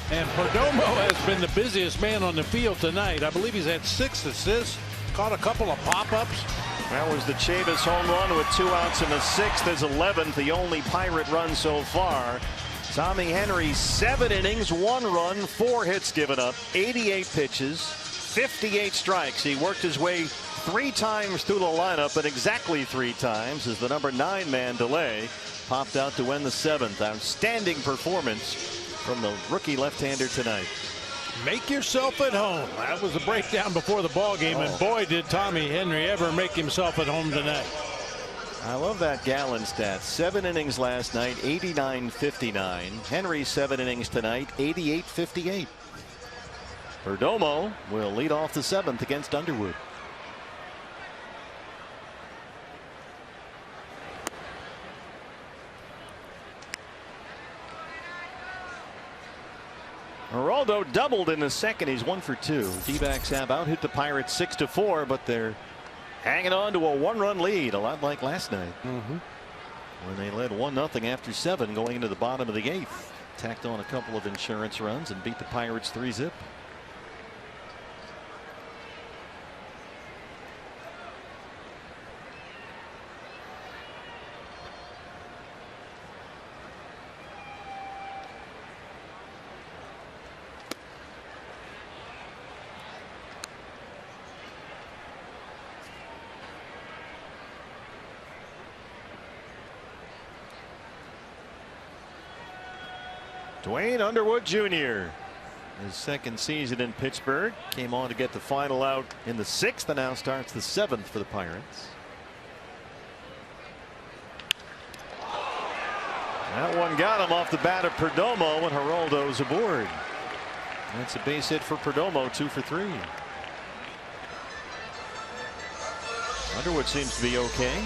And Perdomo has been the busiest man on the field tonight. I believe he's had 6 assists, caught a couple of pop-ups. That was the Chavis home run with 2 outs in the 6th. His 11th, the only Pirate run so far. Tommy Henry, 7 innings, 1 run, 4 hits given up, 88 pitches, 58 strikes. He worked his way 3 times through the lineup, and exactly 3 times as the number 9 man DeLay popped out to win the 7th. Outstanding performance from the rookie left-hander tonight. Make yourself at home. That was a breakdown before the ball game, and boy, did Tommy Henry ever make himself at home tonight. I love that Gallen stat. 7 innings last night, 89-59. Henry 7 innings tonight, 88-58. Perdomo will lead off the 7th against Underwood. Geraldo doubled in the second. He's 1 for 2. D-backs have out hit the Pirates 6-4, but they're hanging on to a 1-run lead, a lot like last night. When they led 1-0 after 7 going into the bottom of the 8th. Tacked on a couple of insurance runs and beat the Pirates 3-zip. Dwayne Underwood Jr. His second season in Pittsburgh. Came on to get the final out in the 6th and now starts the 7th for the Pirates. That one got him off the bat of Perdomo when Geraldo's aboard. That's a base hit for Perdomo, 2 for 3. Underwood seems to be okay.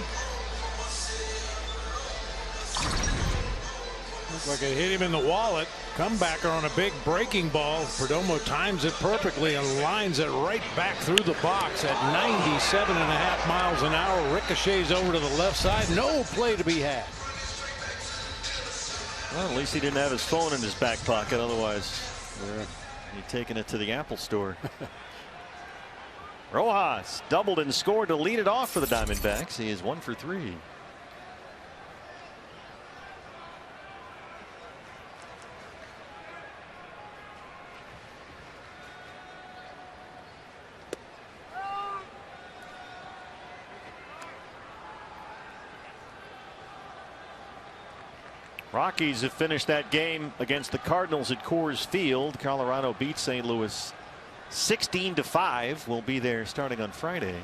Looked like it hit him in the wallet. Comebacker on a big breaking ball. Perdomo times it perfectly and lines it right back through the box at 97.5 miles an hour. Ricochets over to the left side. No play to be had. Well, at least he didn't have his phone in his back pocket. Otherwise, he'd taken it to the Apple store. Rojas doubled and scored to lead it off for the Diamondbacks. He is 1 for 3. Rockies have finished that game against the Cardinals at Coors Field. Colorado beat St. Louis 16-5. Will be there starting on Friday.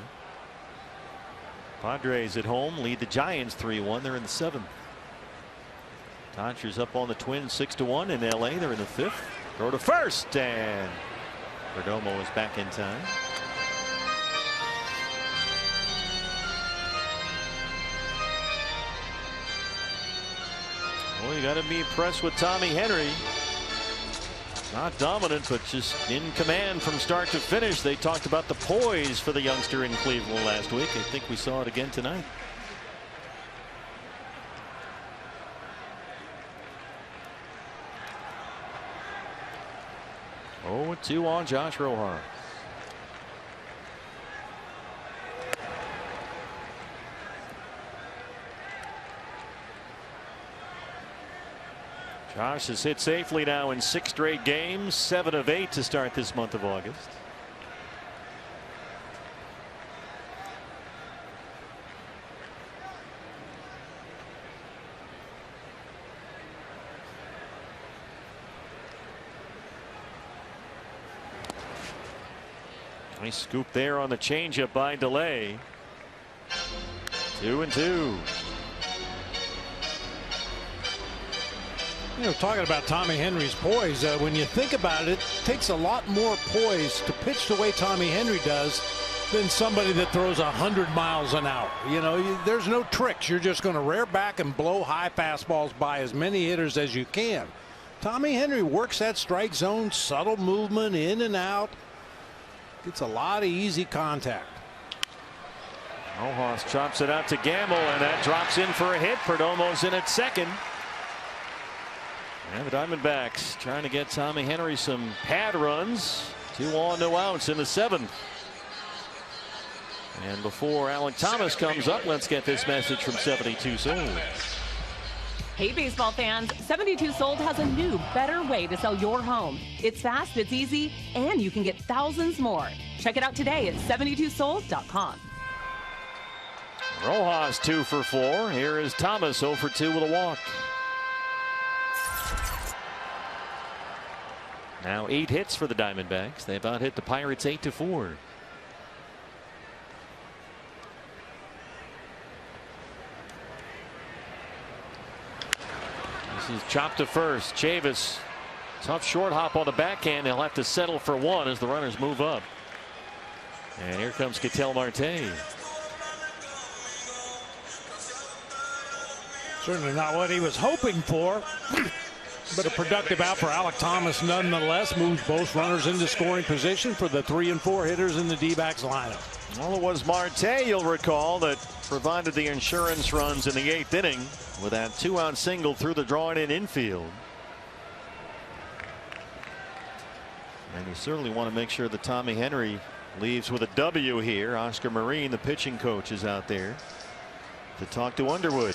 Padres at home lead the Giants 3-1. They're in the 7th. Dodgers up on the Twins 6-1 in LA. They're in the 5th. Throw to first, and Perdomo is back in time. Well, you got to be impressed with Tommy Henry. Not dominant, but just in command from start to finish. They talked about the poise for the youngster in Cleveland last week. I think we saw it again tonight. Oh, 2 on Josh Rojas. Josh has hit safely now in 6 straight games, 7 of 8 to start this month of August. Nice scoop there on the changeup by Delay. 2-2. You know, talking about Tommy Henry's poise, when you think about it, it takes a lot more poise to pitch the way Tommy Henry does than somebody that throws 100 miles an hour. You know, there's no tricks. You're just going to rear back and blow high fastballs by as many hitters as you can. Tommy Henry works that strike zone, subtle movement in and out. Gets a lot of easy contact. Rojas chops it out to Gamble, and that drops in for a hit. Perdomo's in at second. And the Diamondbacks trying to get Tommy Henry some pad runs. 2 on, no outs in the 7th. And before Alec Thomas comes up, let's get this message from 72 Sold. Hey, baseball fans, 72 Sold has a new, better way to sell your home. It's fast, it's easy, and you can get thousands more. Check it out today at 72sold.com. Rojas 2 for 4. Here is Thomas 0 for 2 with a walk. Now 8 hits for the Diamondbacks. They've out hit the Pirates 8-4. This is chopped to first. Chavis, tough short hop on the backhand. They'll have to settle for 1 as the runners move up. And here comes Ketel Marte. Certainly not what he was hoping for. But a productive out for Alec Thomas nonetheless. Moves both runners into scoring position for the 3 and 4 hitters in the D-backs lineup. Well, it was Marte, you'll recall, that provided the insurance runs in the 8th inning with that 2-out single through the drawn-in infield. And you certainly want to make sure that Tommy Henry leaves with a W here. Oscar Marine, the pitching coach, is out there to talk to Underwood.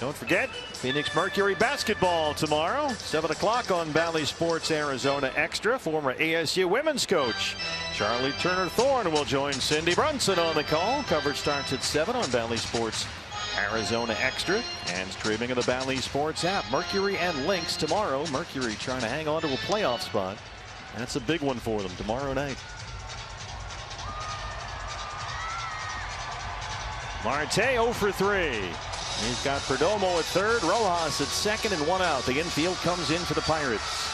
Don't forget, Phoenix Mercury basketball tomorrow, 7 o'clock on Bally Sports Arizona Extra. Former ASU women's coach Charlie Turner-Thorne will join Cindy Brunson on the call. Coverage starts at 7 on Bally Sports Arizona Extra and streaming on the Bally Sports app. Mercury and Lynx tomorrow. Mercury trying to hang on to a playoff spot. That's a big one for them tomorrow night. Marte 0 for 3. He's got Perdomo at third, Rojas at second, and 1 out. The infield comes in for the Pirates.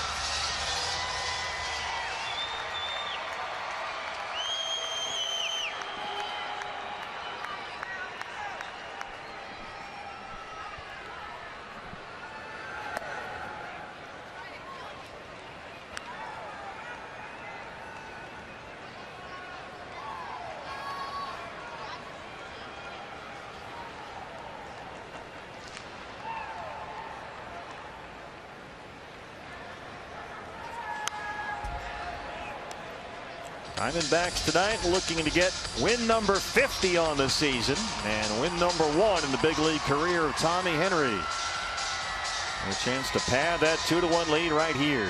Diamondbacks tonight looking to get win number 50 on the season and win number 1 in the big league career of Tommy Henry. A chance to pad that 2-1 lead right here.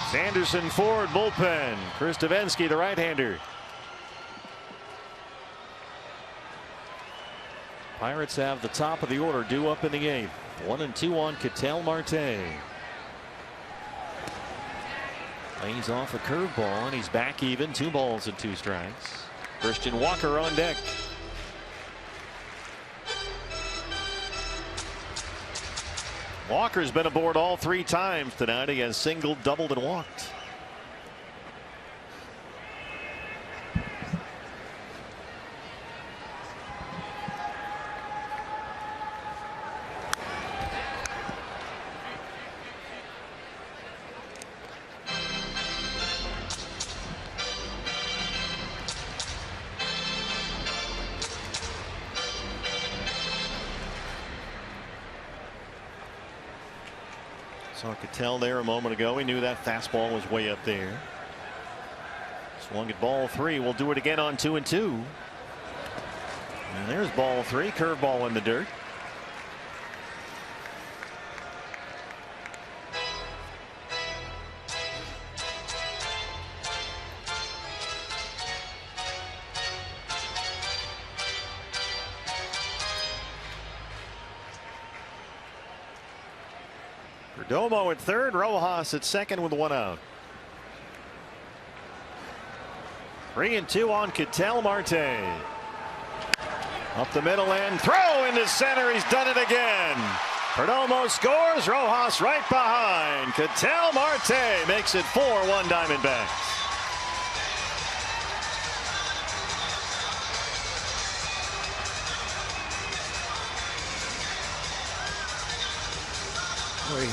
Sanderson forward bullpen. Chris Davinsky, the right-hander. Pirates have the top of the order due up in the 8th. 1-2 on Ketel Marte. Lays off a curveball and he's back even. 2 balls and 2 strikes. Christian Walker on deck. Walker's been aboard all 3 times tonight. He has singled, doubled, and walked. Saw Ketel there a moment ago. He knew that fastball was way up there. Swung at ball 3. We'll do it again on 2-2. And there's ball 3. Curveball in the dirt. Perdomo at third, Rojas at second with 1 out. 3-2 on Ketel Marte. Up the middle and throw into center. He's done it again. Perdomo scores. Rojas right behind. Ketel Marte makes it 4-1 Diamondbacks.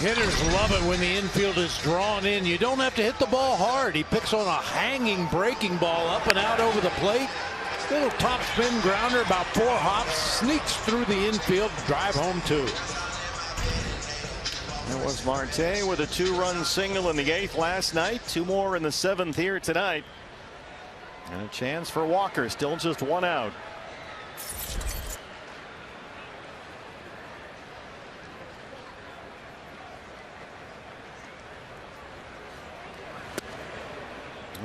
Hitters love it when the infield is drawn in. You don't have to hit the ball hard. He picks on a hanging breaking ball up and out over the plate. Little top spin grounder, about 4 hops, sneaks through the infield, drive home 2. That was Marte with a 2-run single in the 8th last night. 2 more in the 7th here tonight. And a chance for Walker, still just 1 out.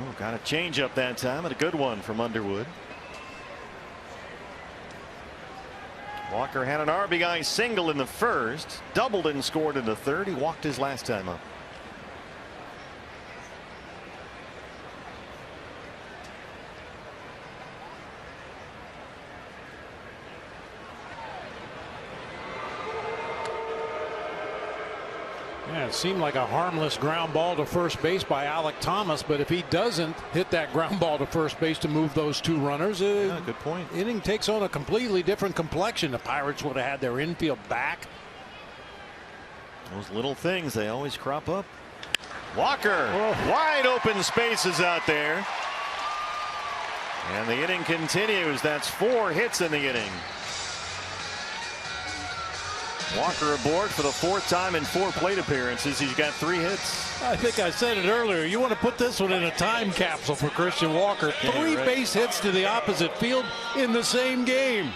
Oh, got a change up that time and a good one from Underwood. Walker had an RBI single in the first, doubled and scored in the third. He walked his last time up. Yeah, it seemed like a harmless ground ball to first base by Alec Thomas, but if he doesn't hit that ground ball to first base to move those two runners, good point. Inning takes on a completely different complexion. The Pirates would have had their infield back. Those little things, they always crop up. Walker, wide open spaces out there. And the inning continues. That's 4 hits in the inning. Walker aboard for the 4th time in 4 plate appearances. He's got 3 hits. I think I said it earlier. You want to put this one in a time capsule for Christian Walker. 3 base hits to the opposite field in the same game.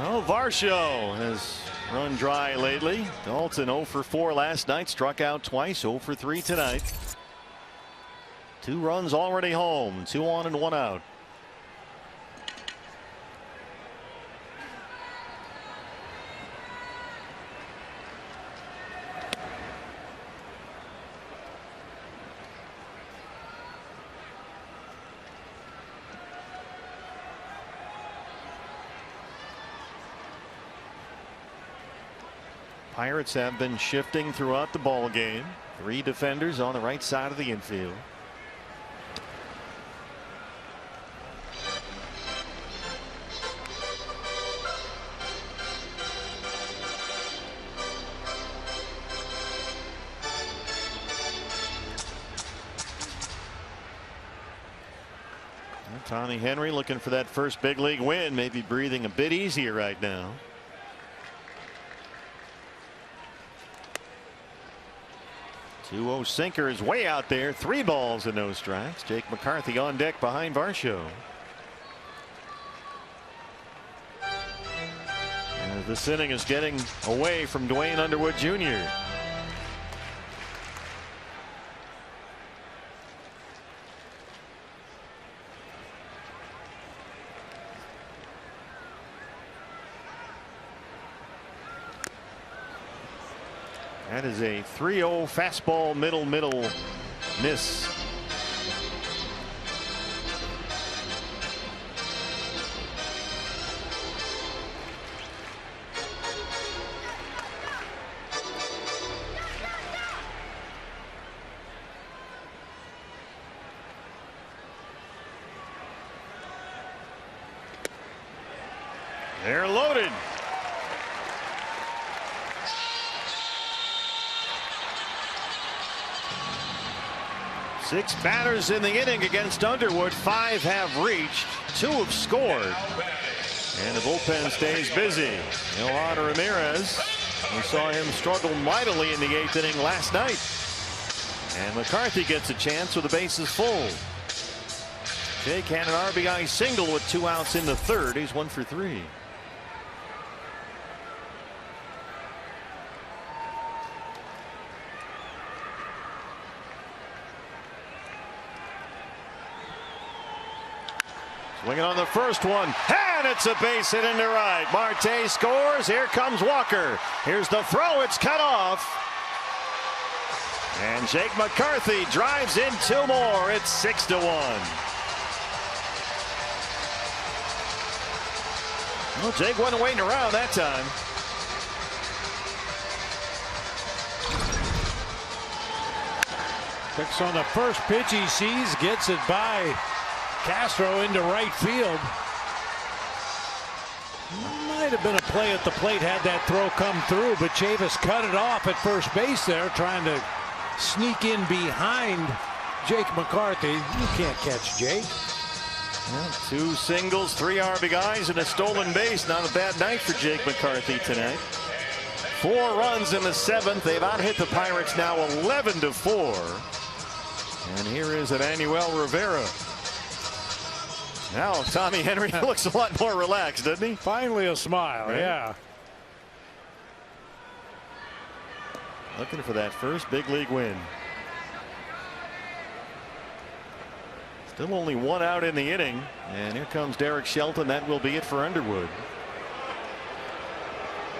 Oh, Varsho has run dry lately. Dalton 0 for 4 last night. Struck out twice. 0 for 3 tonight. 2 runs already home. 2 on and 1 out. Pirates have been shifting throughout the ball game. 3 defenders on the right side of the infield. Tommy Henry looking for that first big league win, maybe breathing a bit easier right now. Two-0 sinker is way out there. 3 balls and no strikes. Jake McCarthy on deck behind Varsho. And this inning is getting away from Dwayne Underwood Jr. That is a 3-0 fastball, middle miss. They're loaded. Six batters in the inning against Underwood. 5 have reached. 2 have scored. And the bullpen stays busy. Yohan Ramirez, we saw him struggle mightily in the 8th inning last night. And McCarthy gets a chance with the bases full. Jake had an RBI single with 2 outs in the 3rd. He's 1 for 3. Swinging on the first one, and it's a base hit into right. Marte scores. Here comes Walker. Here's the throw. It's cut off. And Jake McCarthy drives in 2 more. It's 6-1. Well, Jake wasn't waiting around that time. Picks on the first pitch he sees, gets it by Castro into right field. Might have been a play at the plate had that throw come through, but Chavis cut it off at first base there, trying to sneak in behind Jake McCarthy. You can't catch Jake. Well, 2 singles, 3 RBIs, and a stolen base. Not a bad night for Jake McCarthy tonight. 4 runs in the 7th. They've out-hit the Pirates now 11-4. And here is Emmanuel Rivera. Now Tommy Henry looks a lot more relaxed, doesn't he? Finally a smile, right? Yeah. Looking for that first big league win. Still only 1 out in the inning, and here comes Derek Shelton. That will be it for Underwood,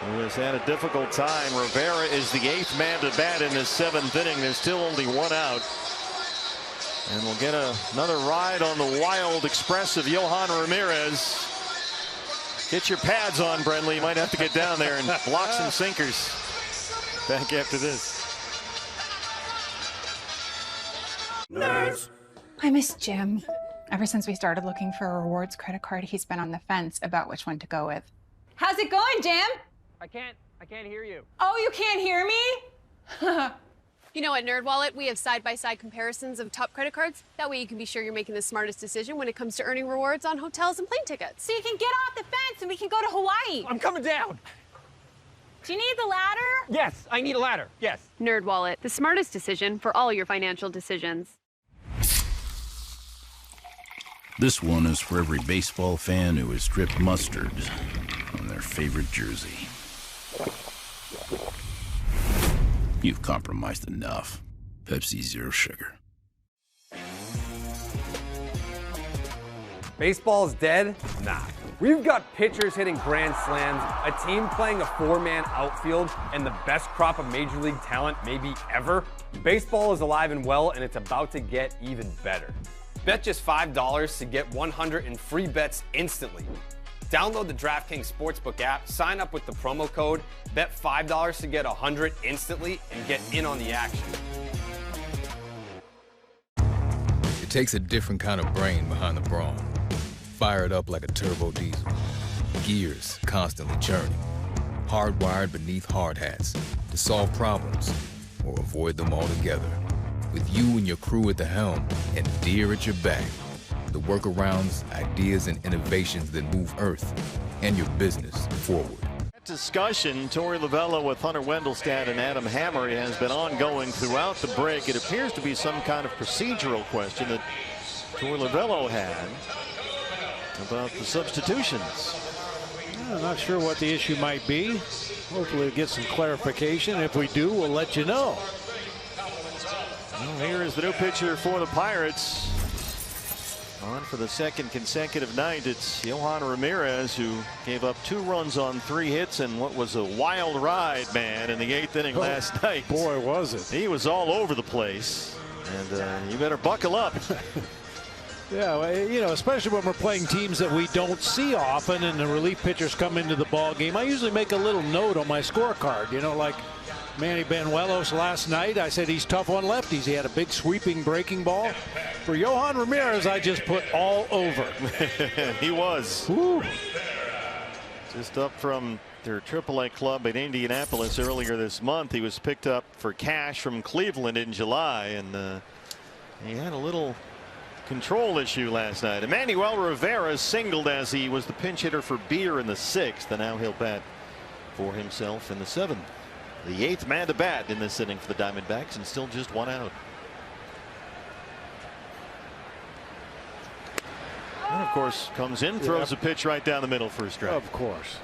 who has had a difficult time. Rivera is the 8th man to bat in this 7th inning. There's still only 1 out, and we'll get another ride on the wild express of Johan Ramirez. Get your pads on, Brentley. You might have to get down there and block some sinkers. Back after this. Nerds. I miss Jim. Ever since we started looking for a rewards credit card, he's been on the fence about which one to go with. How's it going, Jim? I can't hear you. Oh, you can't hear me? You know, at NerdWallet, we have side-by-side comparisons of top credit cards. That way you can be sure you're making the smartest decision when it comes to earning rewards on hotels and plane tickets. So you can get off the fence and we can go to Hawaii. I'm coming down. Do you need the ladder? Yes, I need a ladder. Yes. NerdWallet, the smartest decision for all your financial decisions. This one is for every baseball fan who has dripped mustard on their favorite jersey. You've compromised enough. Pepsi Zero Sugar. Baseball's dead? Nah. We've got pitchers hitting grand slams, a team playing a 4-man outfield, and the best crop of major league talent maybe ever. Baseball is alive and well, and it's about to get even better. Bet just $5 to get 100 in free bets instantly. Download the DraftKings Sportsbook app, sign up with the promo code, bet $5 to get 100 instantly, and get in on the action. It takes a different kind of brain behind the brawn. Fired up like a turbo diesel. Gears constantly churning. Hardwired beneath hard hats to solve problems or avoid them altogether. With you and your crew at the helm and Deere at your back. The workarounds, ideas, and innovations that move Earth and your business forward. That discussion, Torey Lovullo with Hunter Wendelstedt and Adam Hammery, has been ongoing throughout the break. It appears to be some kind of procedural question that Torey Lovullo had about the substitutions. I'm not sure what the issue might be. Hopefully we'll get some clarification. If we do, we'll let you know. Well, here is the new pitcher for the Pirates. On for the 2nd consecutive night, it's Johan Ramirez, who gave up 2 runs on 3 hits and what was a wild ride, man, in the 8th inning last night. Boy, was it. He was all over the place, and you better buckle up. Yeah, you know, especially when we're playing teams that we don't see often and the relief pitchers come into the ball game. I usually make a little note on my scorecard, you know, like Manny Banuelos last night. I said he's tough on lefties. He had a big sweeping breaking ball. For Johan Ramirez, I just put all over. He was. Woo. Just up from their AAA club in Indianapolis earlier this month. He was picked up for cash from Cleveland in July, and he had a little control issue last night. Emmanuel Rivera singled as he was the pinch hitter for Beer in the 6th, and now he'll bat for himself in the 7th. The 8th man to bat in this inning for the Diamondbacks, and still just 1 out. And of course comes in, throws a pitch right down the middle for a strike. Of course.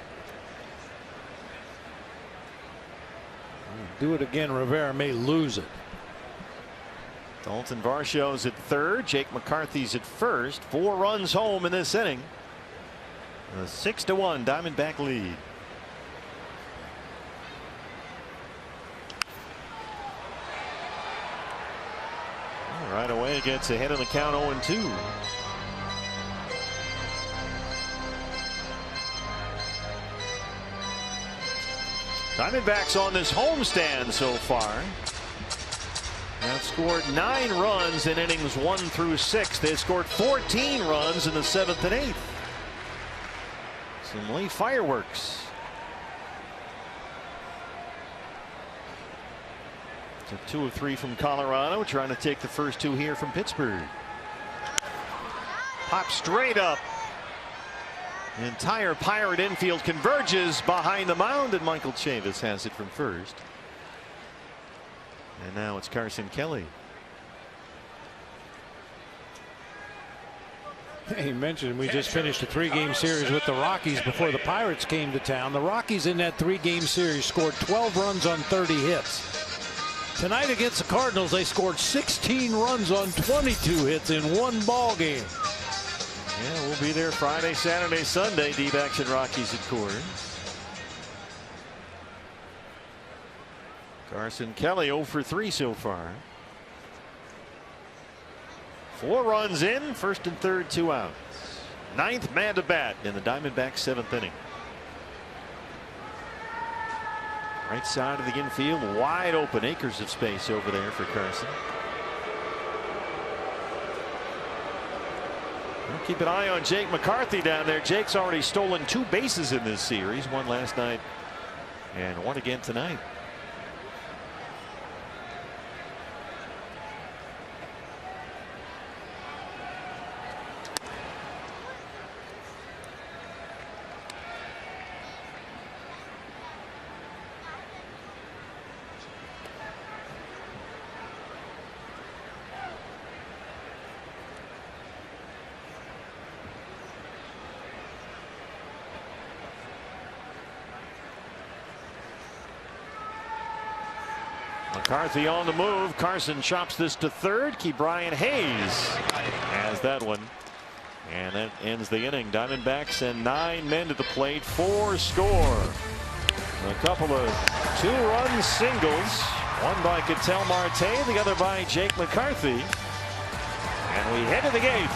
Do it again, Rivera may lose it. Dalton Varsho's at 3rd. Jake McCarthy's at 1st. 4 runs home in this inning. A 6-1 Diamondback lead. Right away gets ahead of the count 0-2. Diamondbacks on this homestand so far have scored 9 runs in innings 1 through 6. They scored 14 runs in the 7th and 8th. Some late fireworks. So 2 of 3 from Colorado, trying to take the first 2 here from Pittsburgh. Pop straight up. The entire Pirate infield converges behind the mound, and Michael Chavis has it from first. And now it's Carson Kelly. He mentioned we just finished a 3-game series with the Rockies before the Pirates came to town. The Rockies in that 3-game series scored 12 runs on 30 hits. Tonight against the Cardinals, they scored 16 runs on 22 hits in one ball game. Yeah, we'll be there Friday, Saturday, Sunday. D-backs and Rockies at Coors. Carson Kelly 0 for 3 so far. 4 runs in, first and third, 2 outs. 9th man to bat in the Diamondbacks 7th inning. Right side of the infield, wide open, acres of space over there for Carson. We'll keep an eye on Jake McCarthy down there. Jake's already stolen 2 bases in this series, one last night and one again tonight. McCarthy on the move. Carson chops this to third. Brian Hayes has that one. And that ends the inning. Diamondbacks and 9 men to the plate. 4 score. A couple of 2-run singles. One by Ketel Marte, the other by Jake McCarthy. And we head to the 8th.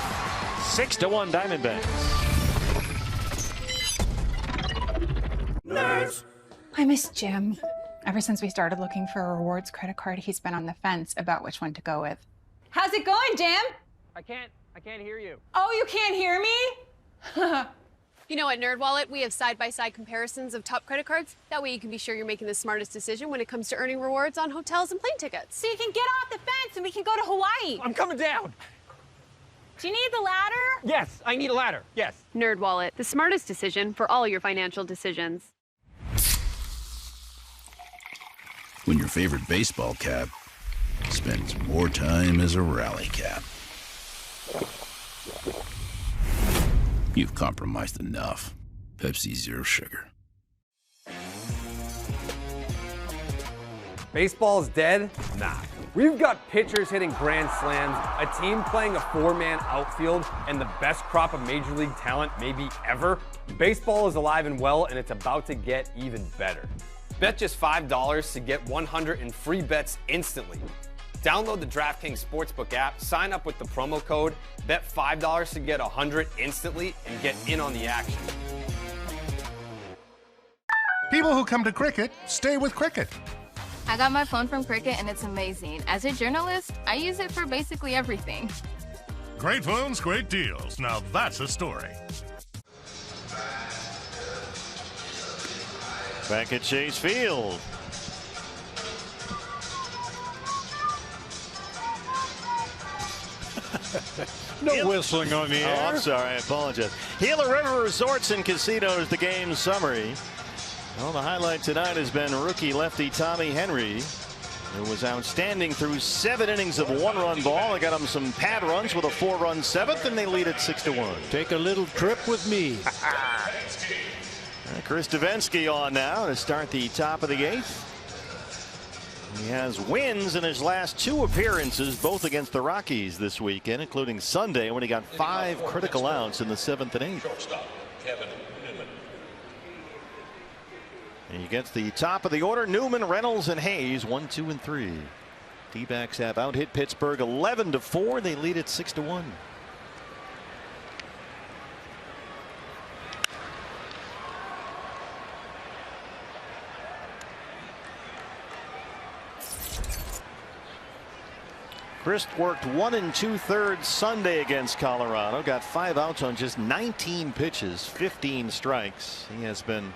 6-1 Diamondbacks. Nerds. I miss Jim. Ever since we started looking for a rewards credit card, he's been on the fence about which one to go with. How's it going, Jim? I can't hear you. Oh, you can't hear me? You know, at NerdWallet, we have side-by-side comparisons of top credit cards. That way you can be sure you're making the smartest decision when it comes to earning rewards on hotels and plane tickets. So you can get off the fence and we can go to Hawaii. I'm coming down. Do you need the ladder? Yes, I need a ladder. Yes. NerdWallet, the smartest decision for all your financial decisions. When your favorite baseball cap spends more time as a rally cap. You've compromised enough. Pepsi Zero Sugar. Baseball's dead? Nah. We've got pitchers hitting grand slams, a team playing a 4-man outfield, and the best crop of major league talent maybe ever. Baseball is alive and well, and it's about to get even better. Bet just $5 to get 100 in free bets instantly. Download the DraftKings Sportsbook app, sign up with the promo code, bet $5 to get 100 instantly, and get in on the action. People who come to Cricket stay with Cricket. I got my phone from Cricket and it's amazing. As a journalist, I use it for basically everything. Great phones, great deals. Now that's a story. Back at Chase Field. No whistling on the air. Oh, I'm sorry. I apologize. Gila River Resorts and Casinos, the game summary. Well, the highlight tonight has been rookie lefty Tommy Henry, who was outstanding through 7 innings of 1-run ball. They got him some pad runs with a 4-run 7th, and they lead it 6-1. Take a little trip with me. Chris Davinsky on now to start the top of the 8th. He has wins in his last 2 appearances, both against the Rockies this weekend, including Sunday when he got 5 critical outs in the 7th and 8th. And he gets the top of the order. Newman, Reynolds, and Hayes 1, 2, and 3. D-backs have out-hit Pittsburgh 11-4. They lead it 6-1. Chris worked 1 2/3 Sunday against Colorado. Got 5 outs on just 19 pitches, 15 strikes. He has been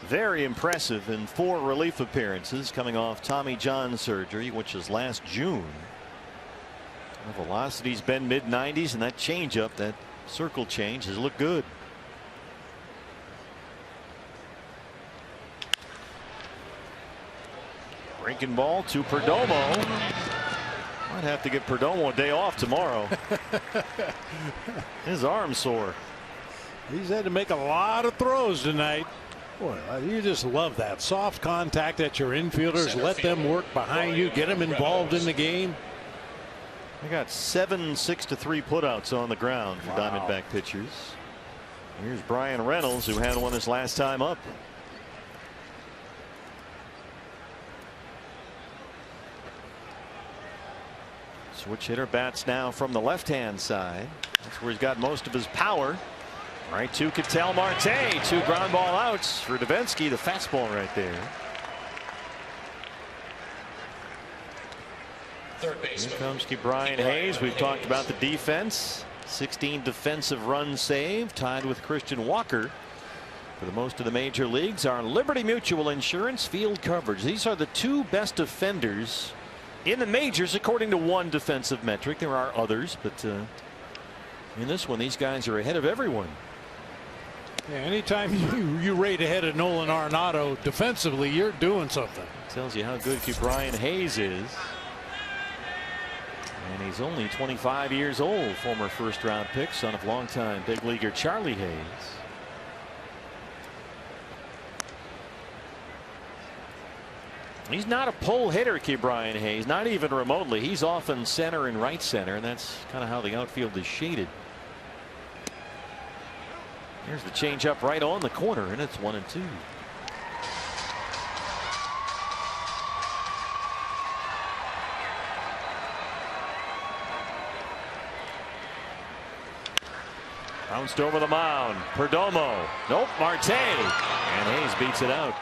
very impressive in 4 relief appearances, coming off Tommy John surgery, which was last June. The velocity's been mid-90s, and that changeup, that circle change, has looked good. Breaking ball to Perdomo. Might have to give Perdomo a day off tomorrow. His arm's sore. He's had to make a lot of throws tonight. Boy, you just love that soft contact at your infielders. Let them work behind you, get them involved in the game. They got 7 6-3 putouts on the ground for Diamondback pitchers. Here's Brian Reynolds, who had one his last time up. Switch hitter bats now from the left-hand side. That's where he's got most of his power. Right to Ketel Marte. 2 ground ball outs for Davinsky. The fastball right there. Here comes Brian Hayes. We've talked about the defense. 16 defensive runs saved, tied with Christian Walker for the most of the major leagues. Our Liberty Mutual Insurance field coverage. These are the 2 best defenders in the majors according to one defensive metric. There are others, but in this one these guys are ahead of everyone. Yeah, anytime you rate ahead of Nolan Arenado defensively, you're doing something. Tells you how good Brian Hayes is. And he's only 25 years old, former first-round pick, son of longtime big leaguer Charlie Hayes. He's not a pull hitter, Brian Hayes, not even remotely. He's often center and right center, and that's kind of how the outfield is shaded. Here's the changeup right on the corner, and it's 1-2. Bounced over the mound. Perdomo. Nope. Marte. And Hayes beats it out.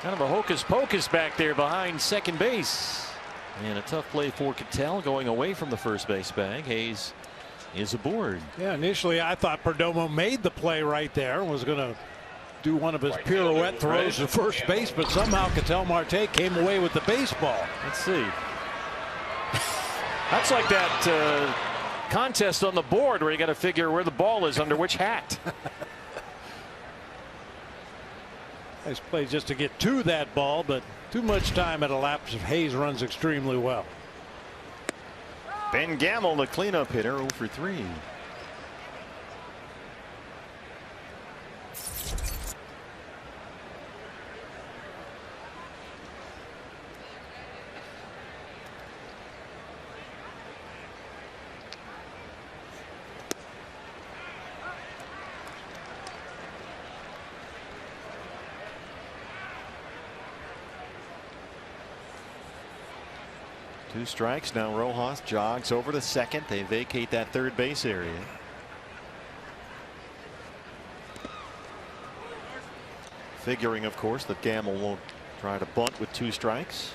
Kind of a hocus pocus back there behind second base. And a tough play for Ketel going away from the first base bag. Hayes is aboard. Yeah, initially I thought Perdomo made the play right there and was going to do one of his pirouette throws to first base, but somehow Ketel Marte came away with the baseball. Let's see. That's like that contest on the board where you got to figure where the ball is under which hat. Nice play just to get to that ball, but too much time at elapsed. Hayes runs extremely well. Ben Gamel, the cleanup hitter, 0 for 3. Two strikes. Now Rojas jogs over to second. They vacate that third base area. Figuring, of course, that Gamel won't try to bunt with 2 strikes.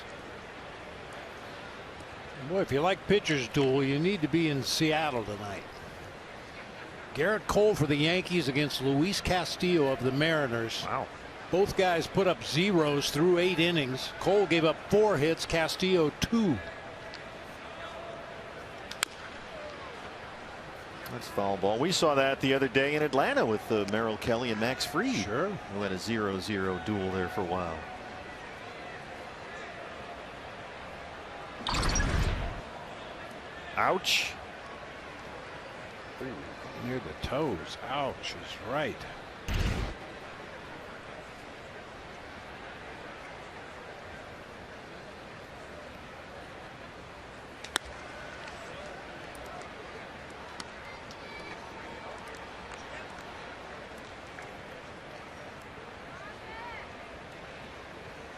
Boy, if you like pitchers duel, you need to be in Seattle tonight. Garrett Cole for the Yankees against Luis Castillo of the Mariners. Wow. Both guys put up zeros through 8 innings. Cole gave up 4 hits, Castillo 2. That's foul ball. We saw that the other day in Atlanta with Merrill Kelly and Max Fried. Sure. Who had a 0-0 duel there for a while. Ouch. Near the toes. Ouch is right.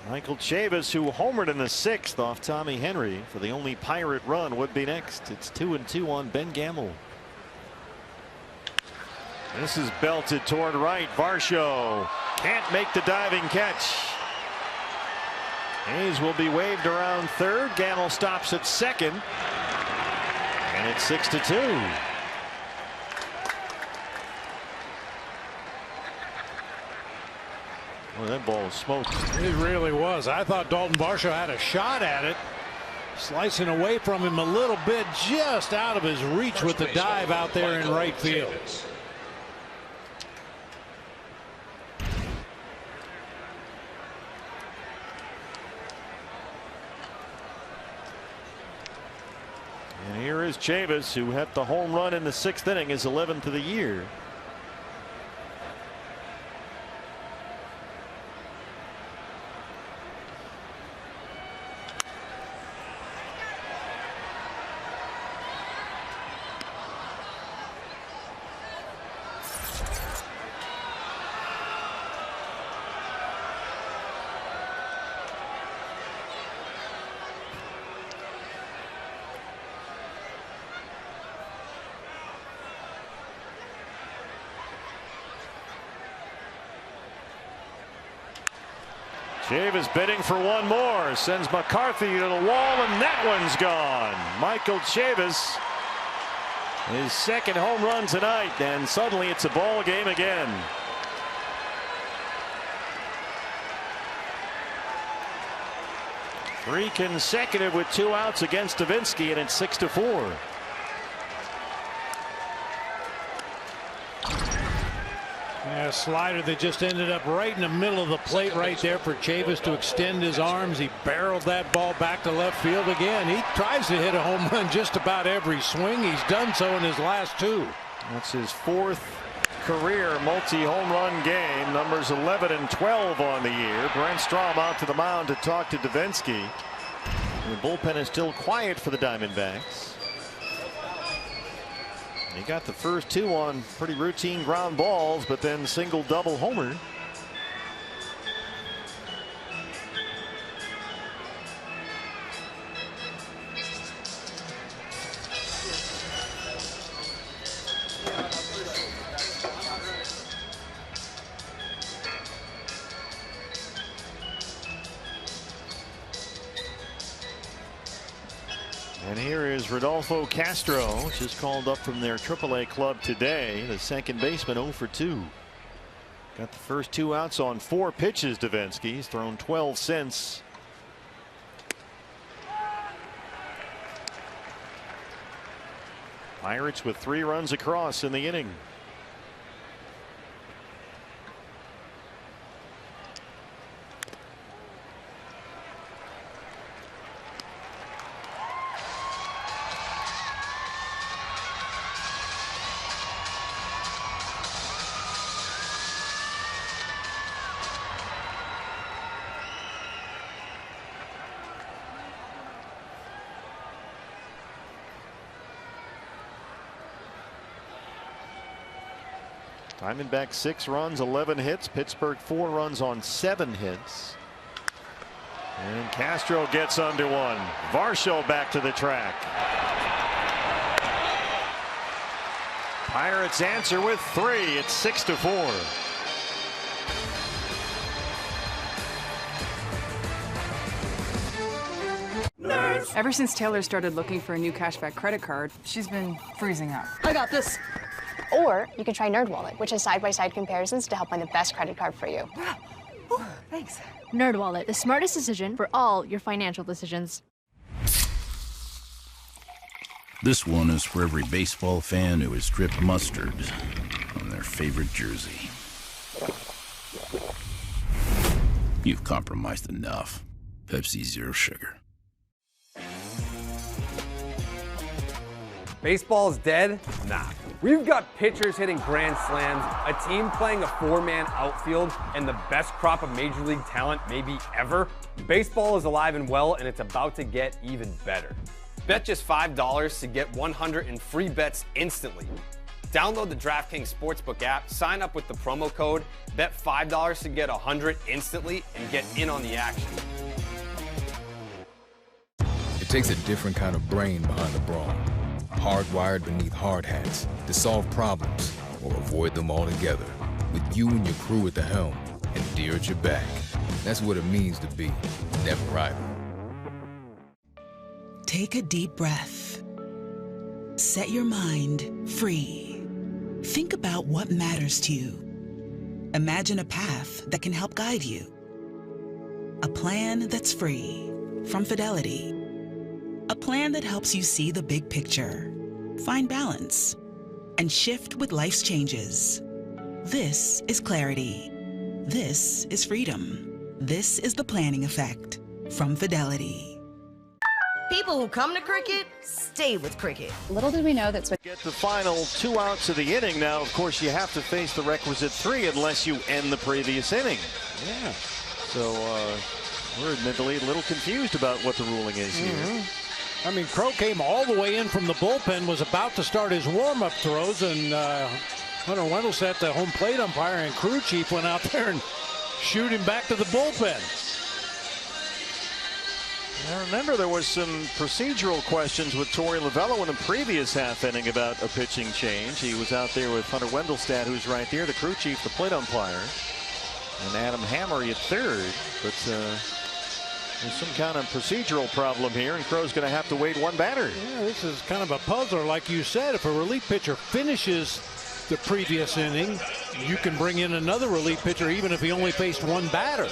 Michael Chavis, who homered in the 6th off Tommy Henry for the only Pirate run, would be next. It's 2-2 on Ben Gamel. This is belted toward right. Varsho can't make the diving catch. Hayes will be waved around third. Gamel stops at second. And it's 6-2. Well, that ball was smoked. It really was. I thought Dalton Varsho had a shot at it. Slicing away from him a little bit, just out of his reach with the dive out there in right field. And here is Chavis, who hit the home run in the 6th inning, his 11th of the year. Chavis bidding for one more, sends McCarthy to the wall, and that one's gone. Michael Chavis, his second home run tonight, and suddenly it's a ball game again. Three consecutive with 2 outs against Davinsky, and it's 6-4. Yeah, slider that just ended up right in the middle of the plate right there for Chavis to extend his arms. He barreled that ball back to left field again. He tries to hit a home run just about every swing. He's done so in his last 2. That's his 4th career multi-home run game. Numbers 11 and 12 on the year. Brent Strom out to the mound to talk to Davinsky. The bullpen is still quiet for the Diamondbacks. He got the first 2 on pretty routine ground balls, but then single double homer. And here is Rodolfo Castro, just called up from their AAA club today. The second baseman 0 for 2. Got the first 2 outs on 4 pitches. Davinsky. He's thrown 12 since. Pirates with 3 runs across in the inning. Diamondbacks 6 runs, 11 hits. Pittsburgh 4 runs on 7 hits. And Castro gets under one. Varsho back to the track. Pirates answer with 3. It's 6-4. Ever since Taylor started looking for a new cashback credit card, she's been freezing up. I got this. Or you can try NerdWallet, which has side-by-side comparisons to help find the best credit card for you. Thanks. NerdWallet, the smartest decision for all your financial decisions. This one is for every baseball fan who has dripped mustard on their favorite jersey. You've compromised enough. Pepsi Zero Sugar. Baseball's dead? Nah. We've got pitchers hitting grand slams, a team playing a 4-man outfield, and the best crop of Major League talent maybe ever. Baseball is alive and well, and it's about to get even better. Bet just $5 to get 100 in free bets instantly. Download the DraftKings Sportsbook app, sign up with the promo code, bet $5 to get 100 instantly, and get in on the action. It takes a different kind of brain behind the brawn. Hardwired beneath hard hats to solve problems or avoid them altogether. With you and your crew at the helm and Deere at your back. That's what it means to be never idle. Take a deep breath. Set your mind free. Think about what matters to you. Imagine a path that can help guide you. A plan that's free from Fidelity. A plan that helps you see the big picture, find balance, and shift with life's changes. This is clarity. This is freedom. This is the planning effect from Fidelity. People who come to cricket stay with cricket. Little did we know that's what. Get the final 2 outs of the inning. Now, of course, you have to face the requisite 3 unless you end the previous inning. Yeah. So we're admittedly a little confused about what the ruling is here. I mean, Crow came all the way in from the bullpen, was about to start his warm-up throws, and Hunter Wendelstedt, the home plate umpire and crew chief, went out there and shoot him back to the bullpen. I remember there was some procedural questions with Torey Lovello in the previous half inning about a pitching change. He was out there with Hunter Wendelstedt, who's right there, the crew chief, the plate umpire. and Adam Hammery at third. But there's some kind of procedural problem here, and Crow's going to have to wait one batter. Yeah, this is kind of a puzzler. Like you said, if a relief pitcher finishes the previous inning, you can bring in another relief pitcher even if he only faced one batter.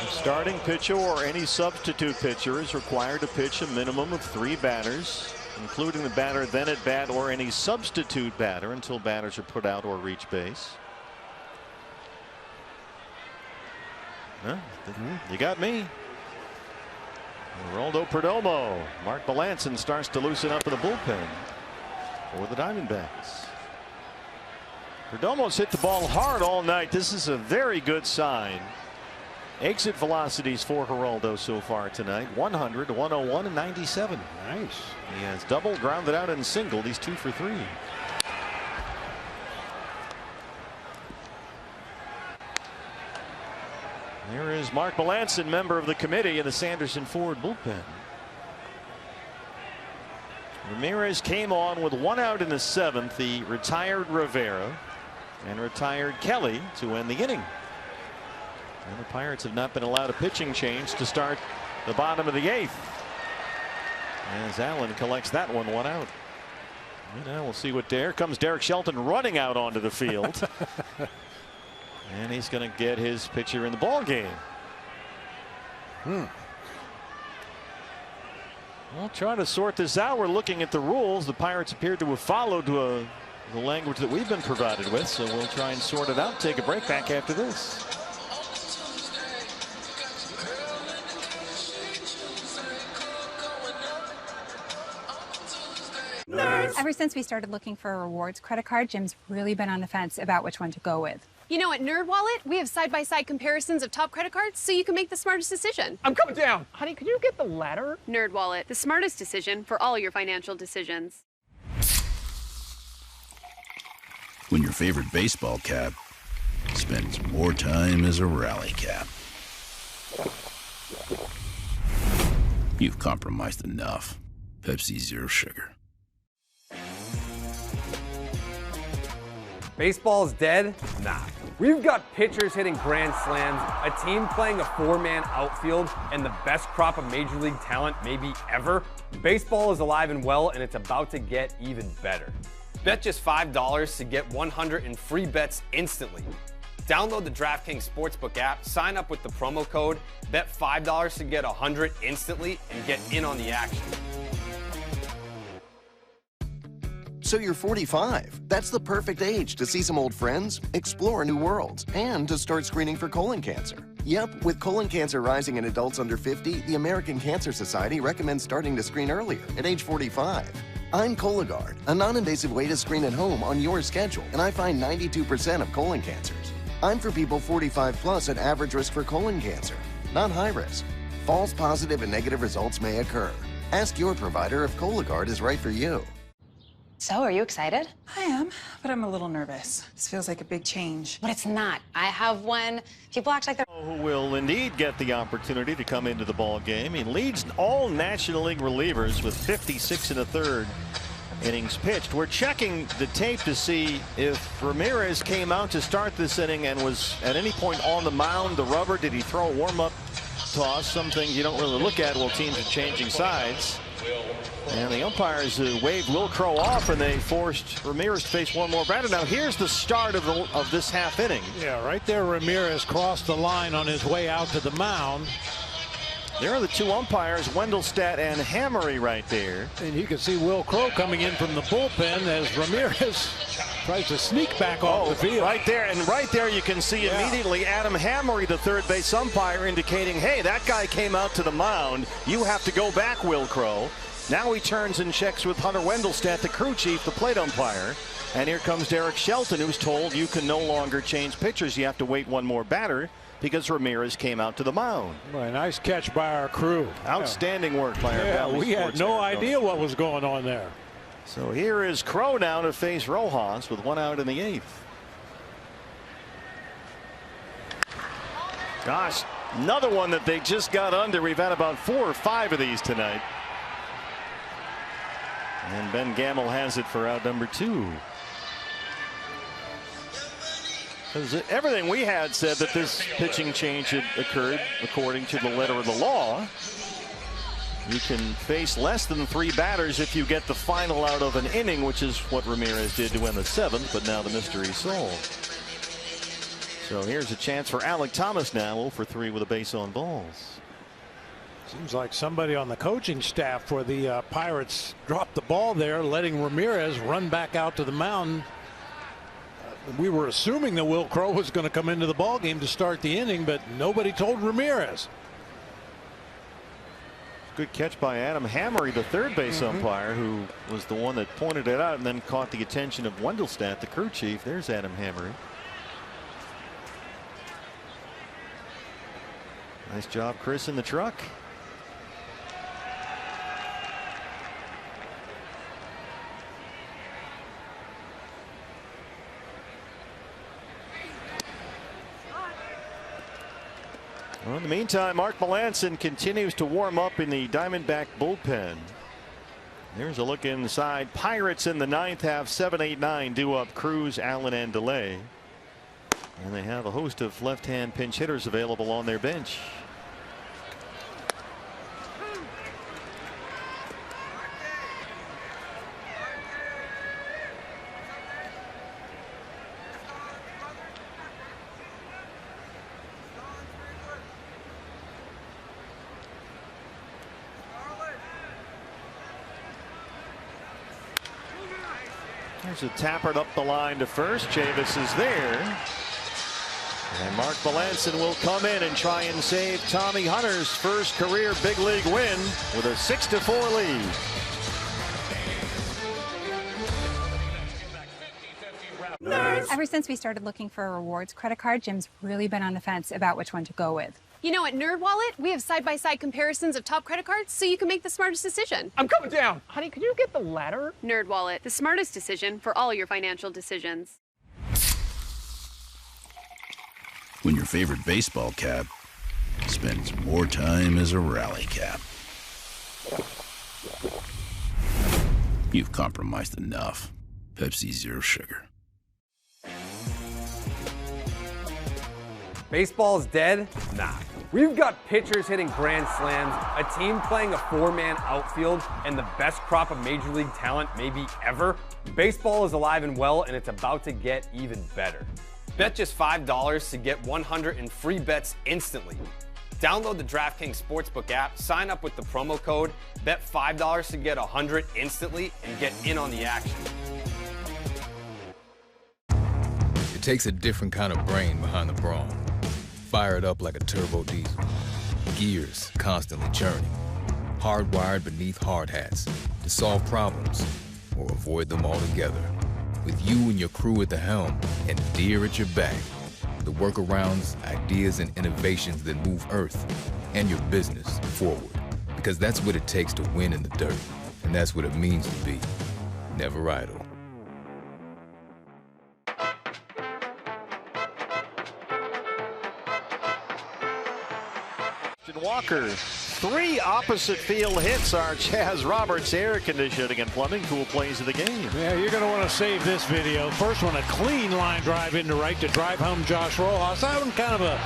The starting pitcher or any substitute pitcher is required to pitch a minimum of 3 batters, including the batter then at bat or any substitute batter until batters are put out or reach base. Huh? You got me. Geraldo Perdomo. Mark Melancon starts to loosen up in the bullpen for the Diamondbacks. Perdomo's hit the ball hard all night. This is a very good sign. Exit velocities for Geraldo so far tonight: 100, 101, and 97. Nice. He has double, grounded out, and singled. He's 2 for 3. There is Mark Melancon, member of the committee in the Sanderson Ford bullpen. Ramirez came on with 1 out in the 7th. He retired Rivera and retired Kelly to end the inning. And the Pirates have not been allowed a pitching change to start the bottom of the 8th. As Allen collects that one out. And now we'll see what here comes Derek Shelton running out onto the field. And he's going to get his pitcher in the ball game. We'll try to sort this out. We're looking at the rules. The Pirates appear to have followed the language that we've been provided with, so we'll try and sort it out. Take a break. Back after this. Ever since we started looking for a rewards credit card, Jim's really been on the fence about which one to go with. You know, at NerdWallet, we have side-by-side comparisons of top credit cards so you can make the smartest decision. I'm coming down. Honey, could you get the ladder? NerdWallet, the smartest decision for all your financial decisions. When your favorite baseball cap spends more time as a rally cap, you've compromised enough. Pepsi Zero Sugar. Baseball's dead? Nah. We've got pitchers hitting grand slams, a team playing a 4-man outfield, and the best crop of major league talent maybe ever. Baseball is alive and well, and it's about to get even better. Bet just $5 to get 100 in free bets instantly. Download the DraftKings Sportsbook app, sign up with the promo code, bet $5 to get 100 instantly, and get in on the action. So you're 45. That's the perfect age to see some old friends, explore new worlds, and to start screening for colon cancer. Yep, with colon cancer rising in adults under 50, the American Cancer Society recommends starting to screen earlier, at age 45. I'm Cologuard, a non-invasive way to screen at home on your schedule, and I find 92% of colon cancers. I'm for people 45 plus at average risk for colon cancer, not high risk. False positive and negative results may occur. Ask your provider if Cologuard is right for you. So, are you excited? I am, but I'm a little nervous. This feels like a big change. But it's not. I have one. People act like they're... Who will indeed get the opportunity to come into the ball game. He leads all National League relievers with 56 1/3 innings pitched. We're checking the tape to see if Ramirez came out to start this inning and was at any point on the mound, the rubber. Did he throw a warm-up toss? Some things you don't really look at while teams are changing sides. And the umpires waved Will Crow off, and they forced Ramirez to face one more batter. Now here's the start of this half inning. Yeah, right there Ramirez crossed the line on his way out to the mound. There are the two umpires, Wendelstedt and Hammery, right there. And you can see Will Crow coming in from the bullpen as Ramirez tries to sneak back off the field. Right there, and right there you can see immediately Adam Hammery, the third base umpire, indicating, hey, that guy came out to the mound. You have to go back, Will Crow. Now he turns and checks with Hunter Wendelstedt, the crew chief, the plate umpire. And here comes Derek Shelton, who's told you can no longer change pitchers. You have to wait one more batter because Ramirez came out to the mound. Boy, nice catch by our crew. Outstanding work by our Valley we had no idea what was going on there. So here is Crow now to face Rojas with 1 out in the 8th. Gosh, another one that they just got under. We've had about 4 or 5 of these tonight. And Ben Gamble has it for out number 2. Everything we had said that this pitching change had occurred according to the letter of the law. You can face less than 3 batters if you get the final out of an inning, which is what Ramirez did to win the 7th, but now the mystery solved. So here's a chance for Alek Thomas now, 0 for 3 with a base on balls. Seems like somebody on the coaching staff for the Pirates dropped the ball there, letting Ramirez run back out to the mound. We were assuming that Will Crowe was going to come into the ball game to start the inning, but nobody told Ramirez. Good catch by Adam Hammery, the third base umpire, who was the one that pointed it out and then caught the attention of Wendelstadt, the crew chief. There's Adam Hammery. Nice job, Chris, in the truck. Well, in the meantime, Mark Melancon continues to warm up in the Diamondback bullpen. There's a look inside. Pirates in the 9th have 7, 8, 9 due up Cruz, Allen, and DeLay. And they have a host of left-hand pinch hitters available on their bench. There's a tapper up the line to first. Chavis is there. And Mark Melancon will come in and try and save Tommy Hunter's first career big league win with a 6-4 lead. Ever since we started looking for a rewards credit card, Jim's really been on the fence about which one to go with. You know, at NerdWallet, we have side-by-side comparisons of top credit cards so you can make the smartest decision. I'm coming down. Honey, could you get the ladder? NerdWallet, the smartest decision for all your financial decisions. When your favorite baseball cap spends more time as a rally cap. You've compromised enough. Pepsi Zero Sugar. Baseball's dead? Nah. We've got pitchers hitting grand slams, a team playing a 4-man outfield, and the best crop of major league talent maybe ever. Baseball is alive and well, and it's about to get even better. Bet just $5 to get 100 in free bets instantly. Download the DraftKings Sportsbook app, sign up with the promo code, bet $5 to get 100 instantly, and get in on the action. It takes a different kind of brain behind the brawn. Fired up like a turbo diesel. Gears constantly churning. Hardwired beneath hard hats to solve problems or avoid them altogether. With you and your crew at the helm and Deere at your back. The workarounds, ideas, and innovations that move Earth and your business forward. Because that's what it takes to win in the dirt. And that's what it means to be never idle. Walker, 3 opposite field hits are Chaz Roberts' air conditioning and plumbing cool plays of the game. Yeah, you're going to want to save this video. First one, a clean line drive into right to drive home Josh Rojas. That one kind of a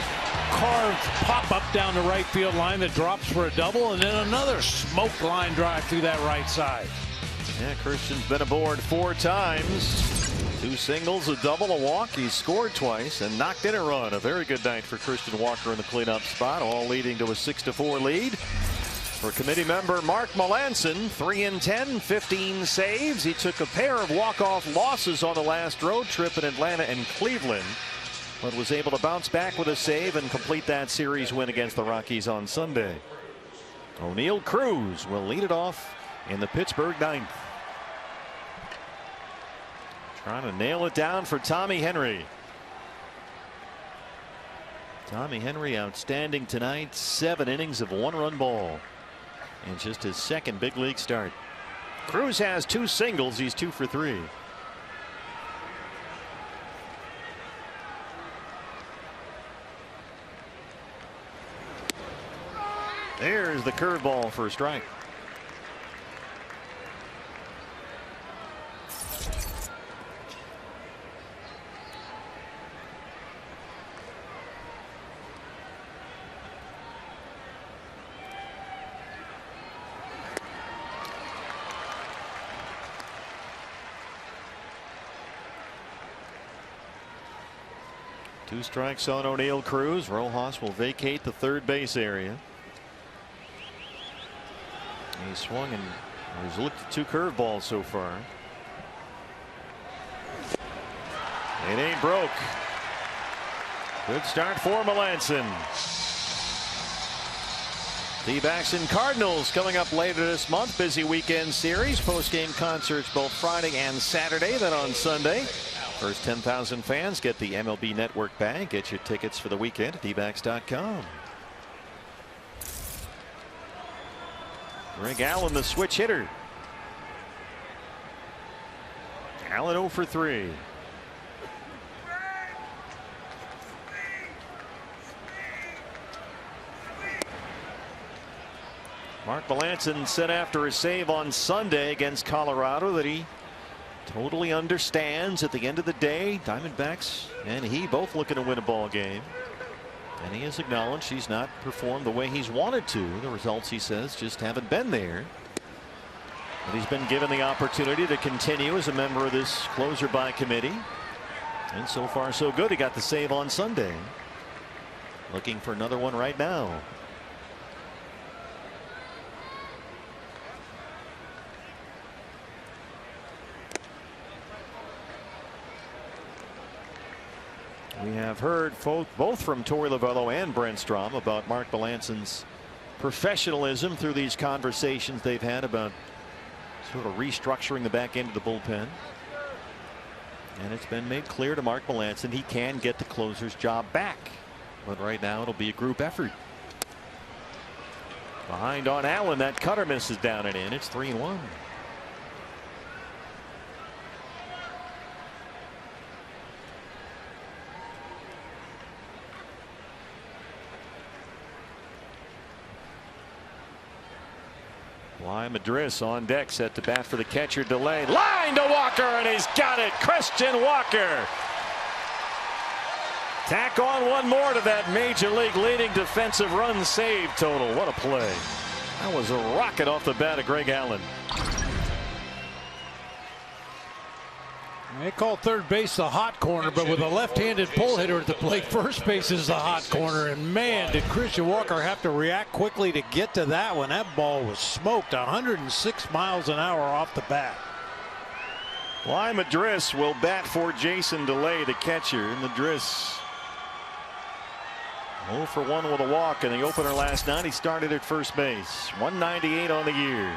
carved pop-up down the right field line that drops for a double, and then another smoke line drive through that right side. Yeah, Christian's been aboard 4 times. 2 singles, a double, a walk. He scored twice and knocked in a run. A very good night for Christian Walker in the cleanup spot, all leading to a 6-4 lead. For committee member Mark Melancon, 3 in 10, 15 saves. He took a pair of walk-off losses on the last road trip in Atlanta and Cleveland, but was able to bounce back with a save and complete that series win against the Rockies on Sunday. O'Neal Cruz will lead it off in the Pittsburgh 9th. Trying to nail it down for Tommy Henry. Tommy Henry outstanding tonight. 7 innings of 1-run ball. And just his second big league start. Cruz has 2 singles. He's 2 for 3. There's the curveball for a strike. 2 strikes on O'Neill Cruz. Rojas will vacate the third base area. He swung and he's looked at 2 curveballs so far. It ain't broke. Good start for Melanson. D-backs and Cardinals coming up later this month. Busy weekend series. Post-game concerts both Friday and Saturday. Then on Sunday, first 10,000 fans get the MLB Network bag. Get your tickets for the weekend at dbacks.com. Greg Allen, the switch hitter. Allen 0 for 3. Mark Melanson said after a save on Sunday against Colorado that he totally understands at the end of the day Diamondbacks and he both looking to win a ball game. And he has acknowledged he's not performed the way he's wanted to. The results, he says, just haven't been there. But he's been given the opportunity to continue as a member of this closer by committee. And so far so good. He got the save on Sunday. Looking for another one right now. We have heard both from Torey Lovullo and Brent Strom about Mark Melanson's professionalism through these conversations they've had about sort of restructuring the back end of the bullpen. And it's been made clear to Mark Melanson he can get the closer's job back. But right now it'll be a group effort. Behind on Allen, that cutter misses down and in. It's 3-1. Madris on deck, set to bat for the catcher. Delay, line to Walker, and he's got it. Christian Walker. Tack on one more to that major league leading defensive run save total. What a play. That was a rocket off the bat of Greg Allen. They call third base the hot corner, but with a left-handed pull hitter at the plate, first base is the hot corner. And man, did Christian Walker have to react quickly to get to that one. That ball was smoked 106 miles an hour off the bat. Madris will bat for Jason Delay, the catcher. Madris 0 for 1 with a walk in the opener last night. He started at first base. 198 on the year.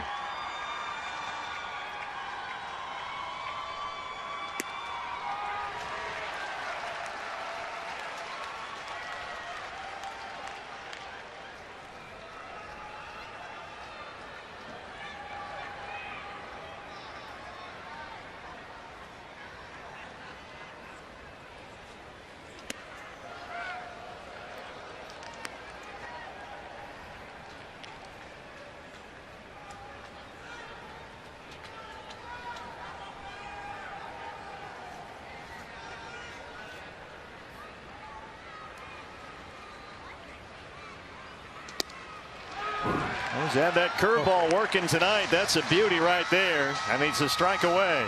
He's had that curveball working tonight. That's a beauty right there. And it's a strike away.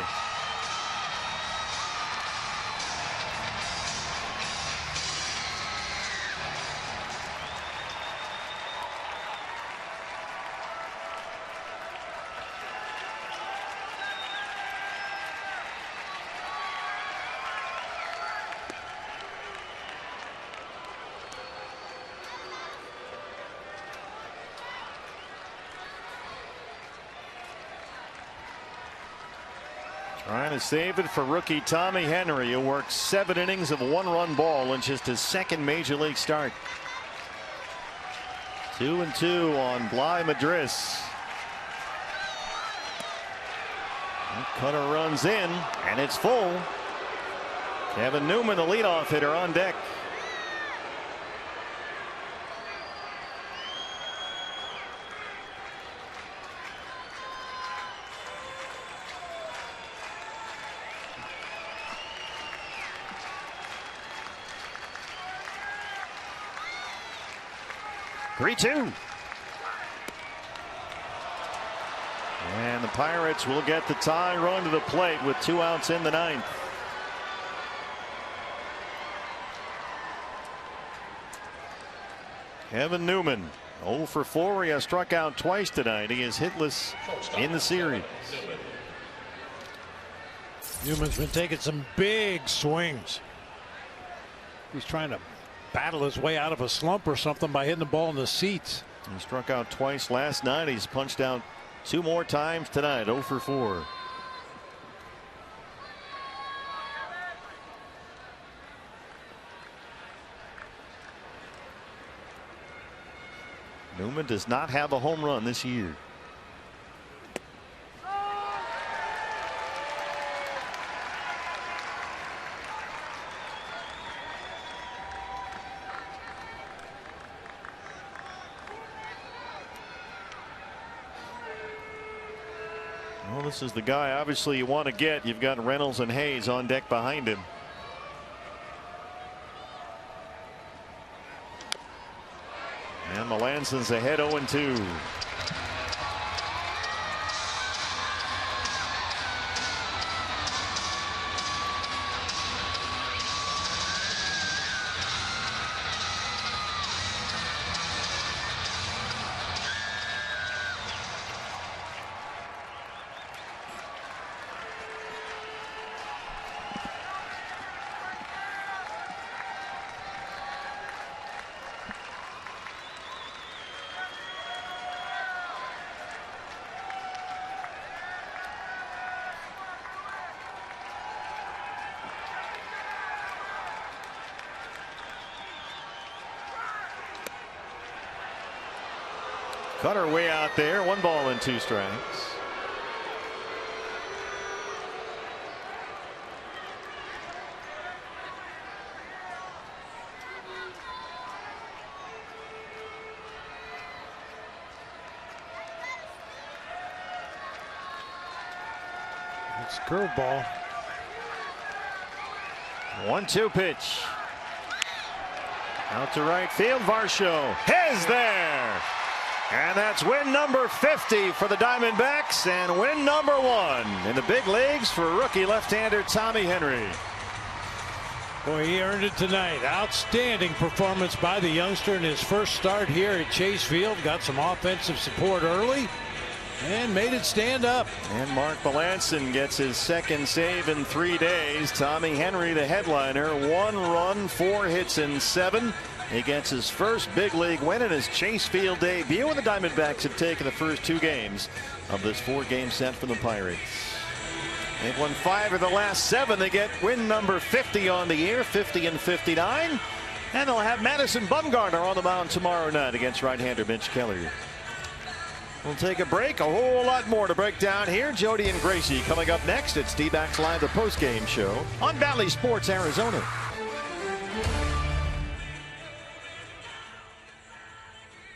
Trying to save it for rookie Tommy Henry, who worked 7 innings of 1-run ball in just his second major league start. 2-2 on Bly Madris. Cutter runs in, and it's full. Kevin Newman, the leadoff hitter, on deck. Three-2. And the Pirates will get the tie run to the plate with 2 outs in the 9th. Evan Newman 0 for 4. He has struck out twice tonight. He is hitless in the series. Newman's been taking some big swings. He's trying to battle his way out of a slump or something by hitting the ball in the seats. He struck out twice last night. He's punched out 2 more times tonight. 0 for 4. Newman does not have a home run this year. Well, this is the guy obviously you want to get. You've got Reynolds and Hayes on deck behind him. And Melanson's ahead 0-2. Cutter way out there. 1 ball and 2 strikes. It's curveball. 1-2 pitch. Out to right field. Varsho is there. And that's win number 50 for the Diamondbacks and win number 1 in the big leagues for rookie left-hander Tommy Henry. Boy, he earned it tonight. Outstanding performance by the youngster in his first start here at Chase Field. Got some offensive support early and made it stand up. And Mark Melanson gets his 2nd save in 3 days. Tommy Henry, the headliner, 1 run, 4 hits in 7. He gets his first big league win in his Chase Field debut, and the Diamondbacks have taken the first 2 games of this 4-game set from the Pirates. They've won 5 of the last 7. They get win number 50 on the year, 50 and 59. And they'll have Madison Bumgarner on the mound tomorrow night against right-hander Mitch Keller. We'll take a break. A whole lot more to break down here. Jody and Gracie coming up next. It's D-Backs Live, the post-game show on Valley Sports Arizona.